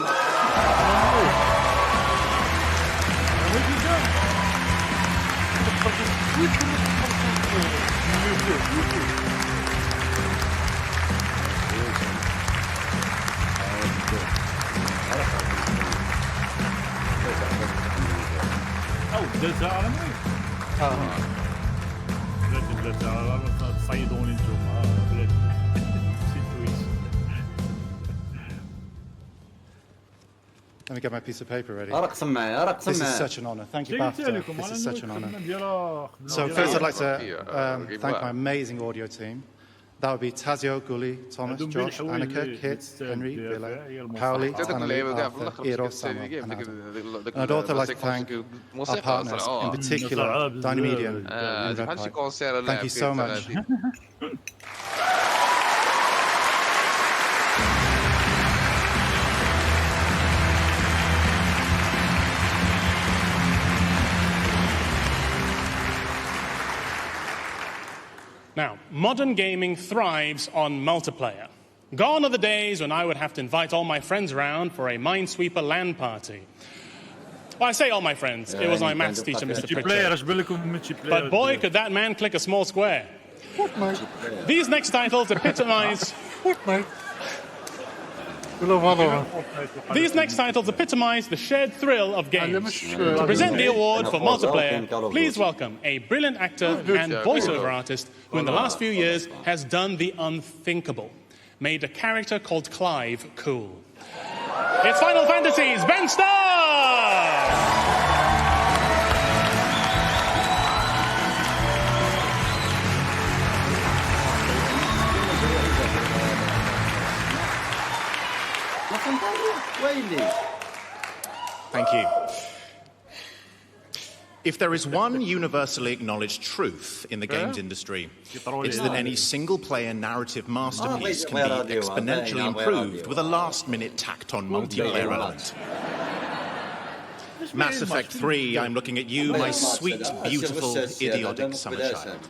بدلتها على مين؟ بدلتها تصيدوني انتم Let me get my piece of paper ready. أرقصم معي. This is such an honor. Thank you, BAFTA. This is such an honor. So first I'd like to thank my amazing audio team. That would be Tazio, Gully, Thomas, Josh, Annika, Kit, Henry, Villa, Pauli, Tanali, Arthur, Eros, Samuel, and Adam. And I'd also like to thank our partners, in particular, Dynamedia and Red Pipe. Thank you so much. Now, modern gaming thrives on multiplayer. Gone are the days when I would have to invite all my friends around for a Minesweeper LAN party. Well, I say all my friends. It was my maths teacher, Mr. Pritchard. But boy, could that man click a small square. These next titles epitomize... These next titles epitomize the shared thrill of games. To present the award for multiplayer, please welcome a brilliant actor and voiceover artist who in the last few years has done the unthinkable. Made a character called Clive cool. It's Final Fantasy's Ben Starr! Thank you. If there is one universally acknowledged truth in the games industry, it's that any single-player narrative masterpiece can be exponentially improved with a last-minute tacked-on multiplayer element. Mass Effect 3, I'm looking at you, my sweet, beautiful, idiotic summer child.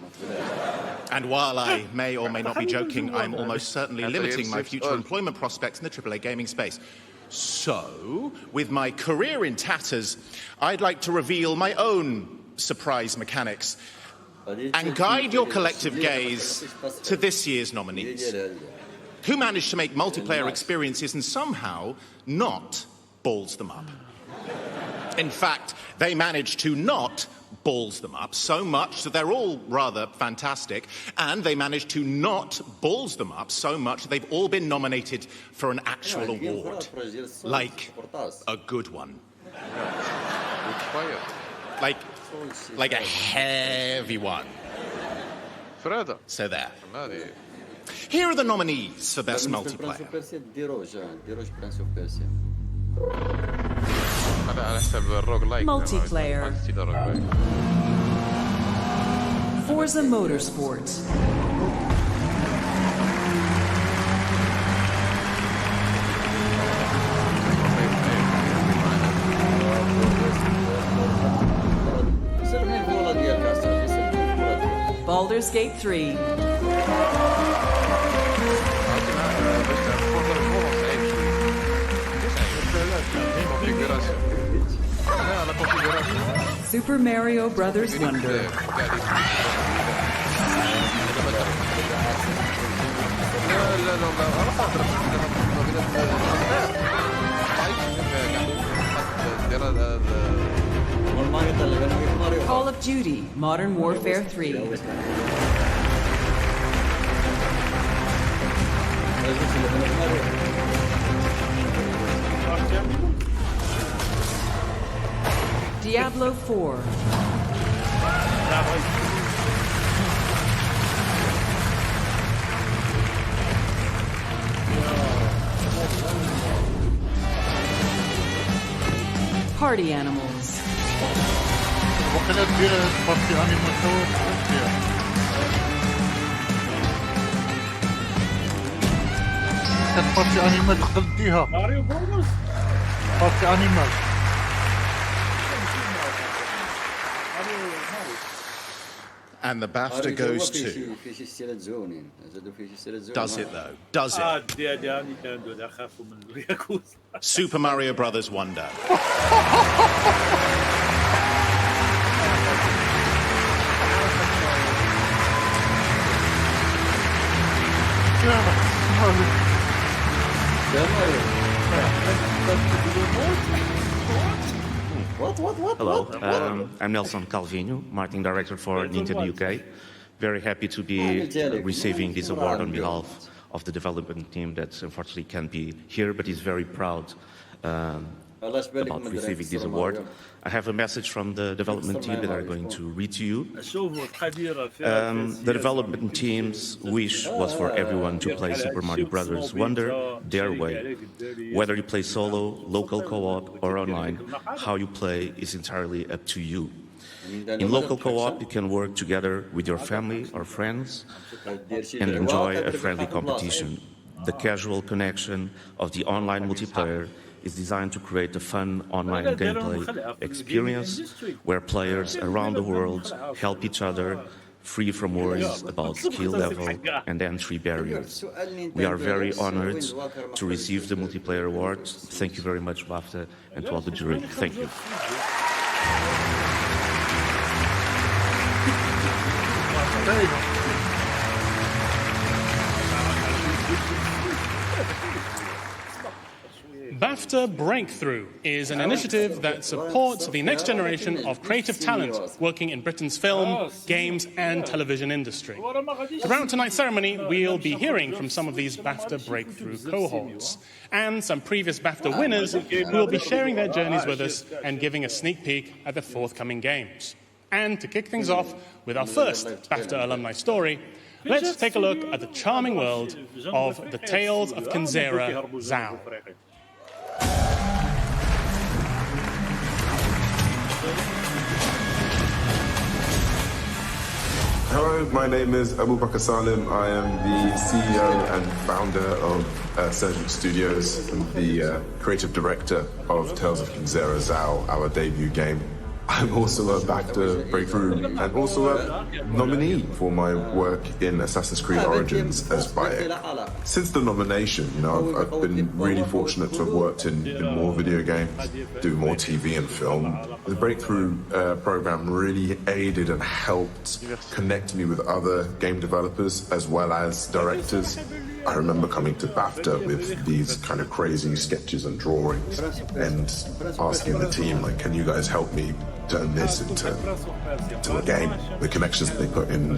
And while I may or may not be joking, I'm almost certainly limiting my future employment prospects in the AAA gaming space. So, with my career in tatters, I'd like to reveal my own surprise mechanics and guide your collective gaze to this year's nominees, who managed to make multiplayer experiences and somehow not balls them up. In fact, they managed to not balls them up so much, so they're all rather fantastic, and they managed to not balls them up so much they've all been nominated for an actual award, like a good one, like a heavy one. So there. Here are the nominees for Best Multiplayer. Multiplayer. Forza Motorsport. Baldur's Gate 3. Super Mario Brothers Wonder. Call of Duty Modern Warfare 3. Diablo 4. Party Animals. بارتي انيمال قديها بارتي انيمال. And the BAFTA goes to... Does it though? Does it? Super Mario Brothers Wonder. Hello, I'm Nelson Calvino, marketing director for Nintendo UK. Very happy to be receiving this award on behalf of the development team that unfortunately can't be here, but is very proud about receiving this award. I have a message from the development team that I'm going to read to you. The development team's wish was for everyone to play Super Mario Bros. Wonder their way. Whether you play solo, local co-op, or online, how you play is entirely up to you. In local co-op, you can work together with your family or friends and enjoy a friendly competition. The casual connection of the online multiplayer is designed to create a fun online gameplay experience where players around the world help each other, free from worries about skill level and entry barriers. We are very honored to receive the Multiplayer Award. Thank you very much, BAFTA, and to all the jury. Thank you. BAFTA Breakthrough is an initiative that supports the next generation of creative talent working in Britain's film, games, and television industry. Throughout tonight's ceremony, we'll be hearing from some of these BAFTA Breakthrough cohorts and some previous BAFTA winners who will be sharing their journeys with us and giving a sneak peek at the forthcoming games. And to kick things off with our first BAFTA alumni story, let's take a look at the charming world of the Tales of Kinzera Zhao. Hello, my name is Abu Bakr Salim. I am the CEO and founder of Surgeon Studios and the creative director of Tales of Kinzera Zhao, our debut game. I'm also a BAFTA Breakthrough and also a nominee for my work in Assassin's Creed Origins as Bayek. Since the nomination, I've been really fortunate to have worked in more video games, do more TV and film. The Breakthrough program really aided and helped connect me with other game developers as well as directors. I remember coming to BAFTA with these kind of crazy sketches and drawings and asking the team, can you guys help me turn this into a game. The connections that they put in,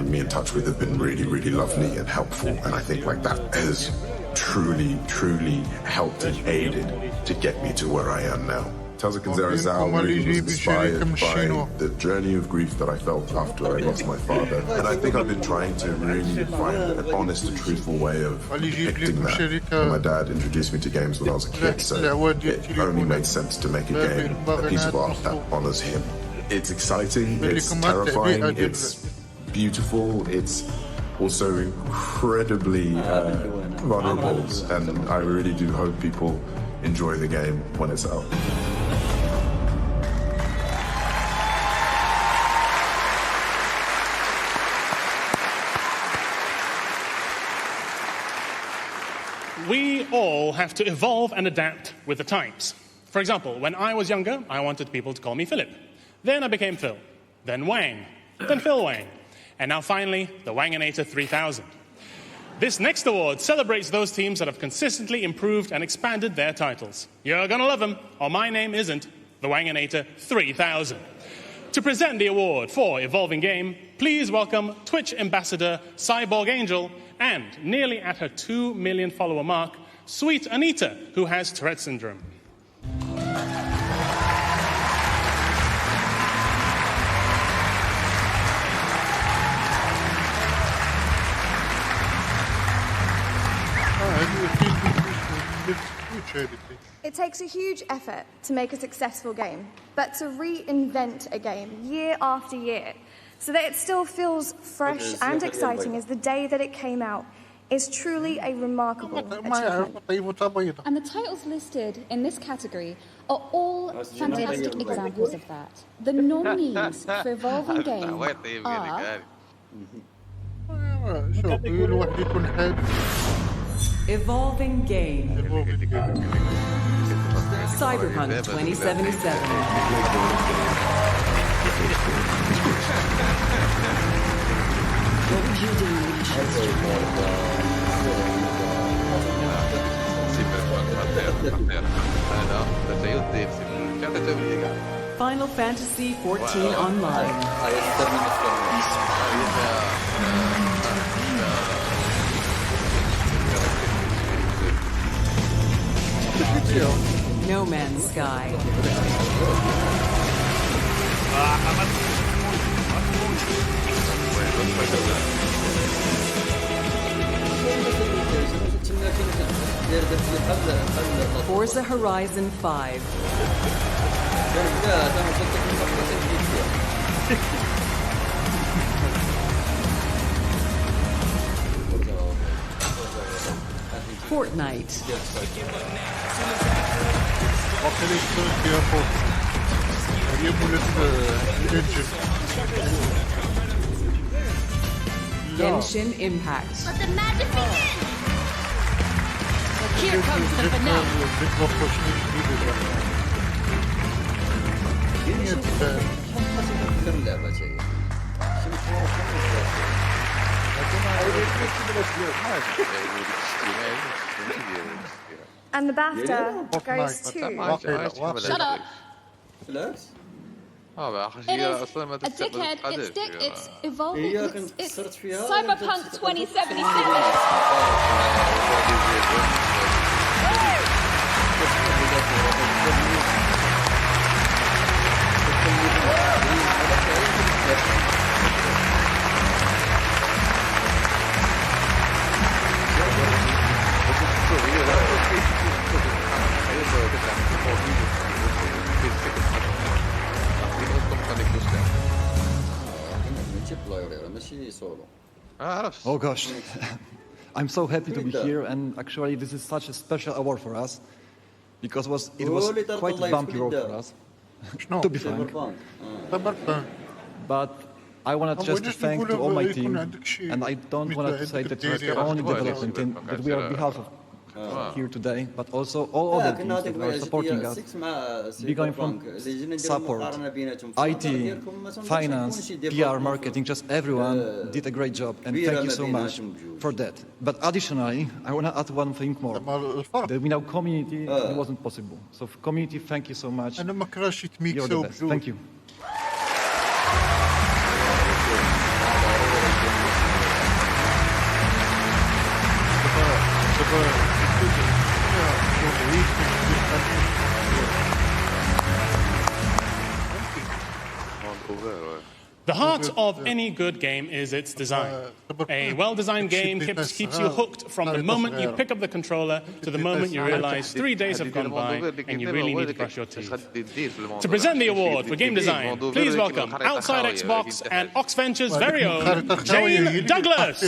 me in touch with have been really, really lovely and helpful. And I think like that has truly, truly helped and aided to get me to where I am now. Tales of Kinzera really was inspired by the journey of grief that I felt after I lost my father. And I think I've been trying to really find an honest and truthful way of depicting that. My dad introduced me to games when I was a kid, so it only made sense to make a game, a piece of art that honors him. It's exciting, it's terrifying, it's beautiful, it's also incredibly vulnerable, and I really do hope people enjoy the game when it's out. We all have to evolve and adapt with the times. For example, when I was younger, I wanted people to call me Philip. Then I became Phil. Then Wang. Then Phil Wang. And now finally, the Wanginator 3000. This next award celebrates those teams that have consistently improved and expanded their titles. You're gonna love them, or my name isn't, the Wanginator 3000. To present the award for Evolving Game, please welcome Twitch ambassador Cyborg Angel and, nearly at her 2 million follower mark, Sweet Anita, who has Tourette syndrome. It takes a huge effort to make a successful game, but to reinvent a game year after year, so that it still feels fresh and exciting as the day that it came out, is truly a remarkable achievement. And the titles listed in this category are all fantastic examples of that. The nominees for Evolving Game are... Evolving Game. Cyberpunk 2077. Final Fantasy 14 Online. No Man's Sky. Forza Horizon 5. Fortnite. Genshin Impact. Let the magic begin! Here comes the finale. And the BAFTA goes to... Shut up. Relax. It is a dickhead, it's dick, it's evolving, it's Cyberpunk 2077. Oh gosh, I'm so happy to be here, and actually this is such a special award for us because it was quite a bumpy road for us, to be frank. But I wanted just to thank to all my team, and I don't want to say that it's the only development team that we are on behalf of here today, but also all other teams that are supporting us, beginning from support, IT, finance, PR, marketing, just everyone did a great job, and thank you so much for that. But additionally, I want to add one thing more. The without community, it wasn't possible. So community, thank you so much. You're the best. Thank you. The heart of any good game is its design. A well-designed game keeps you hooked from the moment you pick up the controller to the moment you realize 3 days have gone by and you really need to brush your teeth. To present the award for game design, please welcome Outside Xbox and Oxventure's very own Jane Douglas.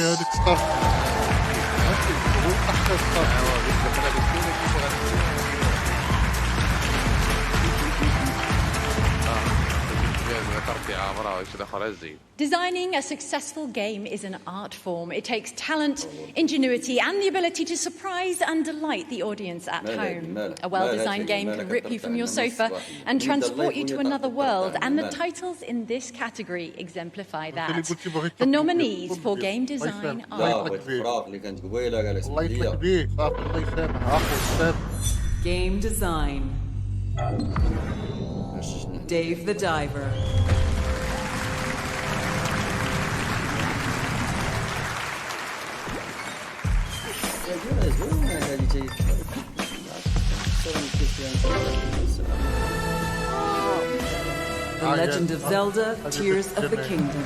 Designing a successful game is an art form. It takes talent, ingenuity, and the ability to surprise and delight the audience at home. A well-designed game can rip you from your sofa and transport you to another world, and the titles in this category exemplify that. The nominees for game design are Game design. Dave the Diver. The Legend of Zelda: Tears of the Kingdom.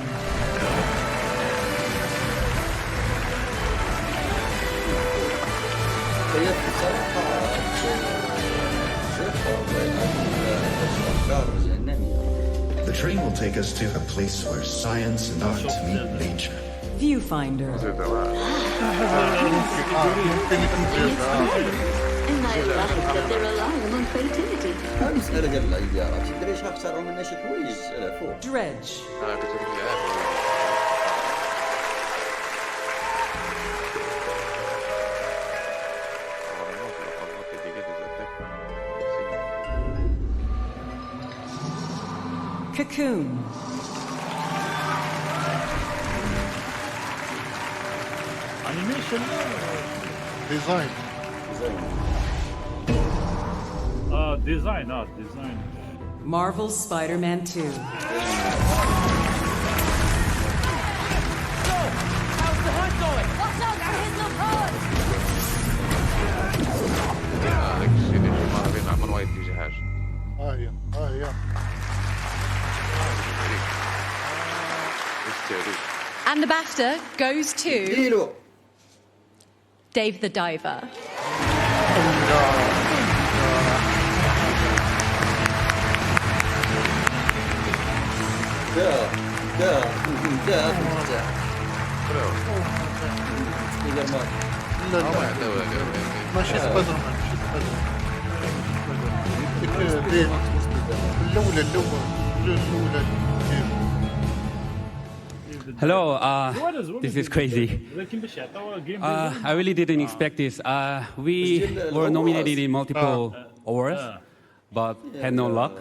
The train will take us to a place where science and art meet nature. Viewfinder. Dredge. Cocoon. Animation. Design. Design. Marvel's Spider-Man 2. How's the hunt going? Watch out, there is no cause! And the BAFTA goes to Dave the Diver. ماشي سبايدر مان Hello, this is crazy. I really didn't expect this. We were nominated in multiple awards, but had no luck.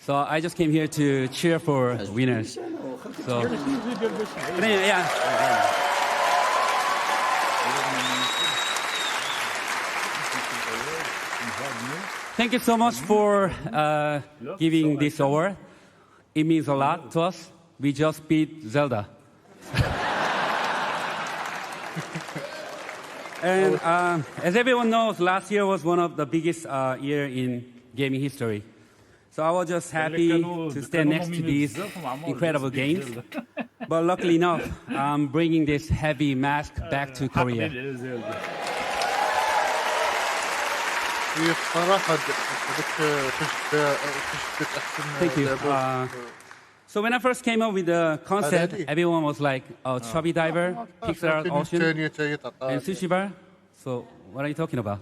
So I just came here to cheer for winners. So, yeah. Thank you so much for giving this award. It means a lot to us. We just beat Zelda. And as everyone knows, last year was one of the biggest year in gaming history. So I was just happy to stand next to these incredible games. But luckily enough, I'm bringing this heavy mask back to Korea. Thank you. So when I first came up with the concept, everyone was like, oh, Chubby Diver, Pixar Ocean, and Sushi Bar. So what are you talking about?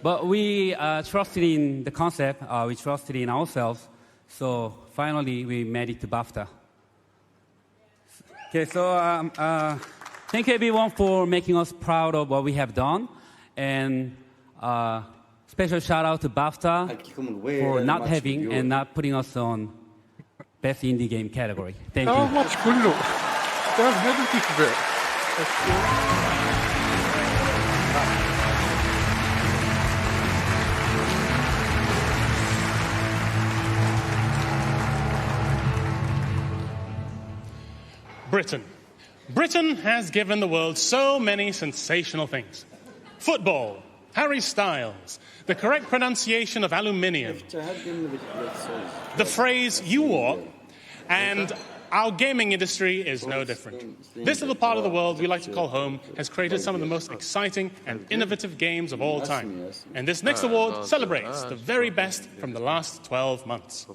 But we trusted in the concept, we trusted in ourselves, so finally we made it to BAFTA. Okay, so thank you everyone for making us proud of what we have done, and special shout out to BAFTA for not having and not putting us on Best Indie Game category. Thank you. Britain has given the world so many sensational things. Football, Harry Styles, the correct pronunciation of aluminium, the phrase "you walk," and our gaming industry is no different. This little part of the world we like to call home has created some of the most exciting and innovative games of all time. And this next award celebrates the very best from the last 12 months.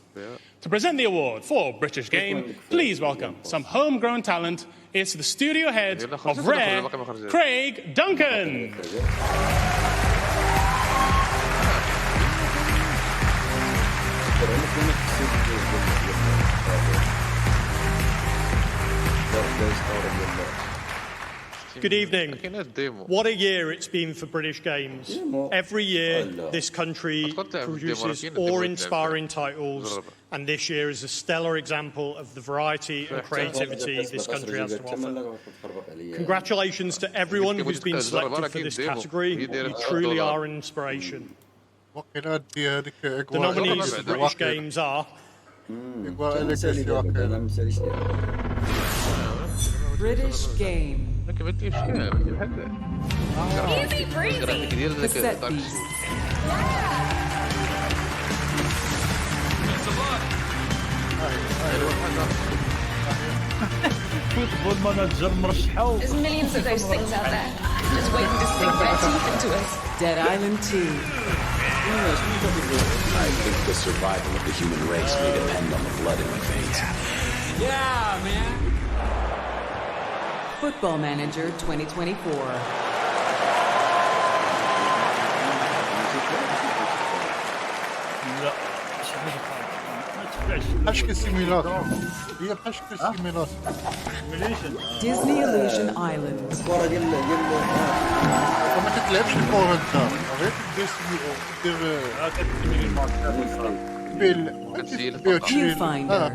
To present the award for British Game, please welcome some homegrown talent. It's the studio head of Rare, Craig Duncan. Good evening. What a year it's been for British Games. Every year, this country produces awe-inspiring titles, and this year is a stellar example of the variety and creativity this country has to offer. Congratulations to everyone who's been selected for this category. You truly are an inspiration. The nominees for British Games are British Game. Easy breezy. Cassette Beast. Football Manager مرشحة. There's millions of those things out there, just waiting to sink their teeth into us. Dead Island 2. I think the survival of the human race may depend on the blood in my veins. Yeah, man. Football Manager 2024. Disney Illusion Island. Viewfinder.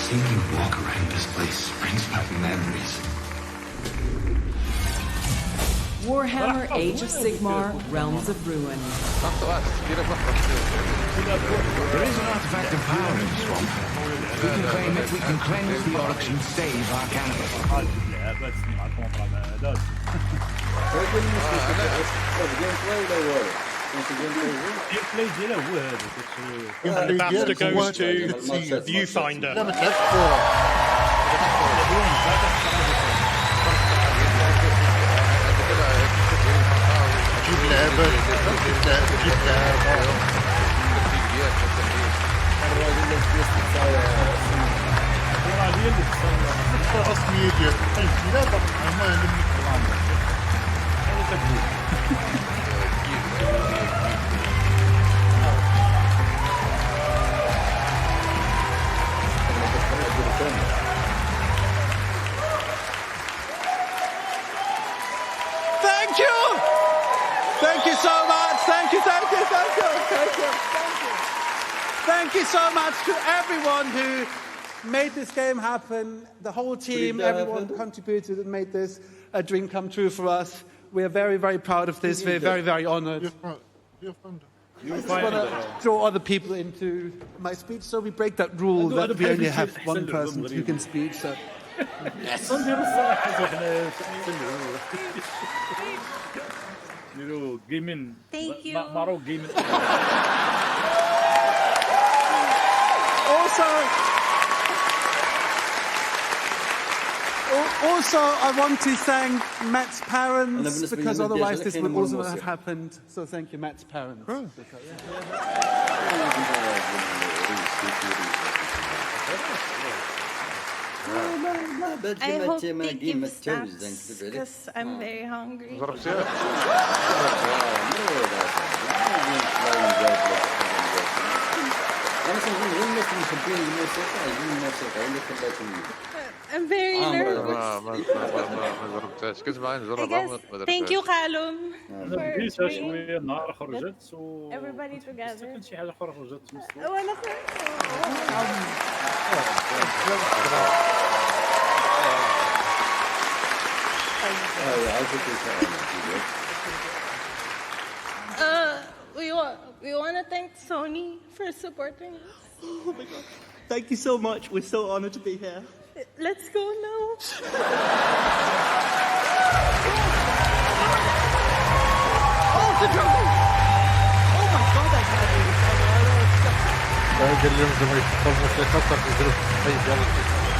Seeing you walk around this place brings back memories. Warhammer Age of Sigmar, Realms of Ruin. There is an artifact of power in the swamp. We can claim it, we can cleanse the orcs and save our cannibals. the BAFTA goes to Viewfinder. Thank you! Thank you so much! Thank you, thank you, thank you, thank you, thank you! Thank you so much to everyone who made this game happen, the whole team, everyone contributed and made this a dream come true for us. We are very, very proud of this. We're very, very honored. I just want to draw other people into my speech, so we break that rule that we only have one person who can speak. So. Yes. Thank you. Also, I want to thank Matt's parents, because otherwise this would also not have happened. So thank you, Matt's parents. I hope they give stats, because I'm very hungry. I'm very nervous. I guess, thank you, Kalum, for bringing everybody together. We want to thank Sony for supporting us. Oh my God. Thank you so much. We're so honored to be here. Let's go now. Oh, the drum! Oh my God, I can't do this. قال لهم زعما يحطوا الموسيقى صافي ضرب طيب يلا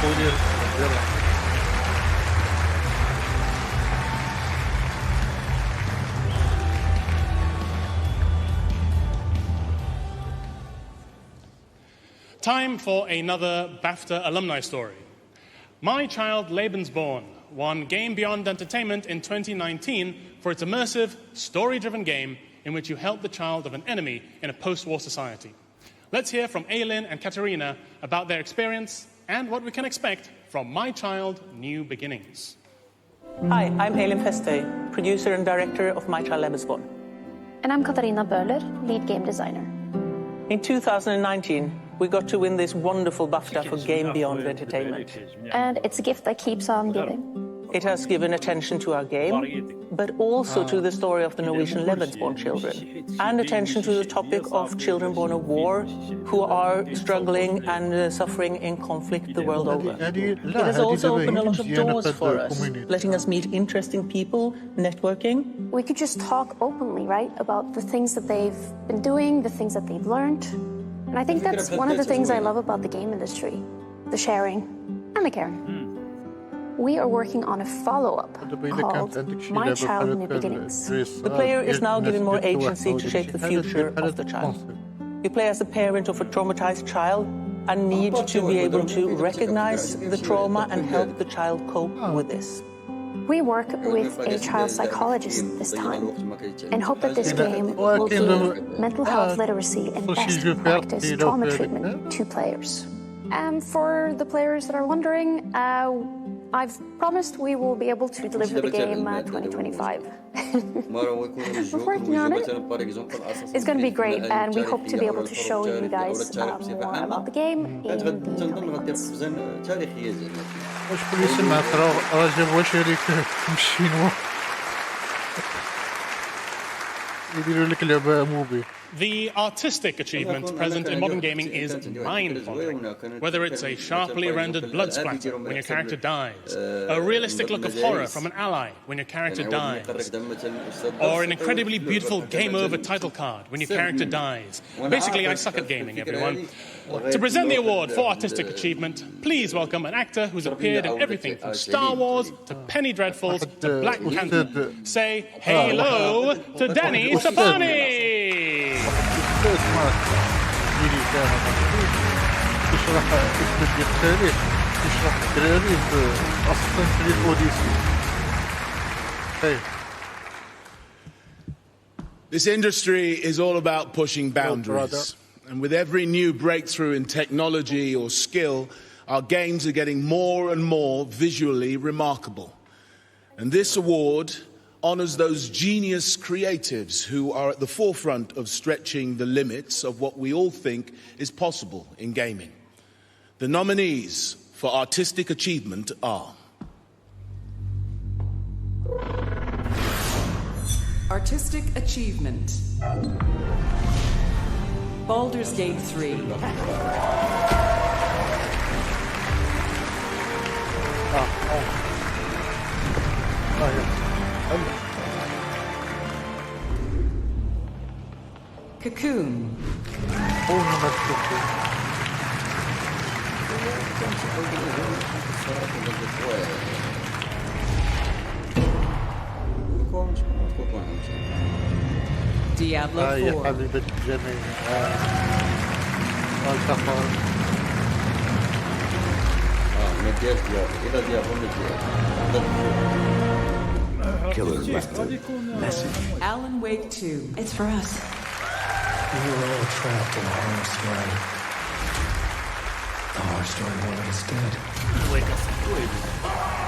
قولي يلا Time for another BAFTA alumni story. My Child Lebensborn won Game Beyond Entertainment in 2019 for its immersive, story-driven game in which you help the child of an enemy in a post-war society. Let's hear from Aylin and Katerina about their experience and what we can expect from My Child New Beginnings. Hi, I'm Aylin Festøy, producer and director of My Child Lebensborn. And I'm Katarina Böhler, lead game designer. In 2019, we got to win this wonderful BAFTA for Game Beyond Entertainment. And it's a gift that keeps on giving. It has given attention to our game, but also to the story of the Norwegian Lebensborn children, and attention to the topic of children born of war who are struggling and suffering in conflict the world over. It has also opened a lot of doors for us, letting us meet interesting people, networking. We could just talk openly, right, about the things that they've been doing, the things that they've learned. And I think that's one of the things I love about the game industry, the sharing and the caring. We are working on a follow-up called My Child New Beginnings. The player is now given more agency to shape the future of the child. You play as a parent of a traumatized child and need to be able to recognize the trauma and help the child cope with this. We work with a child psychologist this time and hope that this game will give mental health literacy and best practice trauma treatment to players. And for the players that are wondering, I've promised we will be able to deliver the game 2025. We're working on it. It's going to be great, and we hope to be able to show you guys more about the game in the coming months. شكون اللي سمعت راه جابوا شريك في الشينوا يديروا لك لعبة موبي. The artistic achievement present in modern gaming is mind-boggling. Whether it's a sharply rendered blood splatter when your character dies, a realistic look of horror from an ally when your character dies, or an incredibly beautiful game over title card when your character dies. Basically, I suck at gaming, everyone. To present the award for artistic achievement, please welcome an actor who's appeared in everything from Star Wars to Penny Dreadfuls to Black Panther. Say hello to Danny Sapani! This industry is all about pushing boundaries. And with every new breakthrough in technology or skill, our games are getting more and more visually remarkable. And this award honors those genius creatives who are at the forefront of stretching the limits of what we all think is possible in gaming. The nominees for artistic achievement are Artistic Achievement, Baldur's Gate 3. Cocoon. Diablo 4. Killer message. Alan Wake 2. It's for us. We were all trapped in a horror story. The horror story world is dead.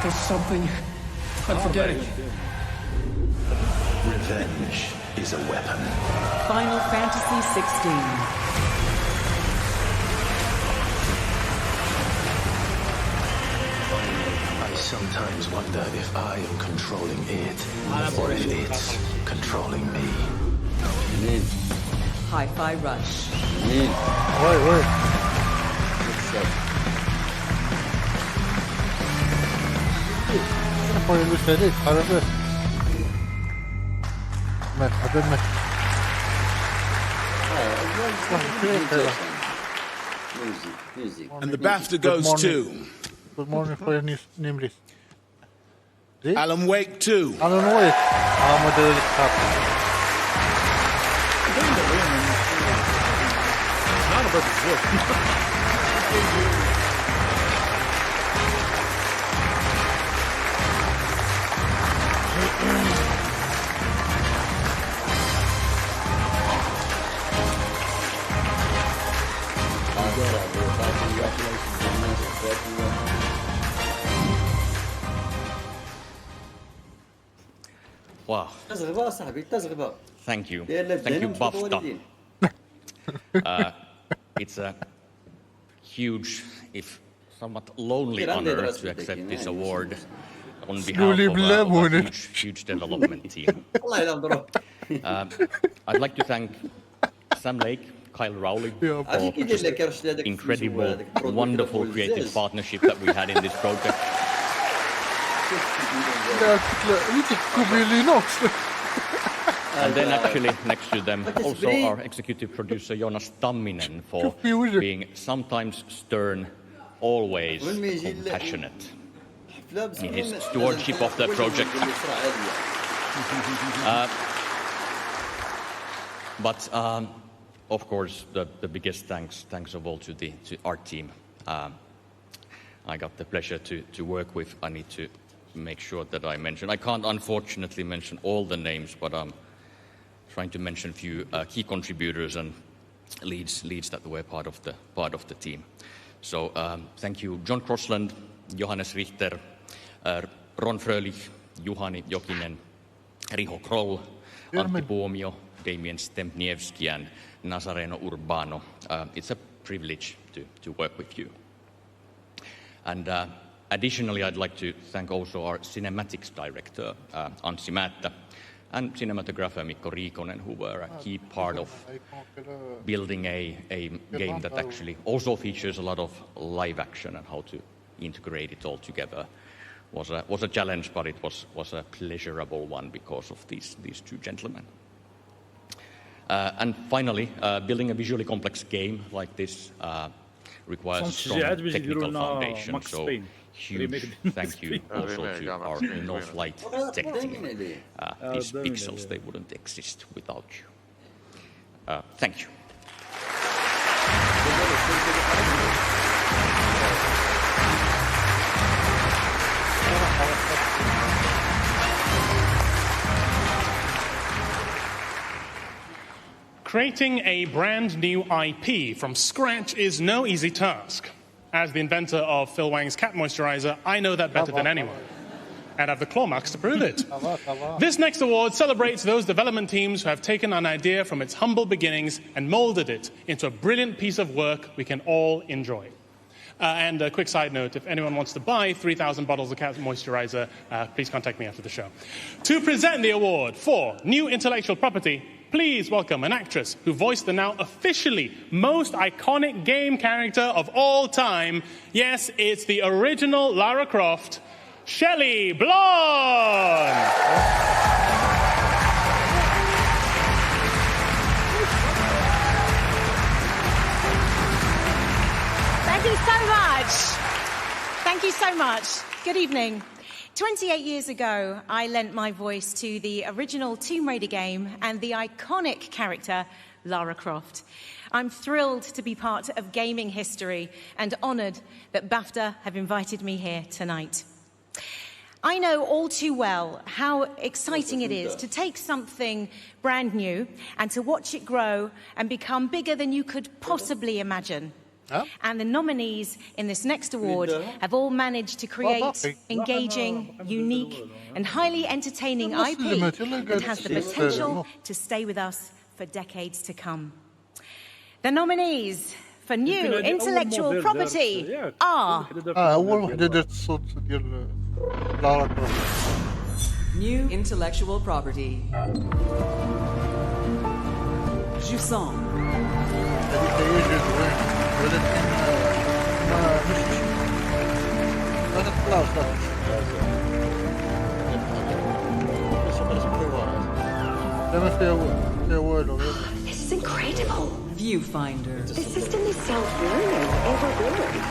There's something I'm forgetting. Revenge is a weapon. Final Fantasy 16. I sometimes wonder if I am controlling it, or if it's controlling me. Hi-Fi Rush. Wait. Poi lui sei lì, sarebbe... Music. And the BAFTA goes to... Good morning for your name list. Alan Wake 2. Alan Wake. Model Cup. Not about the book. Wow. Thank you. Thank you, BAFTA. It's a huge, if somewhat lonely honor to accept this award on behalf of a huge development team. I'd like to thank Sam Lake, Kyle Rowley for just incredible, wonderful creative partnership that we had in this project. And then actually next to them also our executive producer Jonas Tamminen for being sometimes stern, always compassionate in his stewardship of the project. But of course the biggest thanks of all to our team. I got the pleasure to work with. I need to make sure that I mention. I can't unfortunately mention all the names, but I'm trying to mention a few key contributors and leads that were part of the team. So thank you, John Crossland, Johannes Richter, Ron Frölich, Juhani Jokinen, Riho Kroll, Antti Puomio, Damien Stempniewski, and Nazareno Urbano. It's a privilege to work with you. And additionally, I'd like to thank also our cinematics director, Anssi Määttä, and cinematographer Mikko Riikonen, who were a key part of building a game that actually also features a lot of live action, and how to integrate it all together was a challenge, but it was a pleasurable one because of these two gentlemen. And finally, building a visually complex game like this requires strong technical foundation. So huge thank you also to our no-flight tech team. These pixels, they wouldn't exist without you. Thank you. Creating a brand new IP from scratch is no easy task. As the inventor of Phil Wang's cat moisturizer, I know that better than anyone. And I have the claw marks to prove it. This next award celebrates those development teams who have taken an idea from its humble beginnings and molded it into a brilliant piece of work we can all enjoy. And a quick side note, if anyone wants to buy 3,000 bottles of cat moisturizer, please contact me after the show. To present the award for New Intellectual Property, please welcome an actress who voiced the now officially most iconic game character of all time. Yes, it's the original Lara Croft, Shelley Blonde. Thank you so much. Thank you so much. Good evening. 28 years ago, I lent my voice to the original Tomb Raider game and the iconic character, Lara Croft. I'm thrilled to be part of gaming history and honoured that BAFTA have invited me here tonight. I know all too well how exciting it is to take something brand new and to watch it grow and become bigger than you could possibly imagine. And the nominees in this next award have all managed to create engaging, unique and highly entertaining IP that has the potential to stay with us for decades to come. The nominees for New Intellectual Property are... New Intellectual Property. Jusant. This is incredible. Viewfinder. The system is self-learning, ever-growing.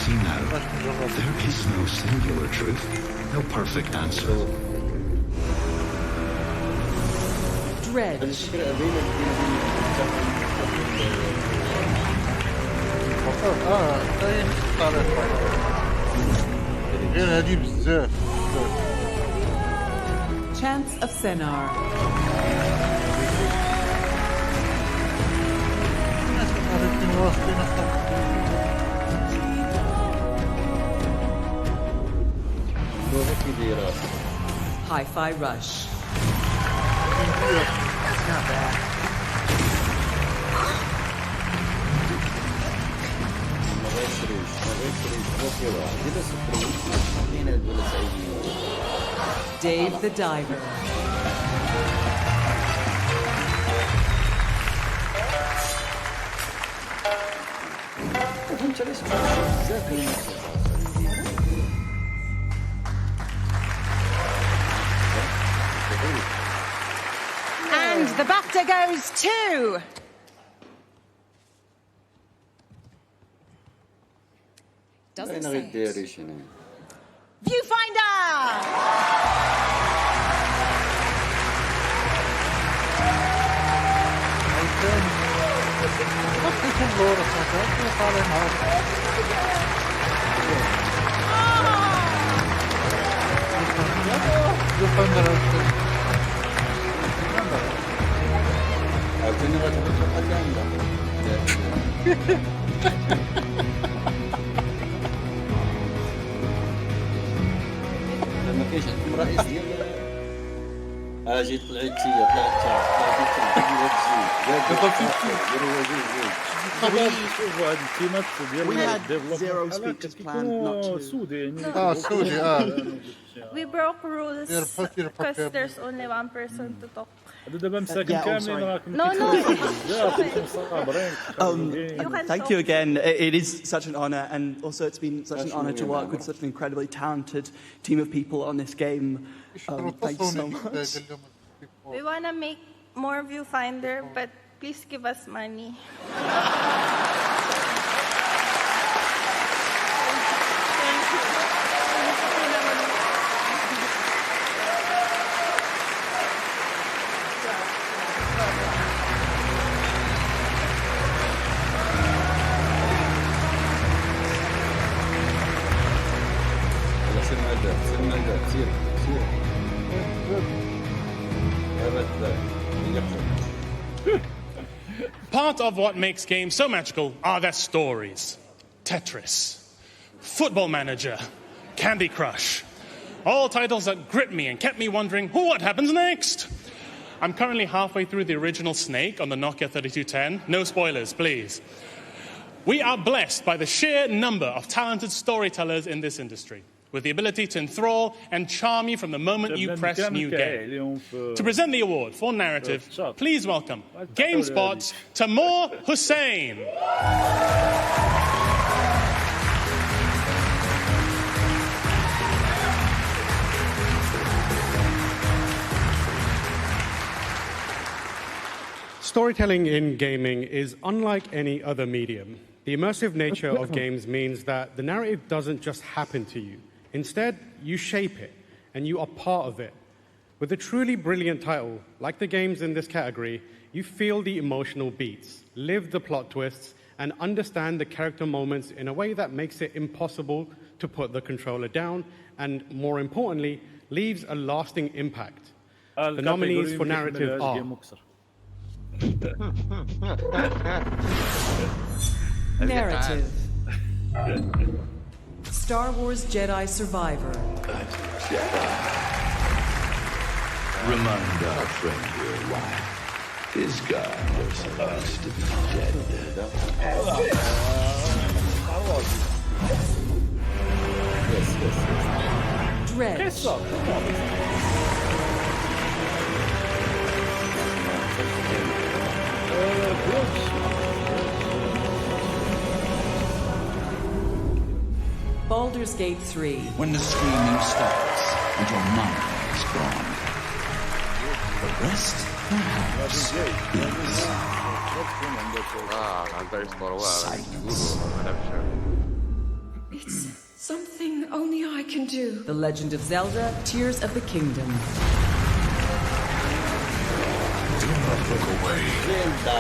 See now, there is no singular truth, no perfect answer. Dredge. Chance of Senar. Hi-Fi Rush. Not bad. Dave the Diver. And the BAFTA goes to... Doesn't say it. ما كاينش عندكم رئيس ديال اجي طلعت طلعت شوفوا هاد التيمات ديال الديفلوبمون سودي We broke rules because there's only one person to talk. دابا مساكن كاملين راكم Thank you again. It is such an honor, and also it's been such an honor to work with such an incredibly talented team of people on this game. Thank you so much. We want to make more Viewfinder, but please give us money. Part of what makes games so magical are their stories. Tetris, Football Manager, Candy Crush. All titles that gripped me and kept me wondering, what happens next? I'm currently halfway through the original Snake on the Nokia 3210. No spoilers, please. We are blessed by the sheer number of talented storytellers in this industry, with the ability to enthrall and charm you from the moment you press new game. To present the award for narrative, please welcome GameSpot's Tamoor Hussain. Storytelling in gaming is unlike any other medium. The immersive nature of games means that the narrative doesn't just happen to you. Instead, you shape it, and you are part of it. With a truly brilliant title, like the games in this category, you feel the emotional beats, live the plot twists, and understand the character moments in a way that makes it impossible to put the controller down, and more importantly, leaves a lasting impact. The nominees for narrative are... Narrative. Star Wars Jedi Survivor. Remind our friend here why his God was us to the dead. Dredge. Baldur's Gate 3. When the screaming stops and your mind is gone. The rest, perhaps, is... It's something only I can do. The Legend of Zelda: Tears of the Kingdom. Do not look away.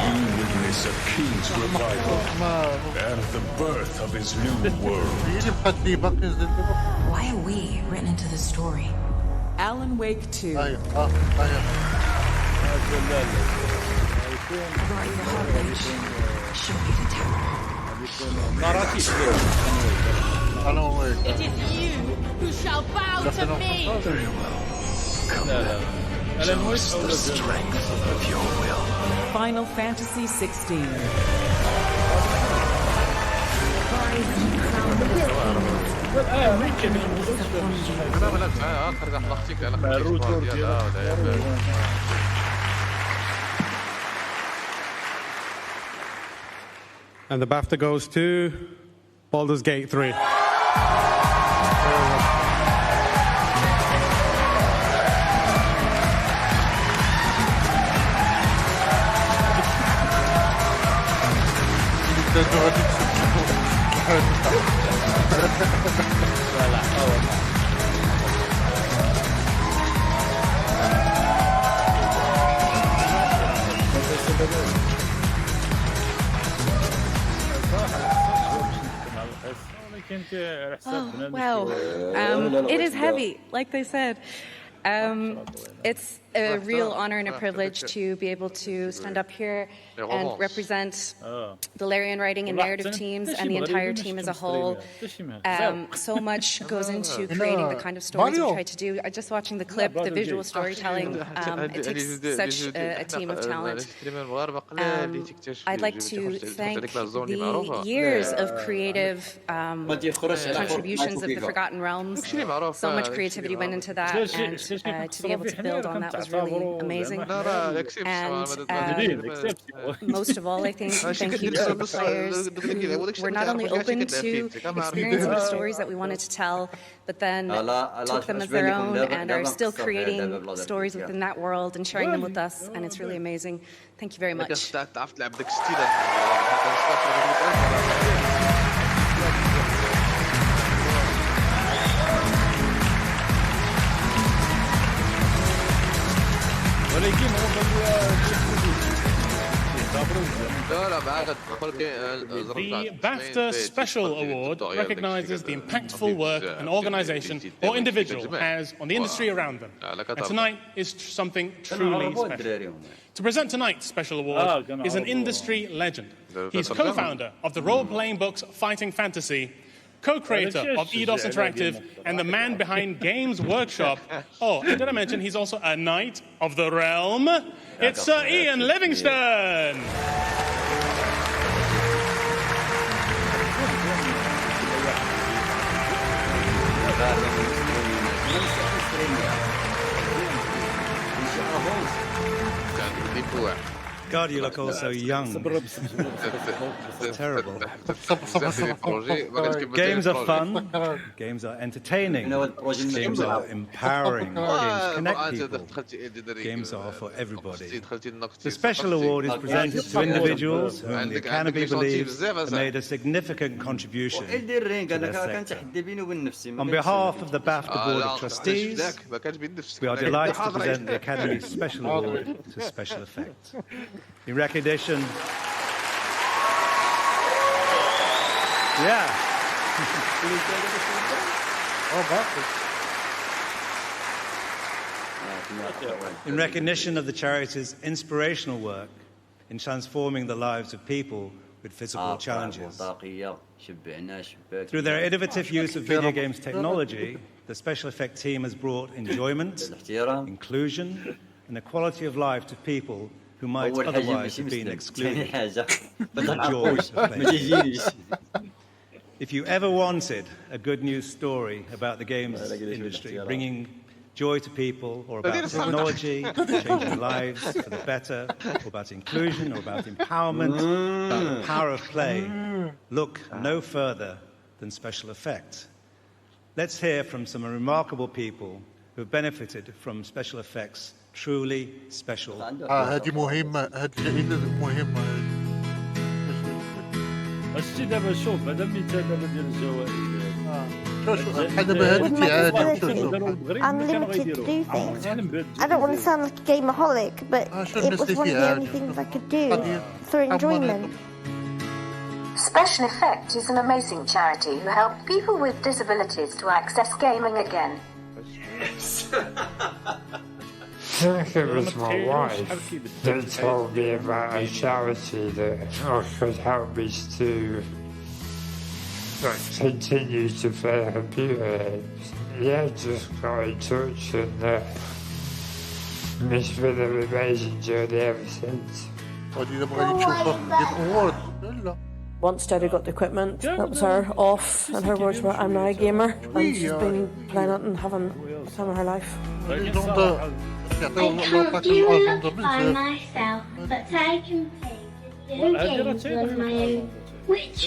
You witness a king's revival and the birth of his new world. Why are we written into the story? Alan Wake 2. I brought you the heart reach. Show me the tower. It is you who shall bow to me. Very well. Come then. Show us the strength of your will. Final Fantasy 16. And the BAFTA goes to Baldur's Gate 3. Oh, wow. It is heavy, like they said. It's a real honor and a privilege to be able to stand up here and represent the Larian writing and narrative teams and the entire team as a whole. So much goes into creating the kind of stories we try to do. Just watching the clip, the visual storytelling, it takes such a team of talent. I'd like to thank the years of creative contributions of the Forgotten Realms. So much creativity went into that, and to be able to build on that was really amazing. And most of all, I think thank you to the players who were not only open to experiencing the stories that we wanted to tell, but then took them as their own and are still creating stories within that world and sharing them with us, and it's really amazing. Thank you very much. The BAFTA Special Award recognizes the impactful work an organization or individual has on the industry around them. And tonight is something truly special. To present tonight's special award is an industry legend. He's co-founder of the role-playing books Fighting Fantasy, co-creator of EDOS Interactive, and the man behind Games Workshop. Oh, and did I mention he's also a Knight of the Realm? It's Sir Ian Livingstone! God, you look all so young. It's terrible. Games are fun. Games are entertaining. Games are empowering. Games connect people. Games are for everybody. The special award is presented to individuals whom the Academy believes have made a significant contribution to their sector. On behalf of the BAFTA Board of Trustees, we are delighted to present the Academy's Special Award to Special Effects. In recognition, in recognition of the charity's inspirational work in transforming the lives of people with physical challenges. Through their innovative use of video games technology, the Special Effect team has brought enjoyment, inclusion, and the quality of life to people who might otherwise have been excluded. The joy of playing. If you ever wanted a good news story about the games industry, bringing joy to people, or about technology, changing lives for the better, or about inclusion, or about empowerment, about the power of play, look no further than Special Effects. Let's hear from some remarkable people who have benefited from Special Effects' truly special. هذه مهمة، هذه جائزة مهمة. شتي دابا شوف هذا المثال دابا ديال الجوائز. Unlimited to do things. I don't want to sound like a gameaholic, but it was one of the only things I could do for enjoyment. Special Effect is an amazing charity who help people with disabilities to access gaming again. I think it was my wife that told me about a charity that could help me to continue to play computer games. Yeah, just got in touch and it's been an amazing journey ever since. Once Daddy got the equipment, that was her off, and her words were, "I'm now a gamer," and she's been playing it and having the time of her life. I can't do a lot by myself, but I can play video games on my own, which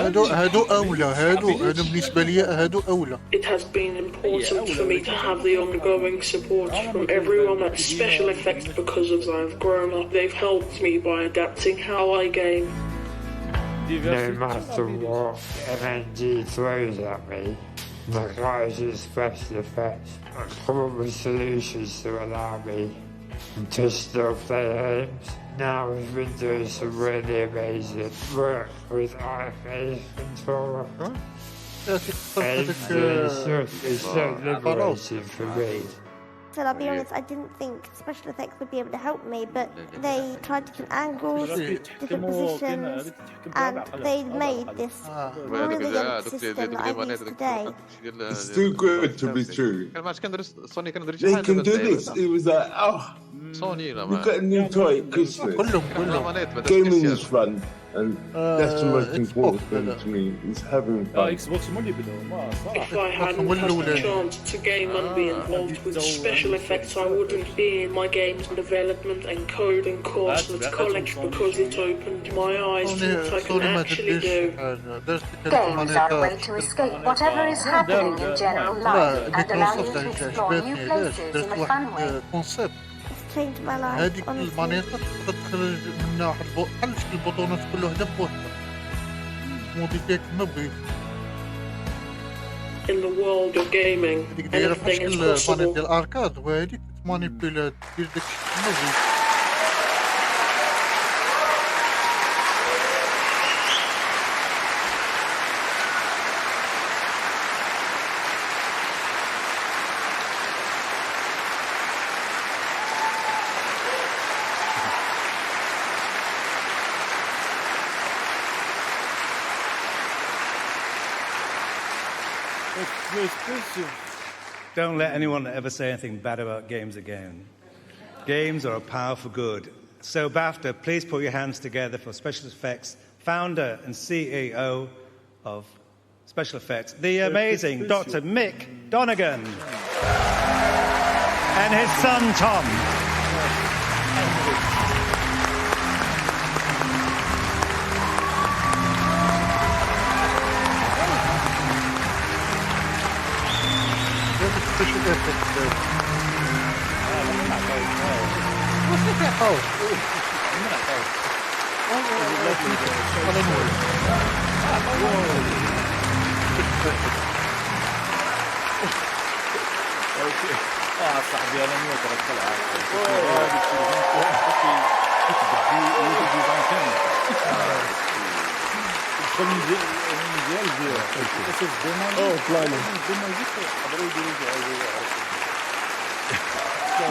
هادو أولى، هادو بالنسبة لي هادو أولى. It has been important for me to have the ongoing support from everyone at Special Effects because as I've grown up, they've helped me by adapting how I game. No matter what MND throws at me, the guys at Special Effects come up with solutions to allow me to still play games. Now we've been doing some really amazing work with iPhone controller. It's so liberating for me. So I'll be honest, I didn't think Special Effects would be able to help me, but they tried different angles, different positions, and they made this brilliant system that I use today. It's too good to be true. They can do this. It was like, oh, we got a new toy at Christmas. Gaming is fun, and that's the most important thing to me, is having fun. If I hadn't had the chance to game and be involved with Special Effects, I wouldn't be in my games development and coding course at college because it opened my eyes to what I can actually do. Games are a way to escape whatever is happening in general life and allow you to explore new places in a fun way. Changed my life, هذيك المانيطة تقدر تخرج منها واحد بحال البطونات كل وحدة بوحدها. موديفيها كما بغيت. In the world of gaming, anything is possible. المانيط ديال الأركاد وهذيك تمانيبيلا دير داكشي كما بغيت. Don't let anyone ever say anything bad about games again. Games are a power for good. So BAFTA, please put your hands together for Special Effects founder and CEO of Special Effects, the amazing Dr. Mick Donegan and his son Tom. صاحبي انا مو طلع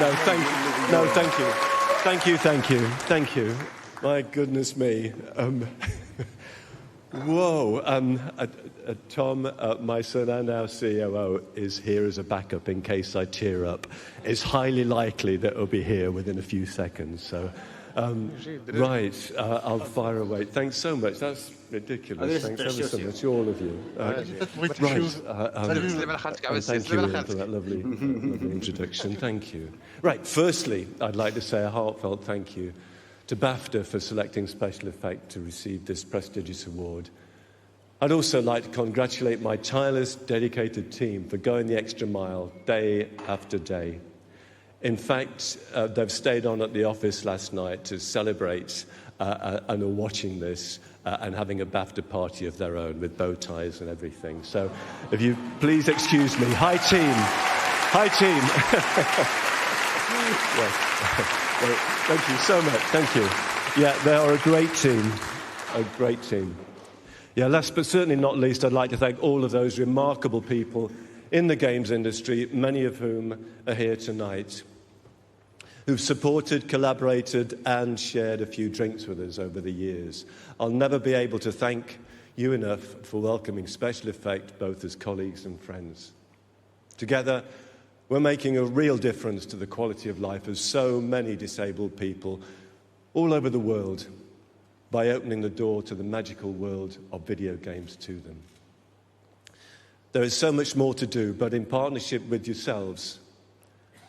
No, thank you. No, thank you. Thank you, thank you, thank you. My goodness me. Whoa. Tom, my son and our COO, is here as a backup in case I tear up. It's highly likely that he'll be here within a few seconds. So, right, I'll fire away. Thanks so much. That's ridiculous. Thanks ever so much to all of you. Right. Thank you, Ian, for that lovely introduction. Thank you. Right, firstly, I'd like to say a heartfelt thank you to BAFTA for selecting Special Effect to receive this prestigious award. I'd also like to congratulate my tireless, dedicated team for going the extra mile day after day. In fact, they've stayed on at the office last night to celebrate and are watching this and having a BAFTA party of their own with bow ties and everything. So if you please excuse me. Hi, team. Hi, team. Yes. Well, thank you so much. Thank you. Yeah, they are a great team. A great team. Yeah, last but certainly not least, I'd like to thank all of those remarkable people in the games industry, many of whom are here tonight, who've supported, collaborated, and shared a few drinks with us over the years. I'll never be able to thank you enough for welcoming Special Effect, both as colleagues and friends. Together, we're making a real difference to the quality of life of so many disabled people all over the world by opening the door to the magical world of video games to them. There is so much more to do, but in partnership with yourselves,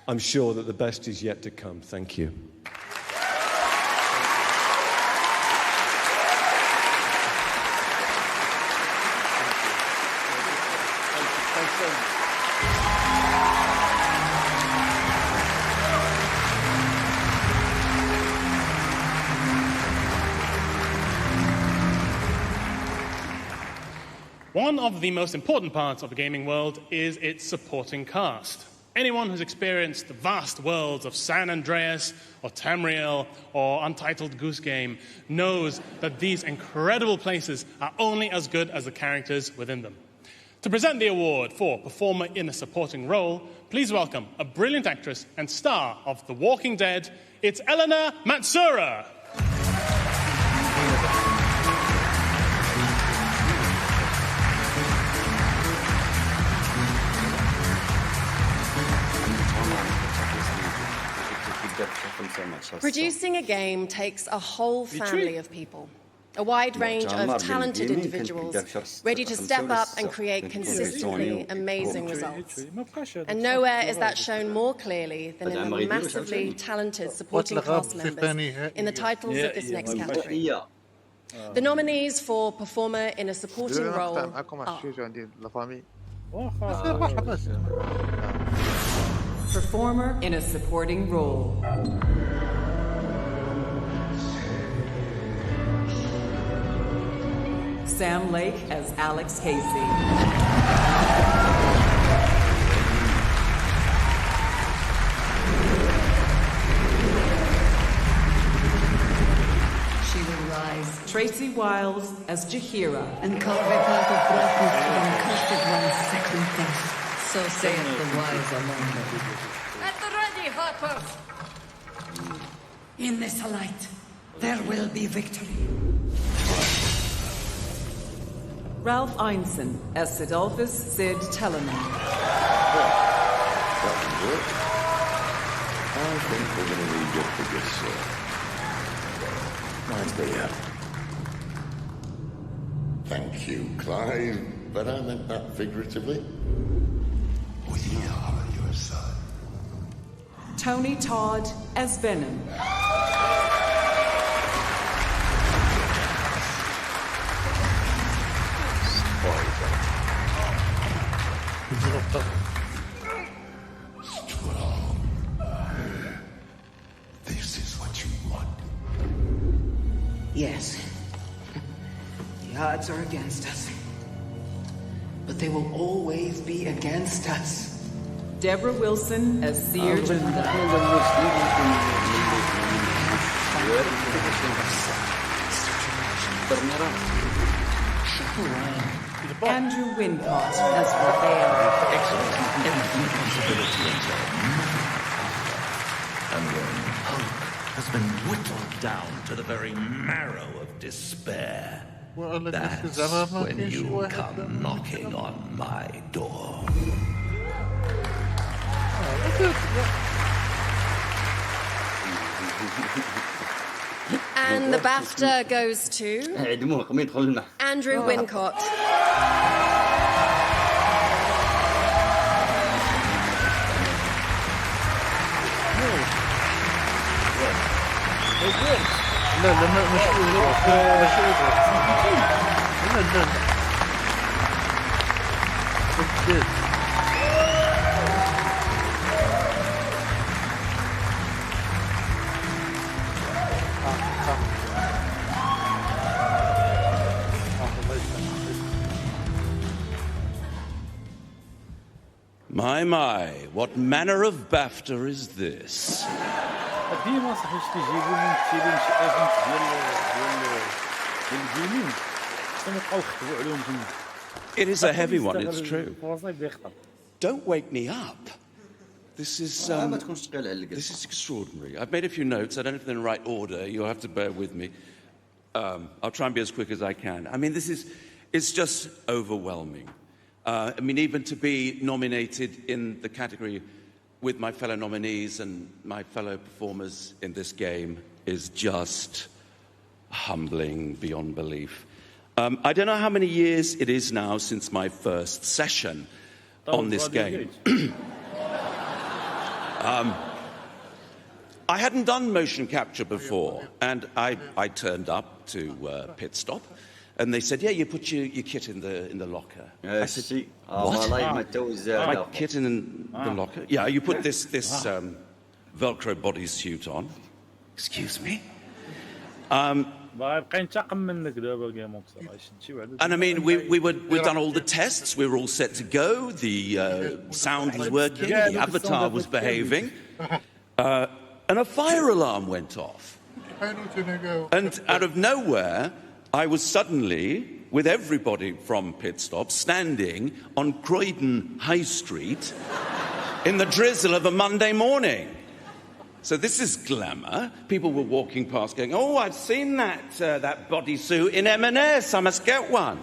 I'm sure that the best is yet to come. Thank you. One of the most important parts of the gaming world is its supporting cast. Anyone who's experienced the vast worlds of San Andreas or Tamriel or Untitled Goose Game knows that these incredible places are only as good as the characters within them. To present the award for Performer in a Supporting Role, please welcome a brilliant actress and star of The Walking Dead, it's Eleanor Matsura. Producing a game takes a whole family of people, a wide range of talented individuals ready to step up and create consistently amazing results. And nowhere is that shown more clearly than in the massively talented supporting cast members in the titles of this next category. The nominees for Performer in a Supporting Role are Performer in a Supporting Role. Sam Lake as Alex Casey. She Will Rise. Tracy Wiles as Jahira. And carve out of blackness from cursed one's second death. So saith the wise among them. At the ready, Harpers! In this light, there will be victory. Ralph Einson as Sidolphus Sid Telemann. I think we're going to need you for this, sir. Nice day, yeah. Thank you, Clive, but I meant that figuratively. We are your son. Tony Todd as Venom. Strong. This is what you want. Yes. The odds are against us. But they will always be against us. Deborah Wilson as Seer Junda. Andrew Wincott as Raphael. Excellent. And when hope has been whittled down to the very marrow of despair, that's when you come knocking on my door. And the BAFTA goes to Andrew Wincott. لا لا مش لا My, what manner of BAFTA is this? ديما صاحبي شتي يجيبوا ممثلين شي ايفنت ديال الجيمين خصهم يبقاو يخطبوا عليهم تما. It is a heavy one, it's true. Don't wake me up. This is extraordinary. I've made a few notes. I don't know if they're in the right order. You'll have to bear with me. I'll try and be as quick as I can. I mean, it's just overwhelming. I mean, even to be nominated in the category with my fellow nominees and my fellow performers in this game is just humbling beyond belief. I don't know how many years it is now since my first session on this game. I hadn't done motion capture before, and I turned up to pit stop, and they said, "Yeah, you put your kit in the locker." I said, "What? My kit in the locker? Yeah, you put this Velcro bodysuit on." Excuse me. And I mean, we'd done all the tests. We were all set to go. The sound was working. The avatar was behaving. And a fire alarm went off. And out of nowhere, I was suddenly, with everybody from pit stop, standing on Croydon High Street in the drizzle of a Monday morning. So this is glamour. People were walking past going, "Oh, I've seen that bodysuit in M&S. I must get one."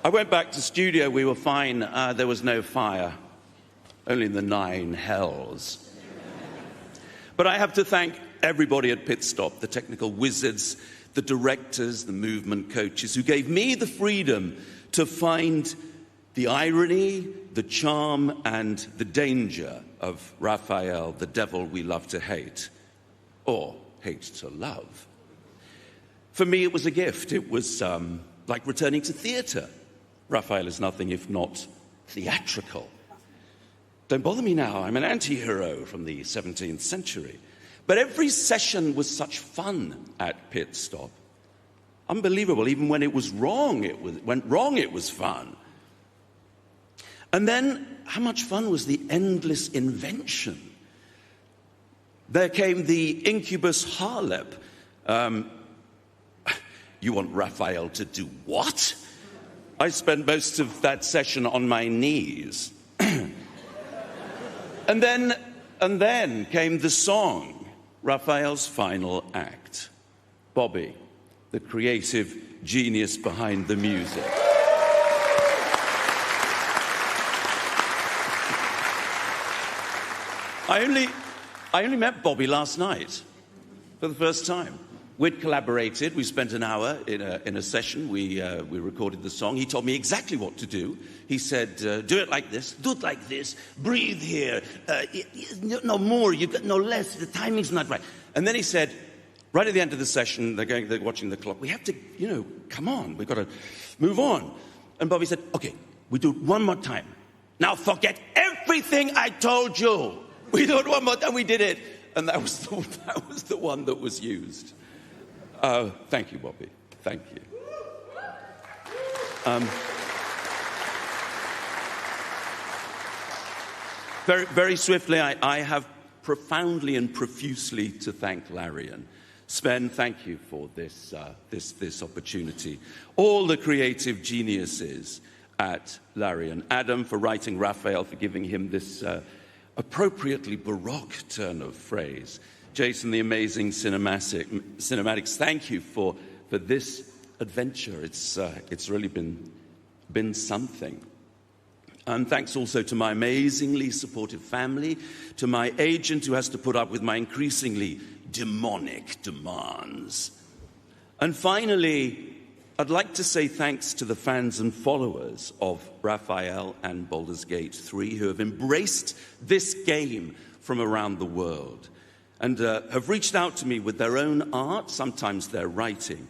I went back to studio. We were fine. There was no fire. Only the 9 hells. But I have to thank everybody at Pit Stop, the technical wizards, the directors, the movement coaches, who gave me the freedom to find the irony, the charm, and the danger of Raphael, the devil we love to hate, or hate to love. For me, it was a gift. It was like returning to theatre. Raphael is nothing if not theatrical. Don't bother me now, I'm an anti-hero from the 17th century. But every session was such fun at Pit Stop. Unbelievable, even when it was wrong, went wrong, it was fun. And then, how much fun was the endless invention? There came the incubus Harlep. You want Raphael to do what? I spent most of that session on my knees. And then came the song, Raphael's final act. Bobby, the creative genius behind the music. I only met Bobby last night for the first time. We'd collaborated. We spent an hour in a session. We recorded the song. He told me exactly what to do. He said, "Do it like this. Do it like this. Breathe here. No more. You got no less. The timing's not right." And then he said, right at the end of the session, they're watching the clock. We have to, come on. We've got to move on. And Bobby said, "Okay, we do it one more time. Now forget everything I told you. We do it one more time." We did it, and that was the one that was used. Thank you, Bobby. Thank you. Very, very swiftly, I have profoundly and profusely to thank Larian. Sven, thank you for this opportunity. All the creative geniuses at Larian. Adam for writing Raphael, for giving him this appropriately baroque turn of phrase. Jason, the amazing cinematics, thank you for this adventure. It's really been something. And thanks also to my amazingly supportive family, to my agent who has to put up with my increasingly demonic demands. And finally, I'd like to say thanks to the fans and followers of Raphael and Baldur's Gate 3 who have embraced this game from around the world and have reached out to me with their own art, sometimes their writing.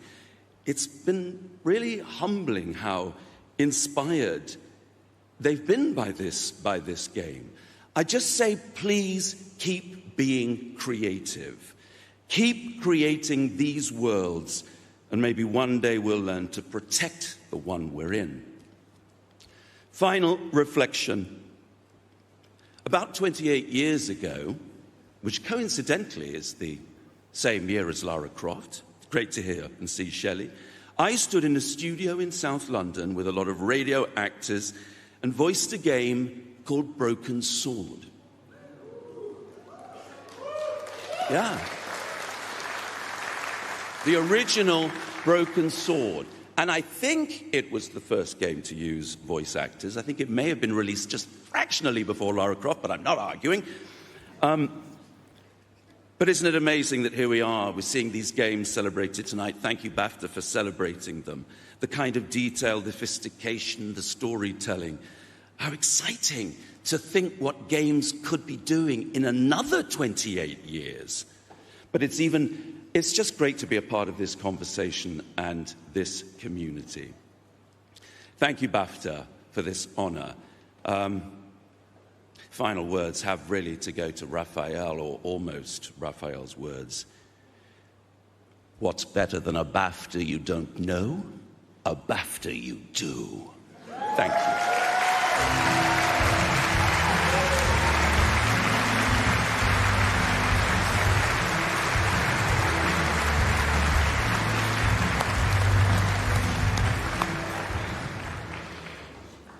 It's been really humbling how inspired they've been by this game. I just say, please keep being creative. Keep creating these worlds, and maybe one day we'll learn to protect the one we're in. Final reflection. About 28 years ago, which coincidentally is the same year as Lara Croft, great to hear and see Shelley, I stood in a studio in South London with a lot of radio actors and voiced a game called Broken Sword. Yeah. The original Broken Sword. And I think it was the first game to use voice actors. I think it may have been released just fractionally before Lara Croft, but I'm not arguing. But isn't it amazing that here we are, we're seeing these games celebrated tonight. Thank you, BAFTA, for celebrating them. The kind of detail, the sophistication, the storytelling. How exciting to think what games could be doing in another 28 years. But it's just great to be a part of this conversation and this community. Thank you, BAFTA, for this honor. Final words have really to go to Raphael, or almost Raphael's words. What's better than a BAFTA you don't know? A BAFTA you do. Thank you.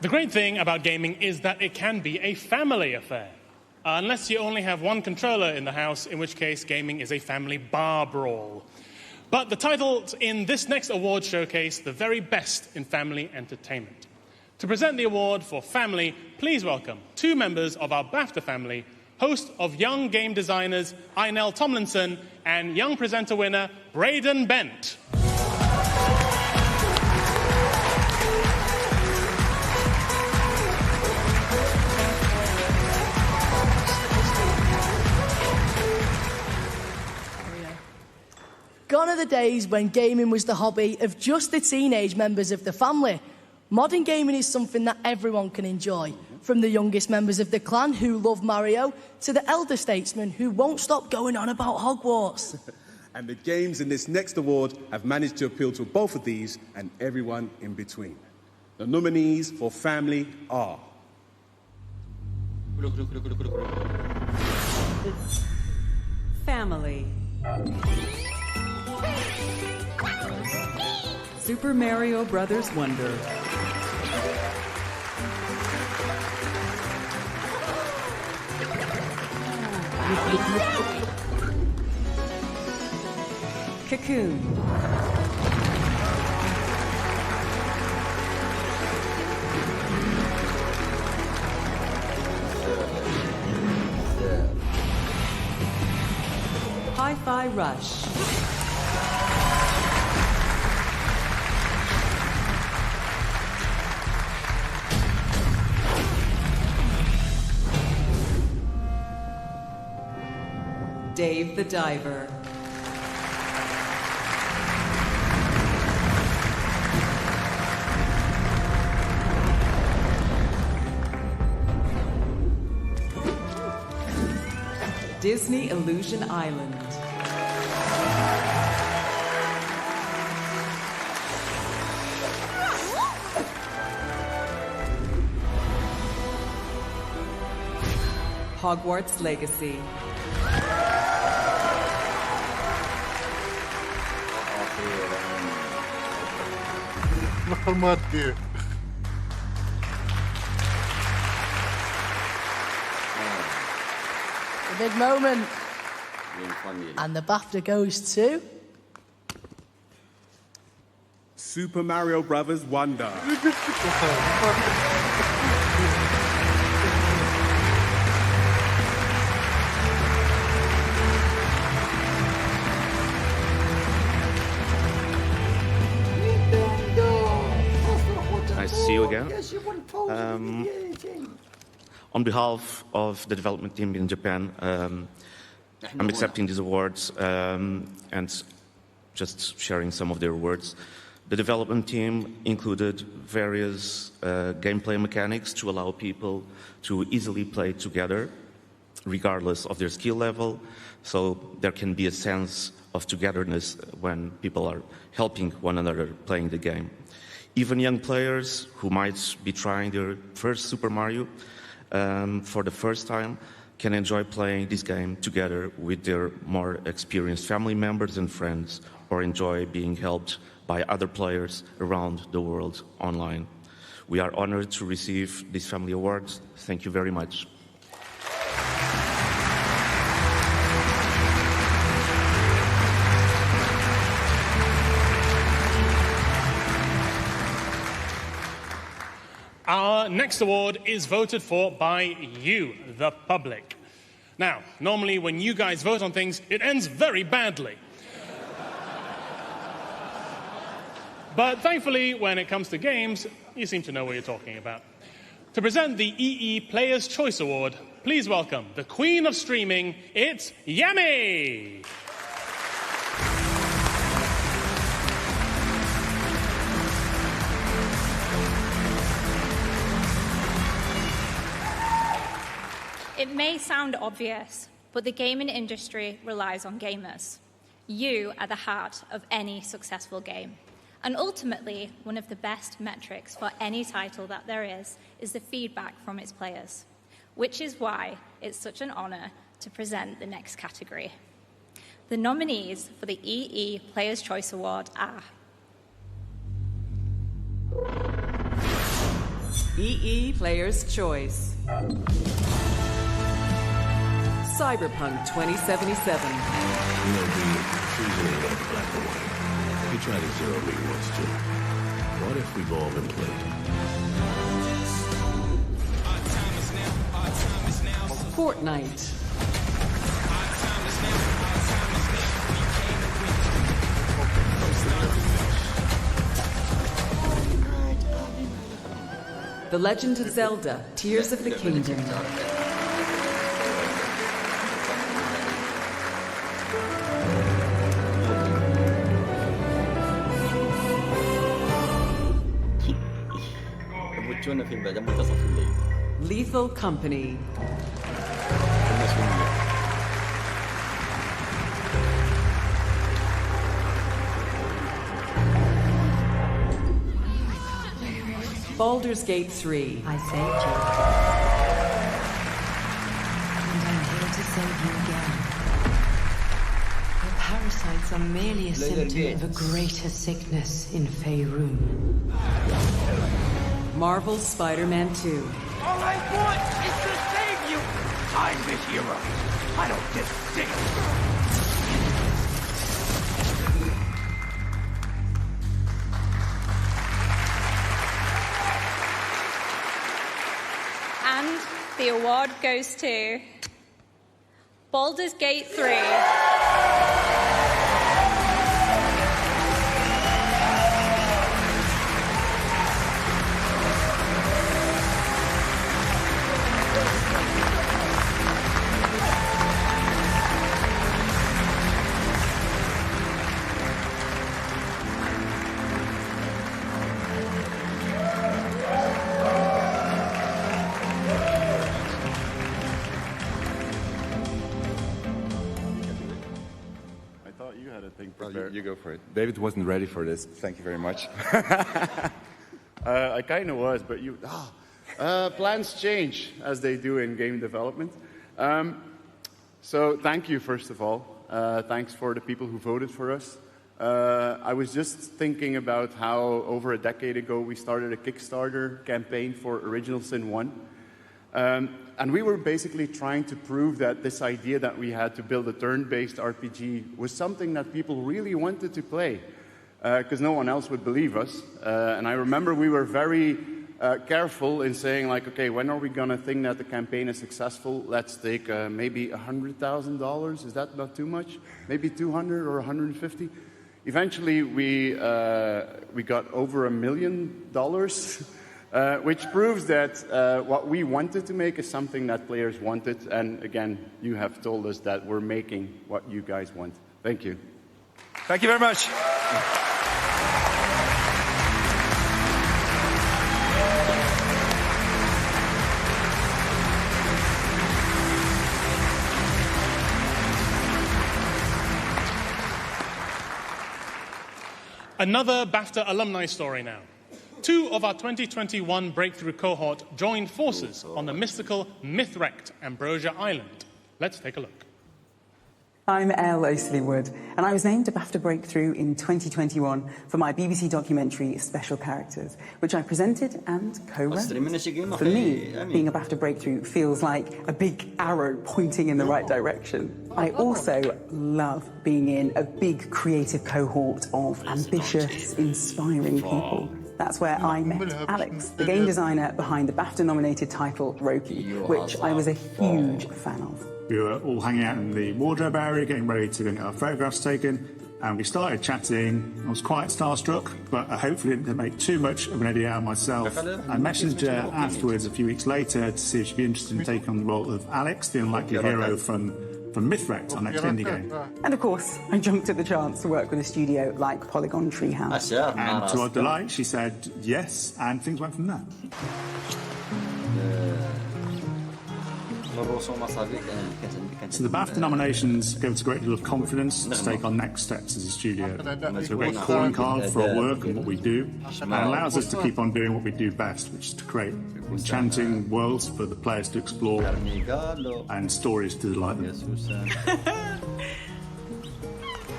The great thing about gaming is that it can be a family affair. Unless you only have one controller in the house, in which case gaming is a family bar brawl. But the titles in this next award showcase the very best in family entertainment. To present the award for family, please welcome two members of our BAFTA family, host of Young Game Designers, Einel Tomlinson, and young presenter winner, Braden Bent. Gone are the days when gaming was the hobby of just the teenage members of the family. Modern gaming is something that everyone can enjoy, from the youngest members of the clan who love Mario to the elder statesmen who won't stop going on about Hogwarts. And the games in this next award have managed to appeal to both of these and everyone in between. The nominees for family are... Family. Super Mario Brothers Wonder. Cocoon. Hi-Fi Rush. Dave the Diver. Disney Illusion Island. Hogwarts Legacy. المادية. The big moment. And the BAFTA goes to... Super Mario Brothers Wonder. Nice to see you again. On behalf of the development team in Japan, I'm accepting these awards and just sharing some of their words. The development team included various gameplay mechanics to allow people to easily play together, regardless of their skill level, so there can be a sense of togetherness when people are helping one another playing the game. Even young players who might be trying their first Super Mario for the first time can enjoy playing this game together with their more experienced family members and friends, or enjoy being helped by other players around the world online. We are honored to receive these family awards. Thank you very much. Our next award is voted for by you, the public. Now, normally when you guys vote on things, it ends very badly. But thankfully, when it comes to games, you seem to know what you're talking about. To present the EE Players' Choice Award, please welcome the Queen of Streaming, it's Yami! It may sound obvious, but the gaming industry relies on gamers. You are the heart of any successful game. And ultimately, one of the best metrics for any title that there is the feedback from its players, which is why it's such an honor to present the next category. The nominees for the EE Players' Choice Award are EE Players' Choice. Cyberpunk 2077. You know, choosing ain't like black or white. You tried to zero me once, too. What if we've all been played? Fortnite. The Legend of Zelda, Tears of the Kingdom. Lethal Company. Baldur's Gate 3. I saved you. And I'm here to save you again. Your parasites are merely a symptom of a greater sickness in Faerun. Marvel's Spider-Man 2. All I want is to save you! I'm the hero. I don't get sick. And the award goes to Baldur's Gate 3. You go for it. David wasn't ready for this. Thank you very much. I kind of was, but you... plans change, as they do in game development. So thank you, first of all. Thanks for the people who voted for us. I was just thinking about how over a decade ago we started a Kickstarter campaign for Original Sin 1. And we were basically trying to prove that this idea that we had to build a turn-based RPG was something that people really wanted to play, because no one else would believe us. And I remember we were very careful in saying, like, okay, when are we going to think that the campaign is successful? Let's take maybe $100,000. Is that not too much? Maybe 200 or 150? Eventually, we got over $1 million. Which proves that what we wanted to make is something that players wanted. And again, you have told us that we're making what you guys want. Thank you. Thank you very much. Another BAFTA alumni story now. 2 of our 2021 Breakthrough cohort joined forces on the mystical, myth-wrecked Ambrosia Island. Let's take a look. I'm Elle Oasley-Wood, and I was named a BAFTA Breakthrough in 2021 for my BBC documentary Special Characters, which I presented and co-wrote. For me, being a BAFTA Breakthrough feels like a big arrow pointing in the right direction. I also love being in a big creative cohort of ambitious, inspiring people. That's where I met Alex, the game designer behind the BAFTA-nominated title Roki, which I was a huge fan of. We were all hanging out in the wardrobe area, getting ready to get our photographs taken, and we started chatting. I was quite starstruck, but I hopefully didn't make too much of an idiot out of myself. I messaged her afterwards, a few weeks later, to see if she'd be interested in taking on the role of Alex, the unlikely hero from Mythwrecked, our next indie game. And of course, I jumped at the chance to work with a studio like Polygon Treehouse. And to our delight, she said yes, and things went from there. So the BAFTA nominations gave us a great deal of confidence to take our next steps as a studio. It's a great calling card for our work and what we do, and allows us to keep on doing what we do best, which is to create enchanting worlds for the players to explore and stories to delight them.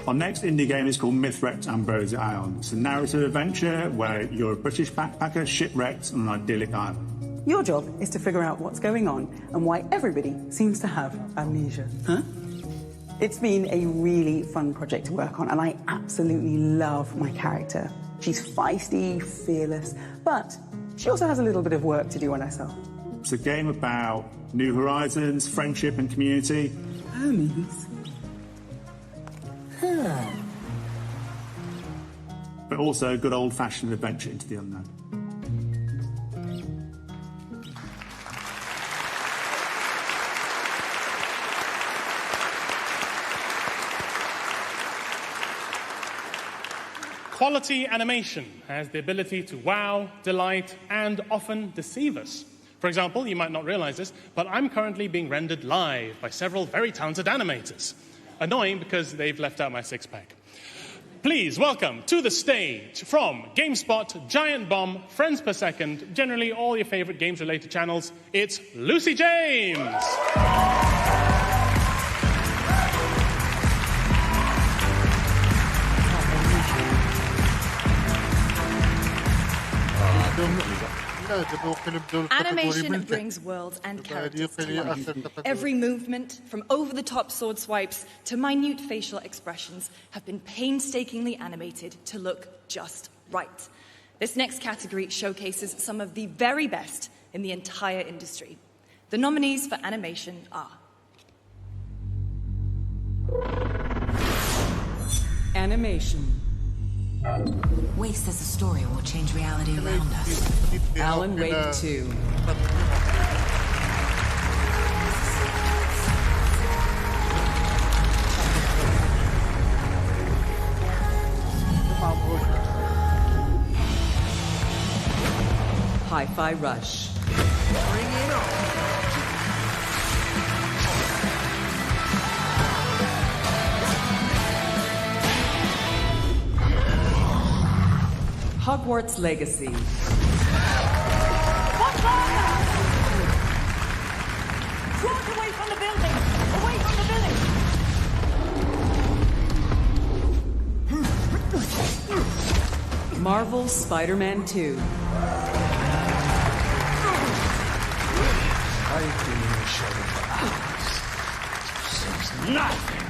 Our next indie game is called Mythwrecked Ambrosia Island. It's a narrative adventure where you're a British backpacker shipwrecked on an idyllic island. Your job is to figure out what's going on and why everybody seems to have amnesia. Huh? It's been a really fun project to work on, and I absolutely love my character. She's feisty, fearless, but she also has a little bit of work to do on herself. It's a game about new horizons, friendship and community. Homies. Huh. But also a good old-fashioned adventure into the unknown. Quality animation has the ability to wow, delight, and often deceive us. For example, you might not realize this, but I'm currently being rendered live by several very talented animators. Annoying because they've left out my six-pack. Please welcome to the stage from GameSpot, Giant Bomb, Friends Per Second, generally all your favorite games-related channels, it's Lucy James! Animation brings worlds and characters to life. Every movement, from over-the-top sword swipes to minute facial expressions, have been painstakingly animated to look just right. This next category showcases some of the very best in the entire industry. The nominees for animation are Animation. Waste as a story will change reality around us. Alan Wake 2. Hi-Fi Rush. Bring it on. Hogwarts Legacy. What's wrong? Throw it away from the building! Away from the building! Marvel Spider-Man 2. I've been in the show for hours. Seems nothing.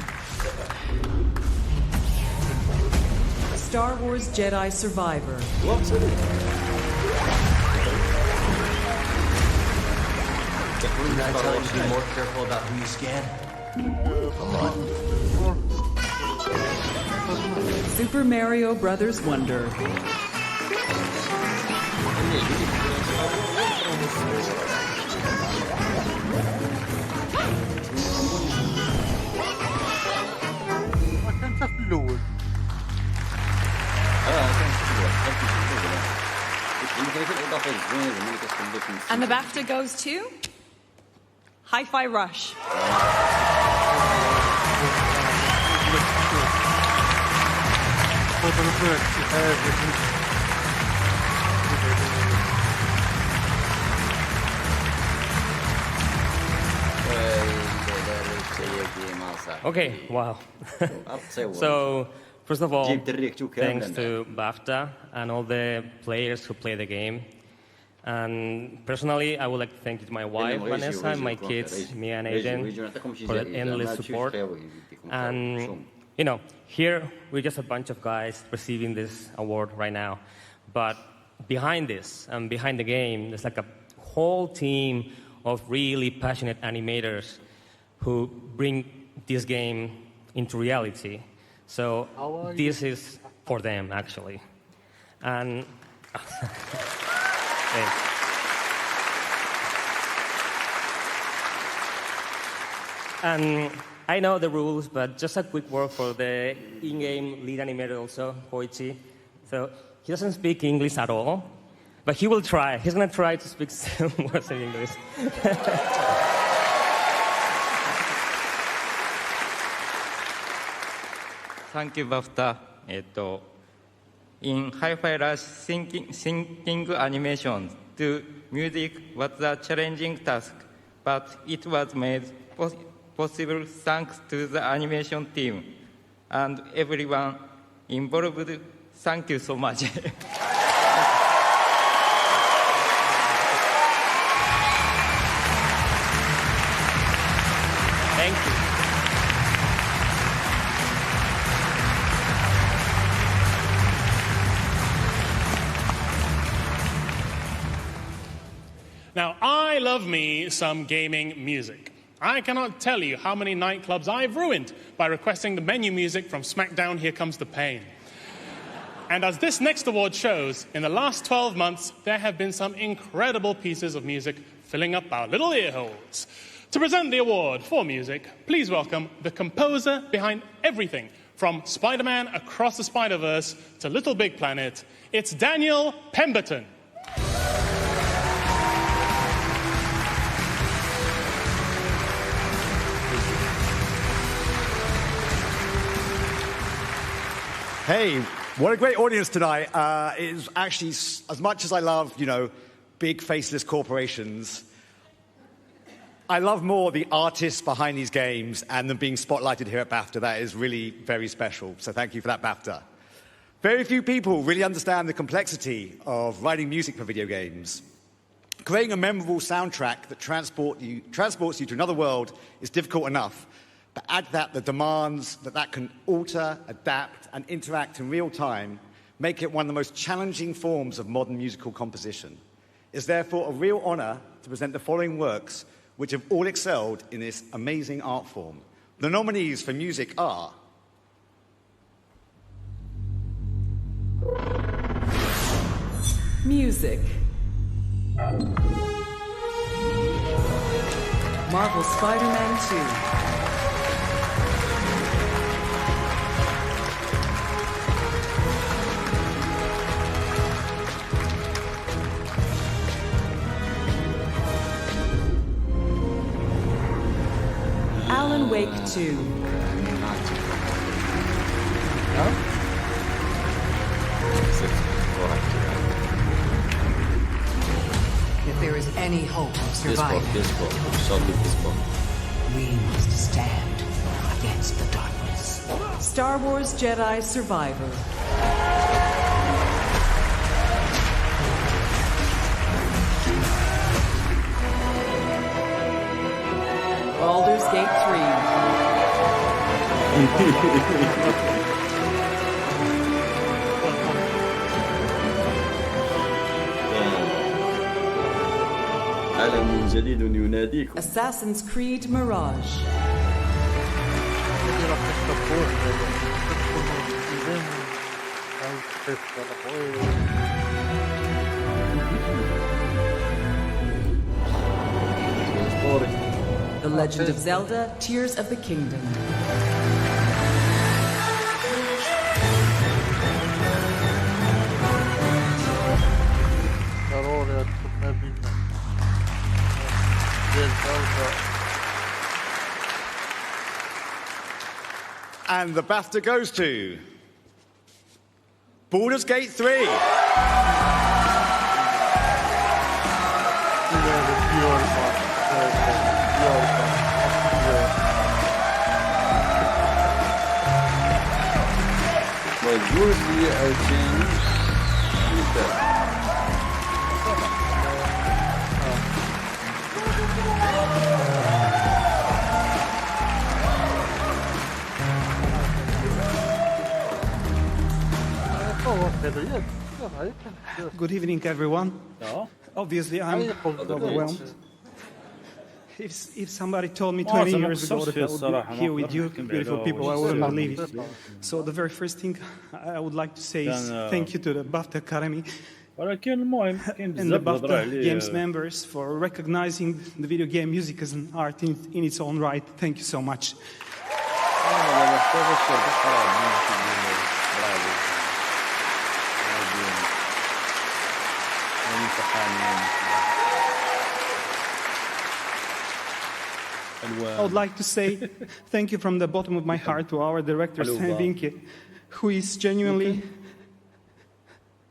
Star Wars Jedi Survivor. What's it? That time to be more careful about who you scan. Come on. Super Mario Brothers Wonder. And the BAFTA goes to Hi-Fi Rush. Okay, wow. So, first of all, thanks to BAFTA and all the players who play the game. And personally, I would like to thank my wife, Vanessa, and my kids, Mia and Aiden, for that endless support. And, you know, here we're just a bunch of guys receiving this award right now. But behind this, and behind the game, there's like a whole team of really passionate animators who bring this game into reality. So this is for them, actually. And and I know the rules, but just a quick word for the in-game lead animator also, Koichi. So he doesn't speak English at all, but he will try. He's going to try to speak some words in English. Thank you, BAFTA. In Hi-Fi Rush syncing animation to music was a challenging task, but it was made possible thanks to the animation team and everyone involved. Thank you so much. Thank you. Now, I love me some gaming music. I cannot tell you how many nightclubs I've ruined by requesting the menu music from SmackDown Here Comes the Pain. And as this next award shows, in the last 12 months, there have been some incredible pieces of music filling up our little ear holes. To present the award for music, please welcome the composer behind everything from Spider-Man Across the Spider-Verse to Little Big Planet. It's Daniel Pemberton. Hey, what a great audience tonight. It is actually, as much as I love, big faceless corporations, I love more the artists behind these games and them being spotlighted here at BAFTA. That is really very special. So thank you for that, BAFTA. Very few people really understand the complexity of writing music for video games. Creating a memorable soundtrack that transports you to another world is difficult enough. But add that the demands that can alter, adapt, and interact in real time make it one of the most challenging forms of modern musical composition. It's therefore a real honor to present the following works which have all excelled in this amazing art form. The nominees for music are Music. Marvel Spider-Man 2. Alan Wake 2. If there is any hope of surviving, we must stand against the darkness. Star Wars Jedi Survivor. Baldur's Gate 3. Assassin's Creed Mirage. The Legend of Zelda, Tears of the Kingdom. And the BAFTA goes to Baldur's Gate 3. جوزي 2000 Good evening, everyone. Obviously, I'm overwhelmed. If somebody told me 20 years ago that I would be here with you, beautiful people, I wouldn't believe it. So the very first thing I would like to say is thank you to the BAFTA Academy and the BAFTA Games members for recognizing the video game music as an art in its own right. Thank you so much. I would like to say thank you from the bottom of my heart to our director, Sven Vinke, who is genuinely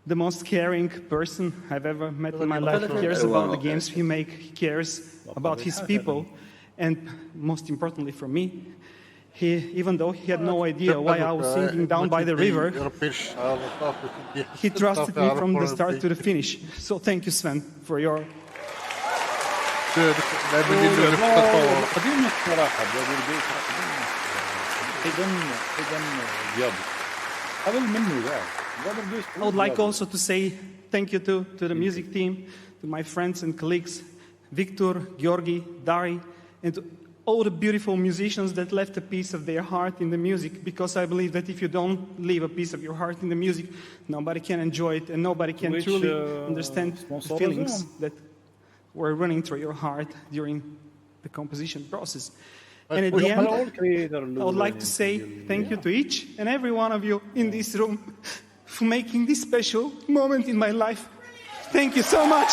the most caring person I've ever met in my life. He cares about the games we make, he cares about his people, and most importantly for me, even though he had no idea why I was singing down by the river, he trusted me from the start to the finish. So thank you, Sven, for your... I would like also to say thank you to the music team, to my friends and colleagues, Victor, Georgi, Dari, and to all the beautiful musicians that left a piece of their heart in the music, because I believe that if you don't leave a piece of your heart in the music, nobody can enjoy it and nobody can truly understand the feelings that were running through your heart during the composition process. And at the end, I would like to say thank you to each and every one of you in this room for making this special moment in my life. Thank you so much.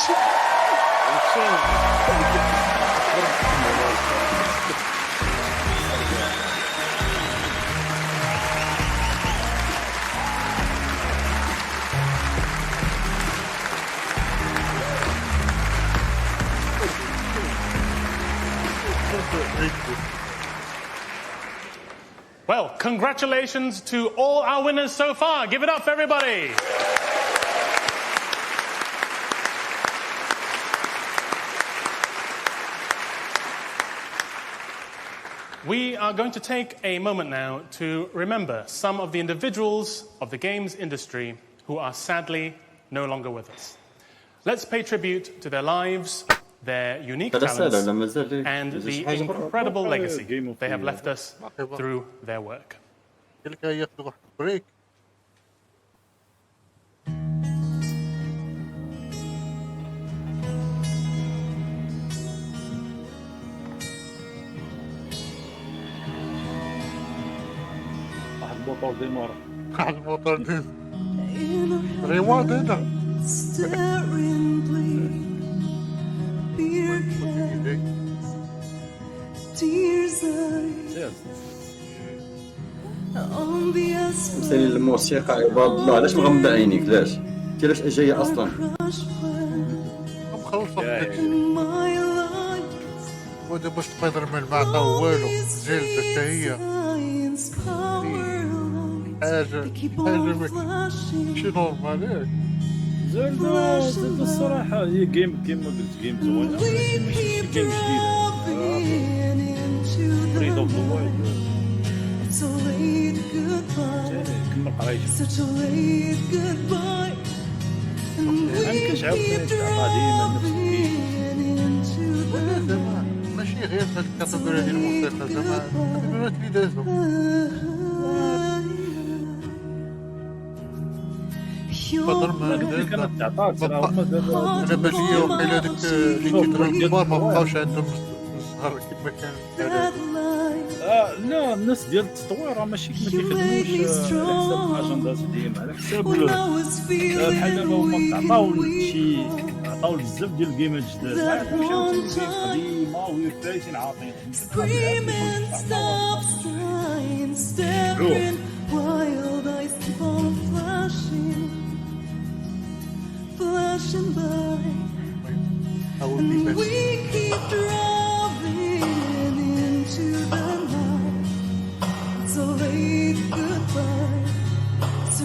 Well, congratulations to all our winners so far. Give it up, everybody. We are going to take a moment now to remember some of the individuals of the games industry who are sadly no longer with us. Let's pay tribute to their lives, their unique talents, and the incredible legacy they have left us through their work. الموتور ديمار الموتور ديمار ريموت هنا مثل الموسيقى عباد الله علاش مغمض عينيك علاش انت علاش جايه اصلا مخلصه ودابا سبايدر مان ما عطاو والو جلد حتى هي حاجه ماشي نورمال ياك زلدة الصراحة هي جيم كيما قلت جيم زوينة ماشي جيم جديدة بريد اوف ذا وايلد كما قرايش أنا كنشعر تلعبها ديما نفس الجيم ماشي غير هاد الكاتيجوري ديال الموسيقى زعما الكاتيجوريات اللي دازو بدر ما كانت تعطاك انا بالي وقيلا داك اللي كيديروا الكبار ما بقاوش عندهم الزهر كما كان لا الناس ديال التطوير راه ماشي ما كيخدموش على حساب الاجندات ديما على حساب بحال دابا هما عطاو شي عطاو بزاف ديال الجيمات جداد ما يعرفوش عاوتاني جيمات قديمه وهي فايتين عاطين flashing by, and we keep driving into the night. So late goodbye, so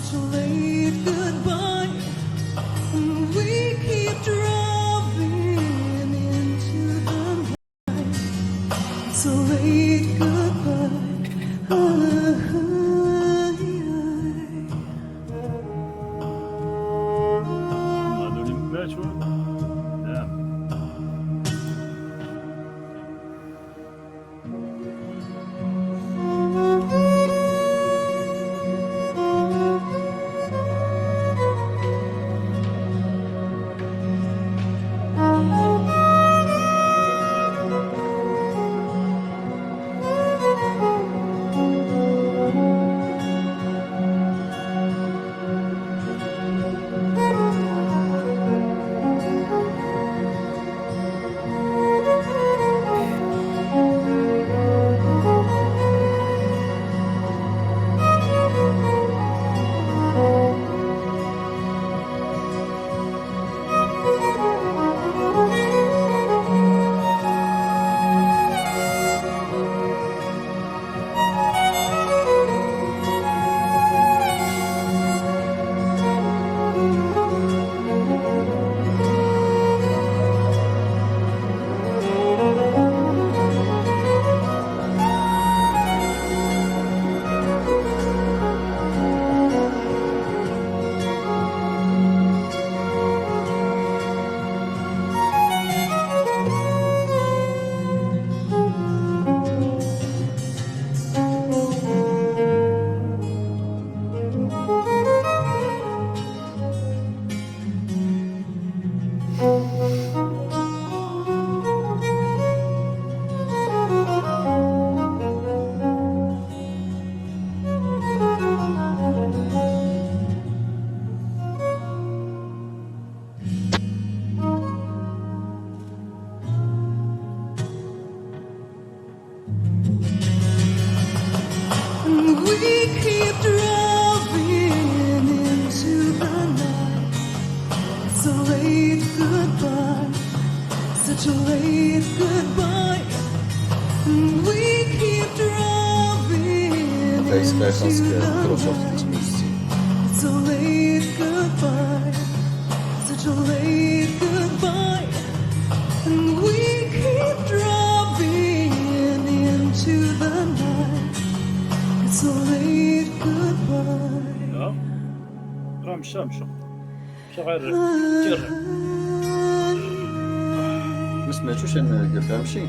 ما سمعتوش انا قلت امشي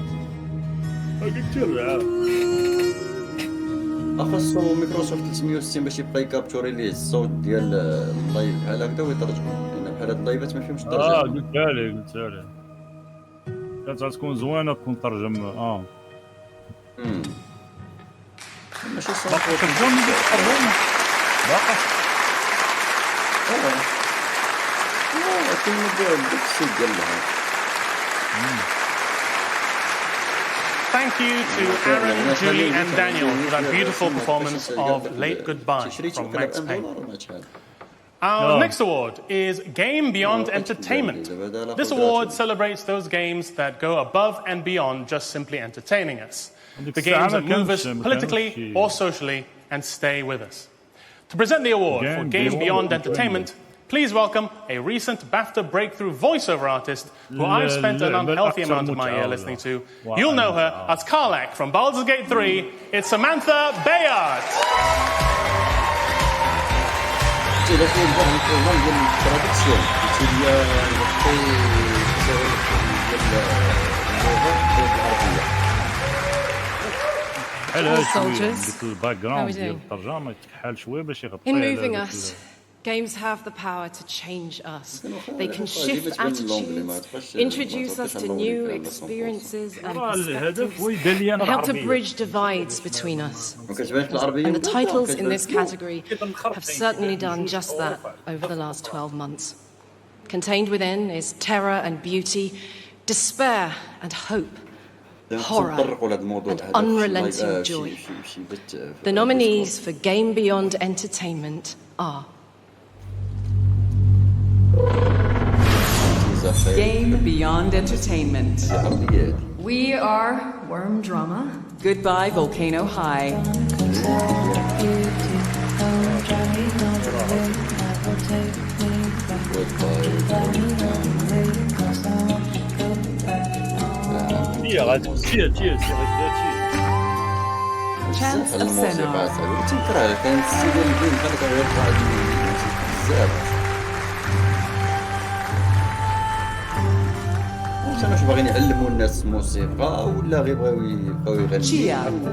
خاصو مايكروسوفت 360 باش يبقى يكابتوري ليه الصوت ديال اللايف بحال هكذا ويترجم لان بحال هاد اللايفات ما فيهمش ترجمه قلتها لي كانت غتكون زوينه تكون ترجم ماشي صوت ترجم باقا Thank you to Aaron, Julie and Daniel for that beautiful performance of Late Goodbye from Max Payne. Our next award is Game Beyond Entertainment. This award celebrates those games that go above and beyond just simply entertaining us. The games that move us politically or socially and stay with us. To present the award for Game Beyond Entertainment, please welcome a recent BAFTA breakthrough voiceover artist who I've spent an unhealthy amount of my year listening to. You'll know her as Karlak from Baldur's Gate 3. It's Samantha Bayard. In moving us, games have the power to change us. They can shift attitudes, introduce us to new experiences and perspectives, and help to bridge divides between us. And the titles in this category have certainly done just that over the last 12 months. Contained within is terror and beauty, despair and hope, horror and unrelenting joy. The nominees for Game Beyond Entertainment are Game Beyond Entertainment. We Are Worm Drama, Goodbye Volcano High. Chance of Senna. عرفتش انا واش باغيين يعلموا الناس الموسيقى ولا غير بغاو يغنيو.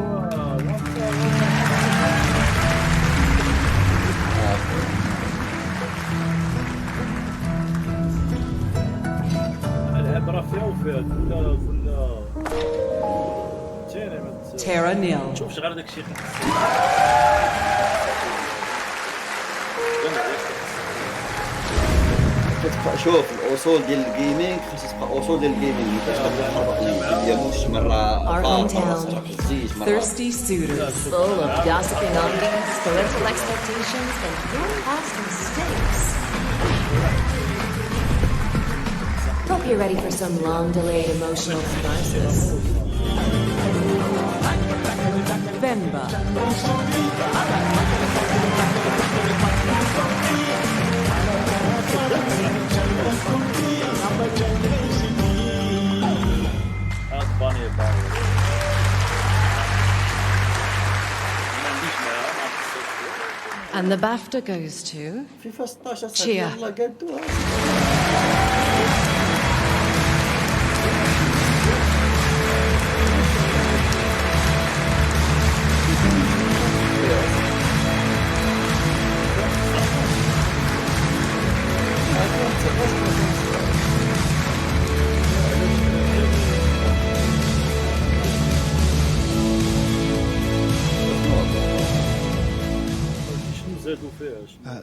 Terra nil. شوف الاصول ديال الجيمنج خاص تبقى اصول ديال الجيمنج ما تبقاش مرة Thirsty suitors. Full of gossiping audience, parental expectations, and your past mistakes. Hope you're ready for some long-delayed emotional catharsis. Bemba. And the BAFTA goes to فيفا 16 Chia. يلا قدوها.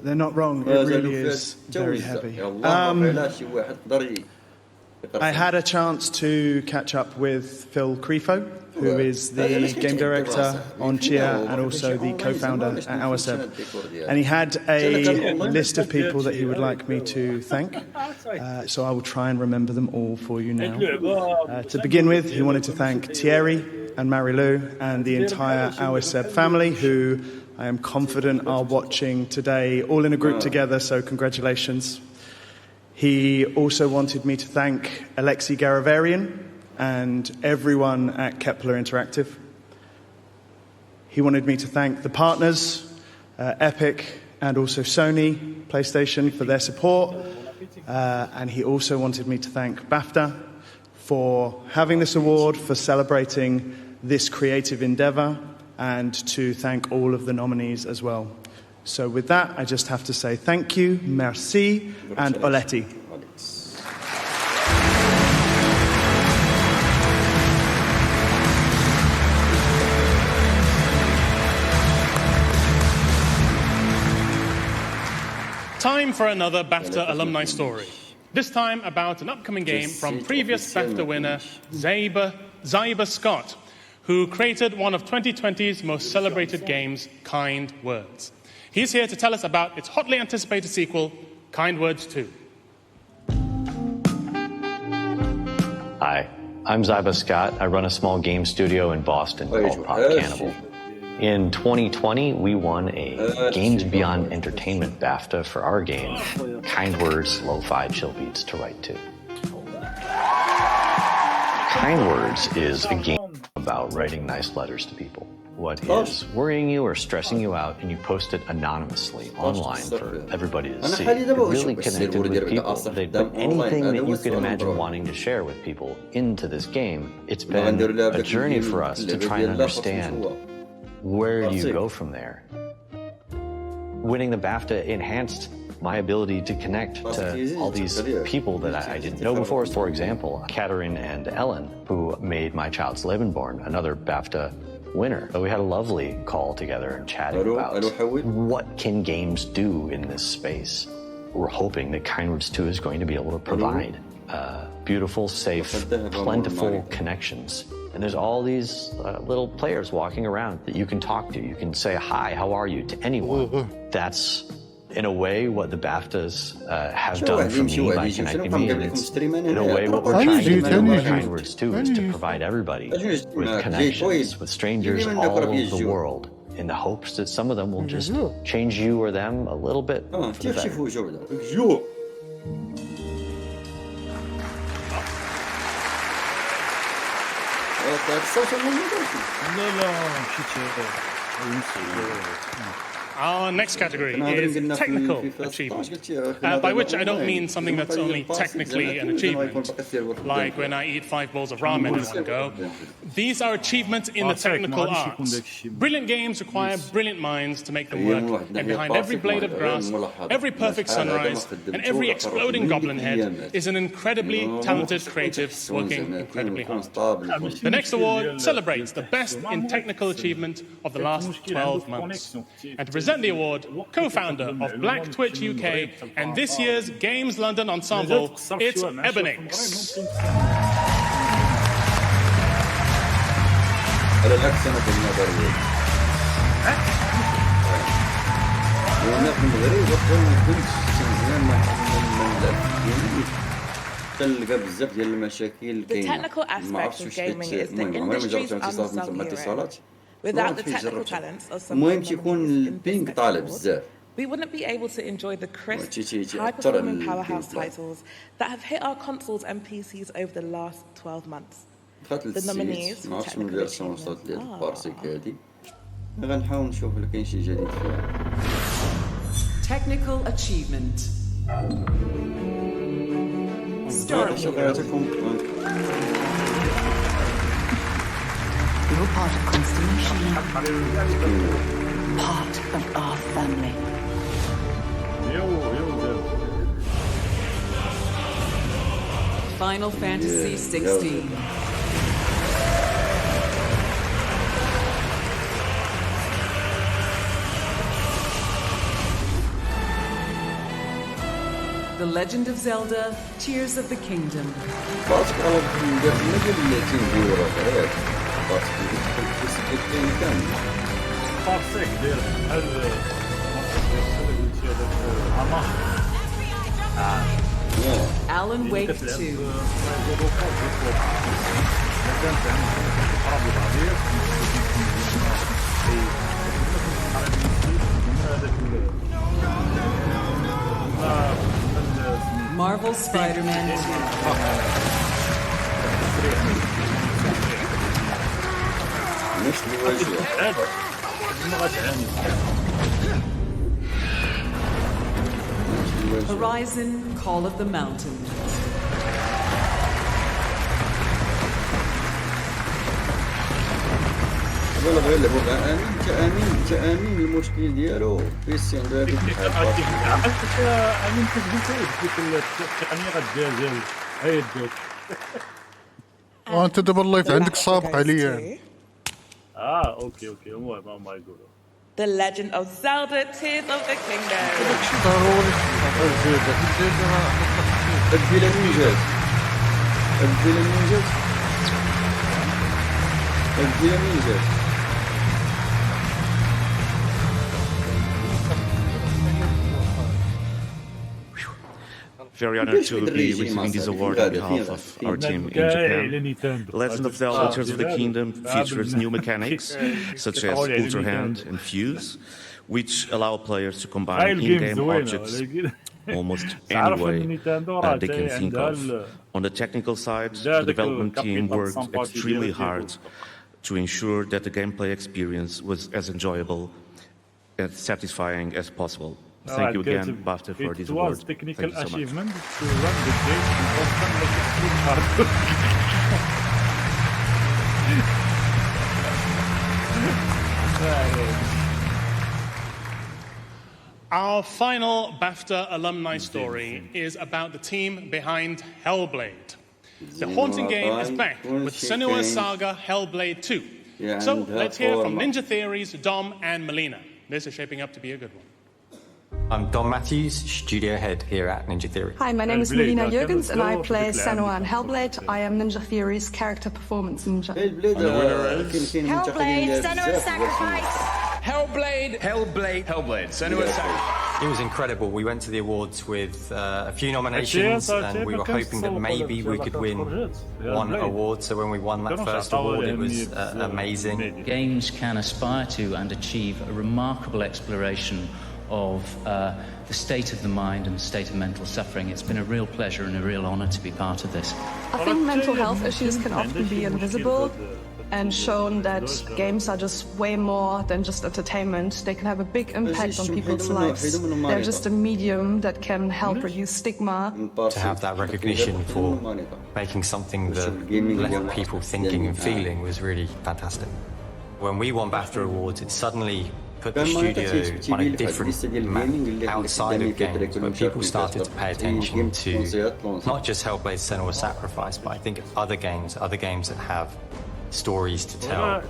They're not wrong. It really is very heavy. I had a chance to catch up with Phil Crefo, who is the game director on Chia and also the co-founder at OurSeb. And he had a list of people that he would like me to thank. So I will try and remember them all for you now. To begin with, he wanted to thank Thierry and Marie-Lou and the entire OurSeb family, who I am confident are watching today, all in a group together, so congratulations. He also wanted me to thank Alexei Garavarian and everyone at Kepler Interactive. He wanted me to thank the partners, Epic and also Sony, PlayStation, for their support. And he also wanted me to thank BAFTA for having this award, for celebrating this creative endeavor, and to thank all of the nominees as well. So with that, I just have to say thank you, merci, and Oletti. Time for another BAFTA alumni story. This time about an upcoming game from previous BAFTA winner Zaiba Scott, who created one of 2020's most celebrated games, Kind Words. He's here to tell us about its hotly anticipated sequel, Kind Words 2. Hi, I'm Zaiba Scott. I run a small game studio in Boston called Pop Cannibal. In 2020, we won a Games Beyond Entertainment BAFTA for our game, Kind Words, Lo-Fi Chill Beats to Write To. Kind Words is a game about writing nice letters to people. What is worrying you or stressing you out, and you post it anonymously online for everybody to see. It really connected with people. They put anything that you could imagine wanting to share with people into this game. It's been a journey for us to try and understand where do you go from there. Winning the BAFTA enhanced my ability to connect to all these people that I didn't know before. For example, Katerin and Ellen, who made My Child's Lebenborn, another BAFTA winner. So we had a lovely call together and chatting about what can games do in this space. We're hoping that Kind Words 2 is going to be able to provide beautiful, safe, plentiful connections. And there's all these little players walking around that you can talk to. You can say, hi, how are you, to anyone. That's, in a way, what the BAFTAs have done for me by connecting me. And it's, in a way, what we're trying to do with Kind Words 2 is to provide everybody with connections, with strangers all over the world, in the hopes that some of them will just change you or them a little bit for the better. Our next category is technical achievement, by which I don't mean something that's only technically an achievement, like when I eat 5 bowls of ramen in one go. These are achievements in the technical arts. Brilliant games require brilliant minds to make them work, and behind every blade of grass, every perfect sunrise, and every exploding goblin head is an incredibly talented creative working incredibly hard. The next award celebrates the best in technical achievement of the last 12 months. And to present the award, co-founder of Black Twitch UK and this year's Games London Ensemble, it's Ebonix. The technical aspect of gaming is the industry's unsung hero. Without the technical talents of some we wouldn't be able to enjoy the crisp, high-performing powerhouse titles that have hit our consoles and PCs over the last 12 months. The nominees for technical achievement Technical achievement. Story. You're part of Constellation. Part of our family. Final Fantasy 16. The Legend of Zelda, Tears of the Kingdom. Alan Wake 2. Marvel Spider-Man 2. Horizon Call of the Mountain. كأمين المشكل ديالو بيسي عنده هذيك امين كتقول التقنيه غدير هاي الدوك وانت دابا اللايف عندك سابق عليا. اوكي المهم ما يقولوا The Legend of Zelda, Tears of the Kingdom. Very honored to be receiving this award on behalf of our team in Japan. Legend of Zelda Tears of the Kingdom features new mechanics such as Ultra Hand and Fuse, which allow players to combine in-game objects almost any way they can think of. On the technical side, the development team worked extremely hard to ensure that the gameplay experience was as enjoyable and satisfying as possible. Thank you again, BAFTA, for this award. It was technical achievement to run the game Our final BAFTA alumni story is about the team behind Hellblade. The haunting game is back with Senua's Saga Hellblade 2. So let's hear from Ninja Theory's Dom and Melina. This is shaping up to be a good one. I'm Dom Matthews, studio head here at Ninja Theory. Hi, my name is Melina Jurgens and I play Senua in Hellblade. I am Ninja Theory's character performance ninja. Hellblade, Senua's Sacrifice! Hellblade, Senua's Sacrifice. It was incredible. We went to the awards with a few nominations and we were hoping that maybe we could win one award. So when we won that first award, it was amazing. Games can aspire to and achieve a remarkable exploration of the state of the mind and the state of mental suffering. It's been a real pleasure and a real honor to be part of this. I think mental health issues can often be invisible, and shown that games are just way more than just entertainment. They can have a big impact on people's lives. They're just a medium that can help reduce stigma. To have that recognition for making something that left people thinking and feeling was really fantastic. When we won BAFTA Awards, it suddenly put the studio on a different map outside of games, where people started to pay attention to not just Hellblade: Senua's Sacrifice, but I think other games that have stories to tell.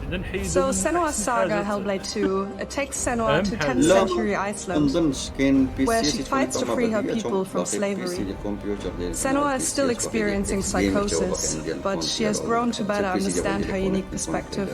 So Senua's Saga, Hellblade 2, it takes Senua to 10th century Iceland, where she fights to free her people from slavery. Senua is still experiencing psychosis, but she has grown to better understand her unique perspective.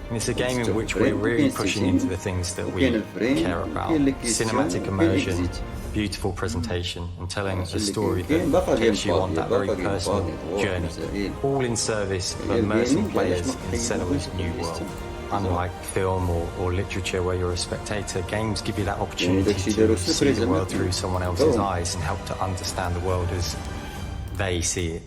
And it's a game in which we're really pushing into the things that we care about. Cinematic immersion, beautiful presentation, and telling a story that takes you on that very personal journey, all in service of immersing players in Senua's new world. Unlike film or literature where you're a spectator, games give you that opportunity to see the world through someone else's eyes and help to understand the world as they see it.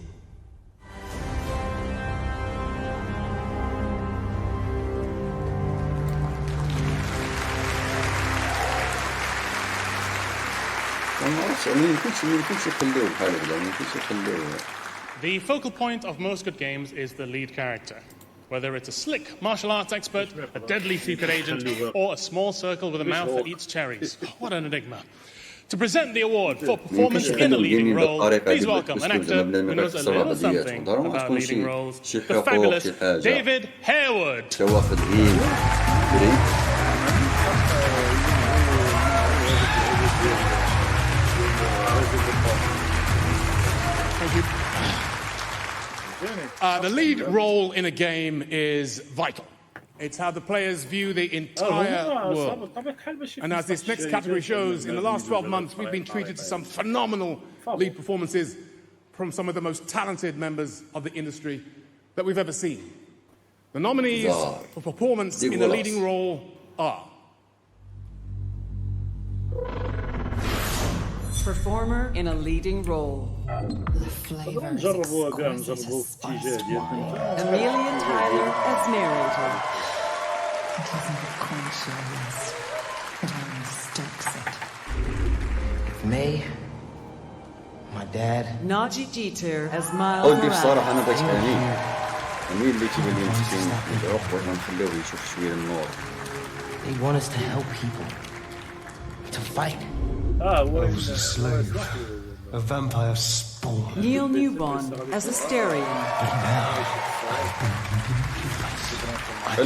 The focal point of most good games is the lead character. Whether it's a slick martial arts expert, a deadly secret agent, or a small circle with a mouth that eats cherries. What an enigma. To present the award for performance in a leading role, please welcome an actor who knows a little something about leading roles, the fabulous David Harewood. The lead role in a game is vital. It's how the players view the entire world. And as this next category shows, in the last 12 months, we've been treated to some phenomenal lead performances from some of the most talented members of the industry that we've ever seen. The nominees for performance in a leading role are... Performer in a leading role. The flavor is exquisite as spiced wine. Amelia Tyler as narrator. It isn't quench your lust, it only stokes it. It's me, my dad. Naji Jeter as Miles Morales. They want us to help people, to fight. I was a slave, a vampire spawn. Neil Newbon as Asterion. But now, I've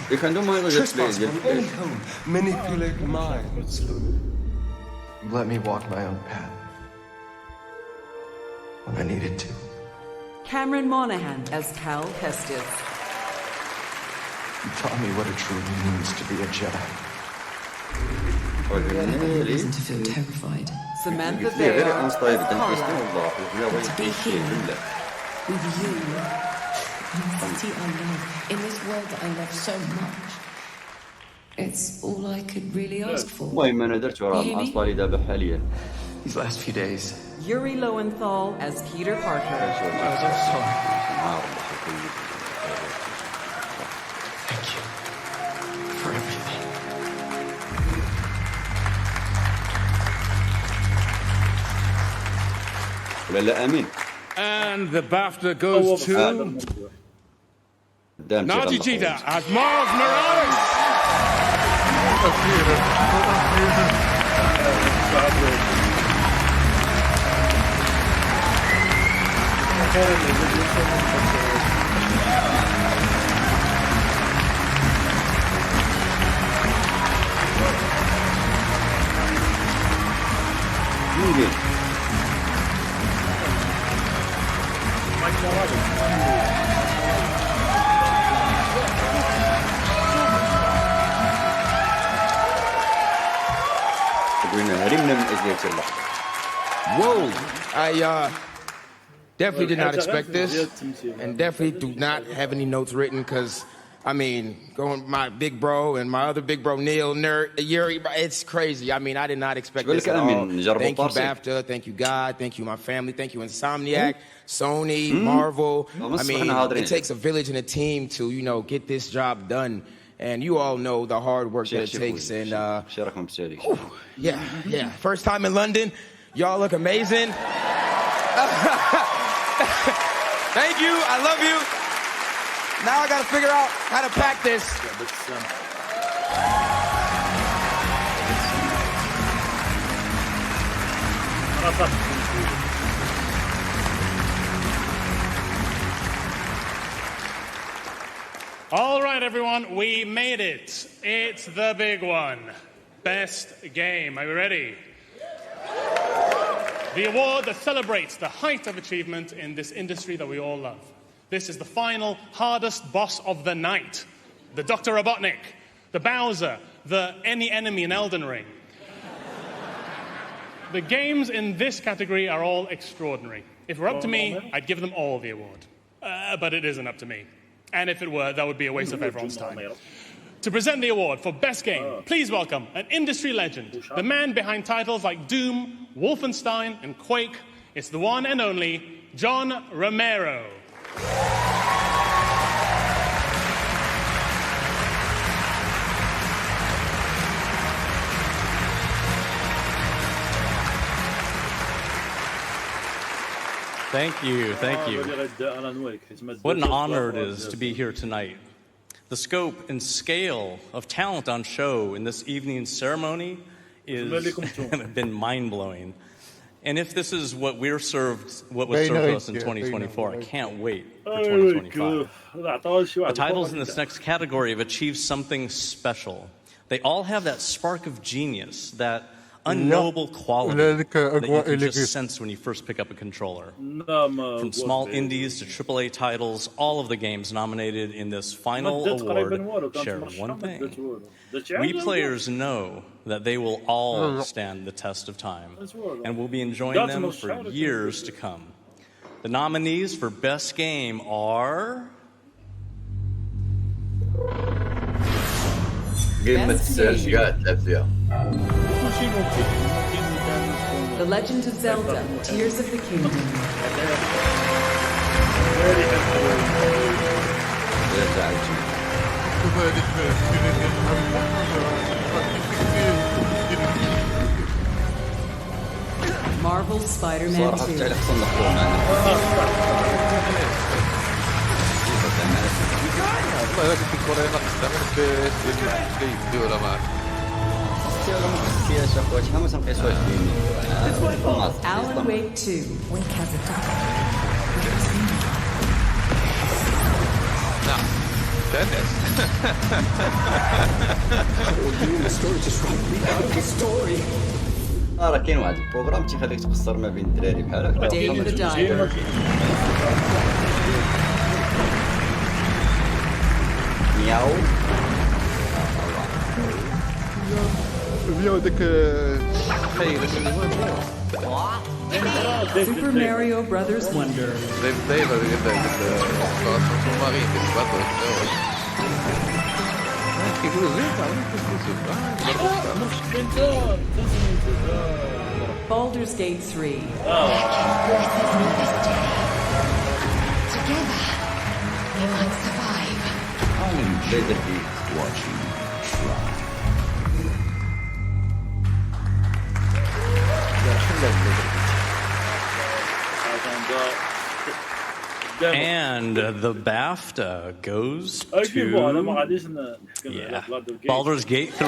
been manipulated. Trespass from any home, manipulate minds. You let me walk my own path when I needed to. Cameron Monaghan as Cal Kestis. You taught me what it truly means to be a Jedi. Reason to feel terrified. Samantha Vega as Carla. To be here with you in the city I love, in this world that I love so much. It's all I could really ask for. These last few days. Yuri Lowenthal as Peter Parker. Thank you for everything. And the BAFTA goes to Naji Jeter as Miles Morales. Whoa, I definitely did not expect this, and definitely do not have any notes written because I mean, going with my big bro and my other big bro, Neil, Yuri, it's crazy. I mean, I did not expect this at all. Thank you, BAFTA. Thank you, God. Thank you, my family. Thank you, Insomniac, Sony, Marvel. I mean, it takes a village and a team to, you know, get this job done. And you all know the hard work that it takes. And yeah. First time in London. Y'all look amazing. Thank you. I love you. Now I got to figure out how to pack this. All right, everyone, we made it. It's the big one. Best game. Are you ready? The award that celebrates the height of achievement in this industry that we all love. This is the final, hardest boss of the night. The Dr. Robotnik, the Bowser, the any enemy in Elden Ring. The games in this category are all extraordinary. If it were up to me, I'd give them all the award. But it isn't up to me. And if it were, that would be a waste of everyone's time. To present the award for Best Game, please welcome an industry legend, the man behind titles like Doom, Wolfenstein, and Quake. It's the one and only John Romero. Thank you. What an honor it is to be here tonight. The scope and scale of talent on show in this evening's ceremony has been mind-blowing. And if this is what was served to us in 2024, I can't wait for 2025. The titles in this next category have achieved something special. They all have that spark of genius, that unknowable quality that you can just sense when you first pick up a controller. From small indies to AAA titles, all of the games nominated in this final award share one thing. We players know that they will all stand the test of time, and we'll be enjoying them for years to come. The nominees for Best Game are... The Legend of Zelda, Tears of the Kingdom. Marvel Spider-Man 2. Alan Wake 2. Wake has a راه كاين واحد البروغرام تيخليك تقصر ما بين الدراري بحال هكا. مياو فيديو داك Super Mario Brothers Wonder. Baldur's Gate 3. Together, we might survive. I'm literally watching try. And the BAFTA goes to Baldur's Gate 3.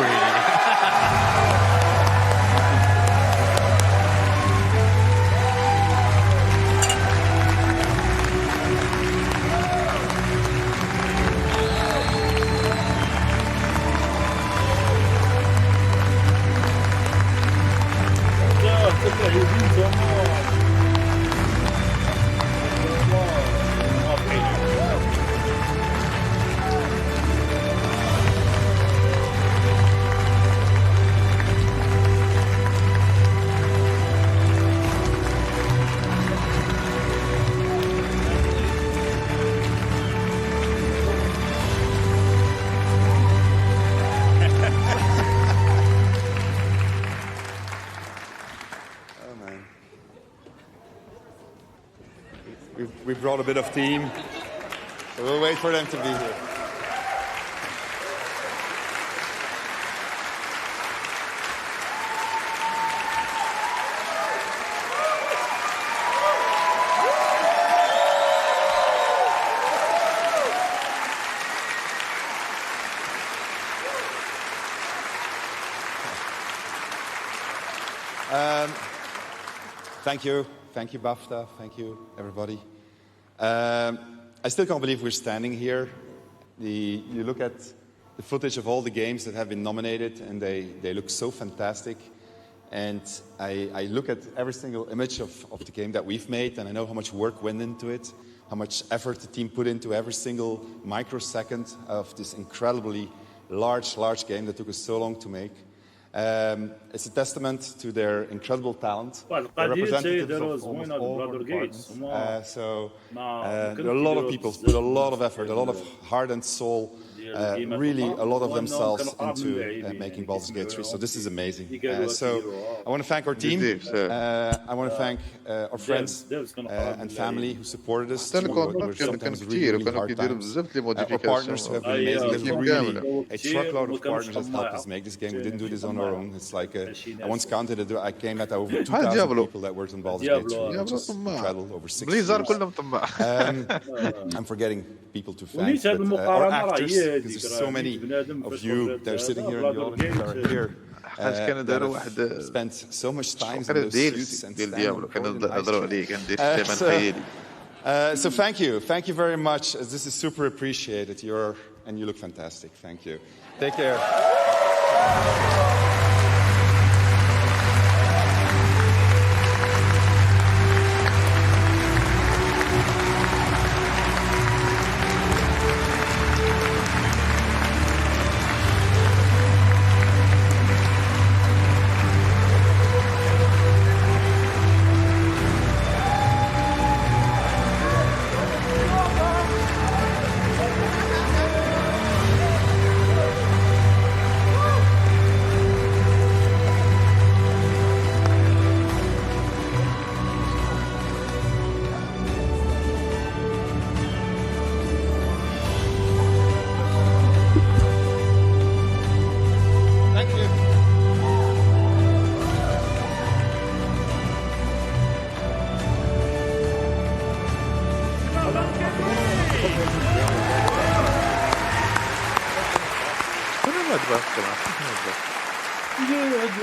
we brought a bit of team. So we'll wait for them to be here. Thank you, BAFTA. Thank you, everybody. I still can't believe we're standing here. You look at the footage of all the games that have been nominated, and they look so fantastic. And I look at every single image of the game that we've made, and I know how much work went into it, how much effort the team put into every single microsecond of this incredibly large game that took us so long to make. It's a testament to their incredible talent. They're representatives of almost all our departments. So there are a lot of people put a lot of effort, a lot of heart and soul, really a lot of themselves into making Baldur's Gate 3. So this is amazing. So I want to thank our team. I want to thank our friends and family who supported us. We're sometimes really hard times. Our partners who have been amazing. There's really a truckload of partners that helped us make this game. We didn't do this on our own. It's like I once counted it. I came at over 2,000 people that worked on Baldur's Gate 3, which is incredible. Over 6 years. I'm forgetting people to thank, but our actors, because there's so many of you that are sitting here in the audience that are here. That have spent so much time in those suits and so thank you very much. This is super appreciated. You look fantastic. Thank you. Take care.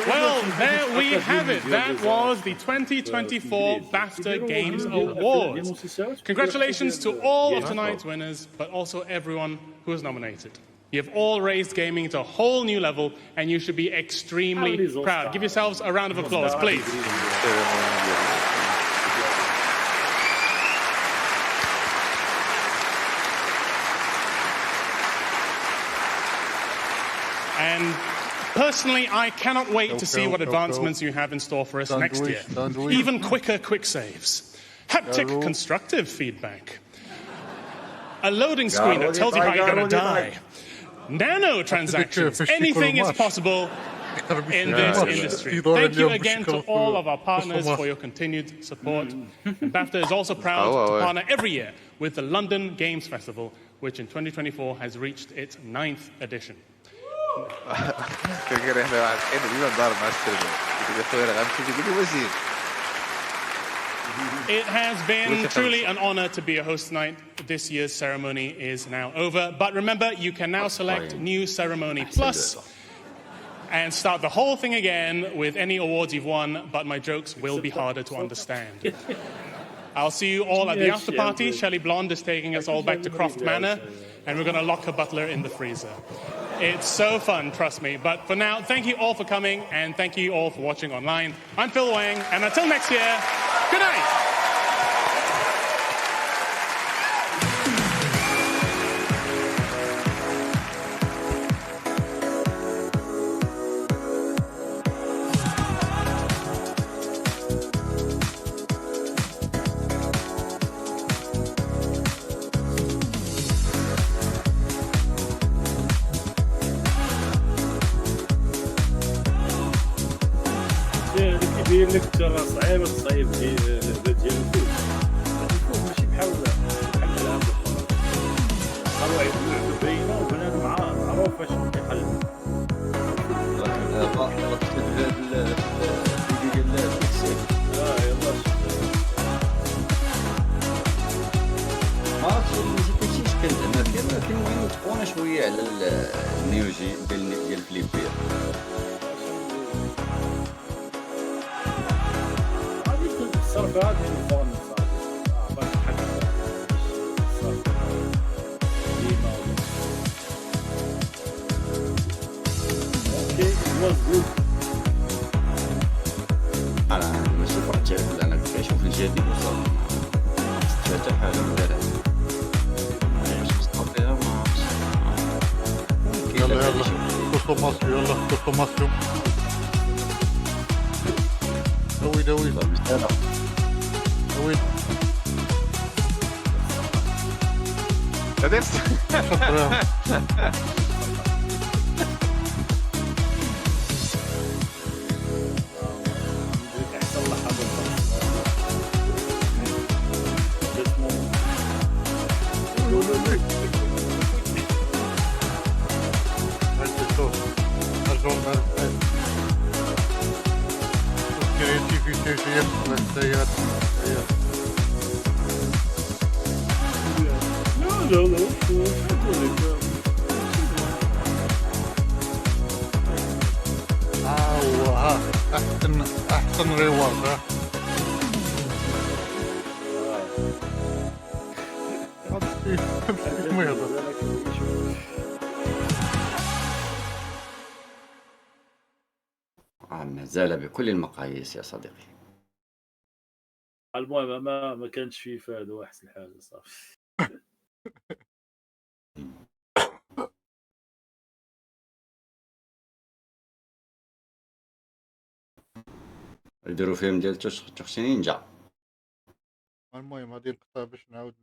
Well, there we have it. That was the 2024 BAFTA Games Awards. Congratulations to all of tonight's winners, but also everyone who was nominated. You have all raised gaming to a whole new level, and you should be extremely proud. Give yourselves a round of applause, please. And personally, I cannot wait to see what advancements you have in store for us next year. Even quicker quick saves. Haptic constructive feedback. A loading screen that tells you how you're going to die. Nano transactions. Anything is possible in this industry. Thank you again to all of our partners for your continued support. And BAFTA is also proud to partner every year with the London Games Festival, which in 2024 has reached its 9th edition. It has been truly an honor to be a host tonight. This year's ceremony is now over. But remember, you can now select New Ceremony Plus and start the whole thing again with any awards you've won, but my jokes will be harder to understand. I'll see you all at the after party. Shelley Blonde is taking us all back to Croft Manor, and we're going to lock her butler in the freezer. It's so fun, trust me. But for now, thank you all for coming, and thank you all for watching online. I'm Phil Wang, and until next year, good night! لك ترى صعيب تصايب لعبه ديال الفوز. الفوز ماشي دونا شويه على النيوجي ديال فليبير. الصرف هذه الفون انا ماشي فرحت انا كنشوف الجديد وصافي حتى حاجه من غير باش نصطفيها ما يلا يلا كونسوماسيون يلا كونسوماسيون دوي دوي دوي شكرا احسن ريورد مازال بكل المقاييس يا صديقي. المهم ما كانش فيه فائده واحسن حاجه صافي. يديروا فيلم ديال تخشي نينجا. المهم هذه القطعه باش نعاود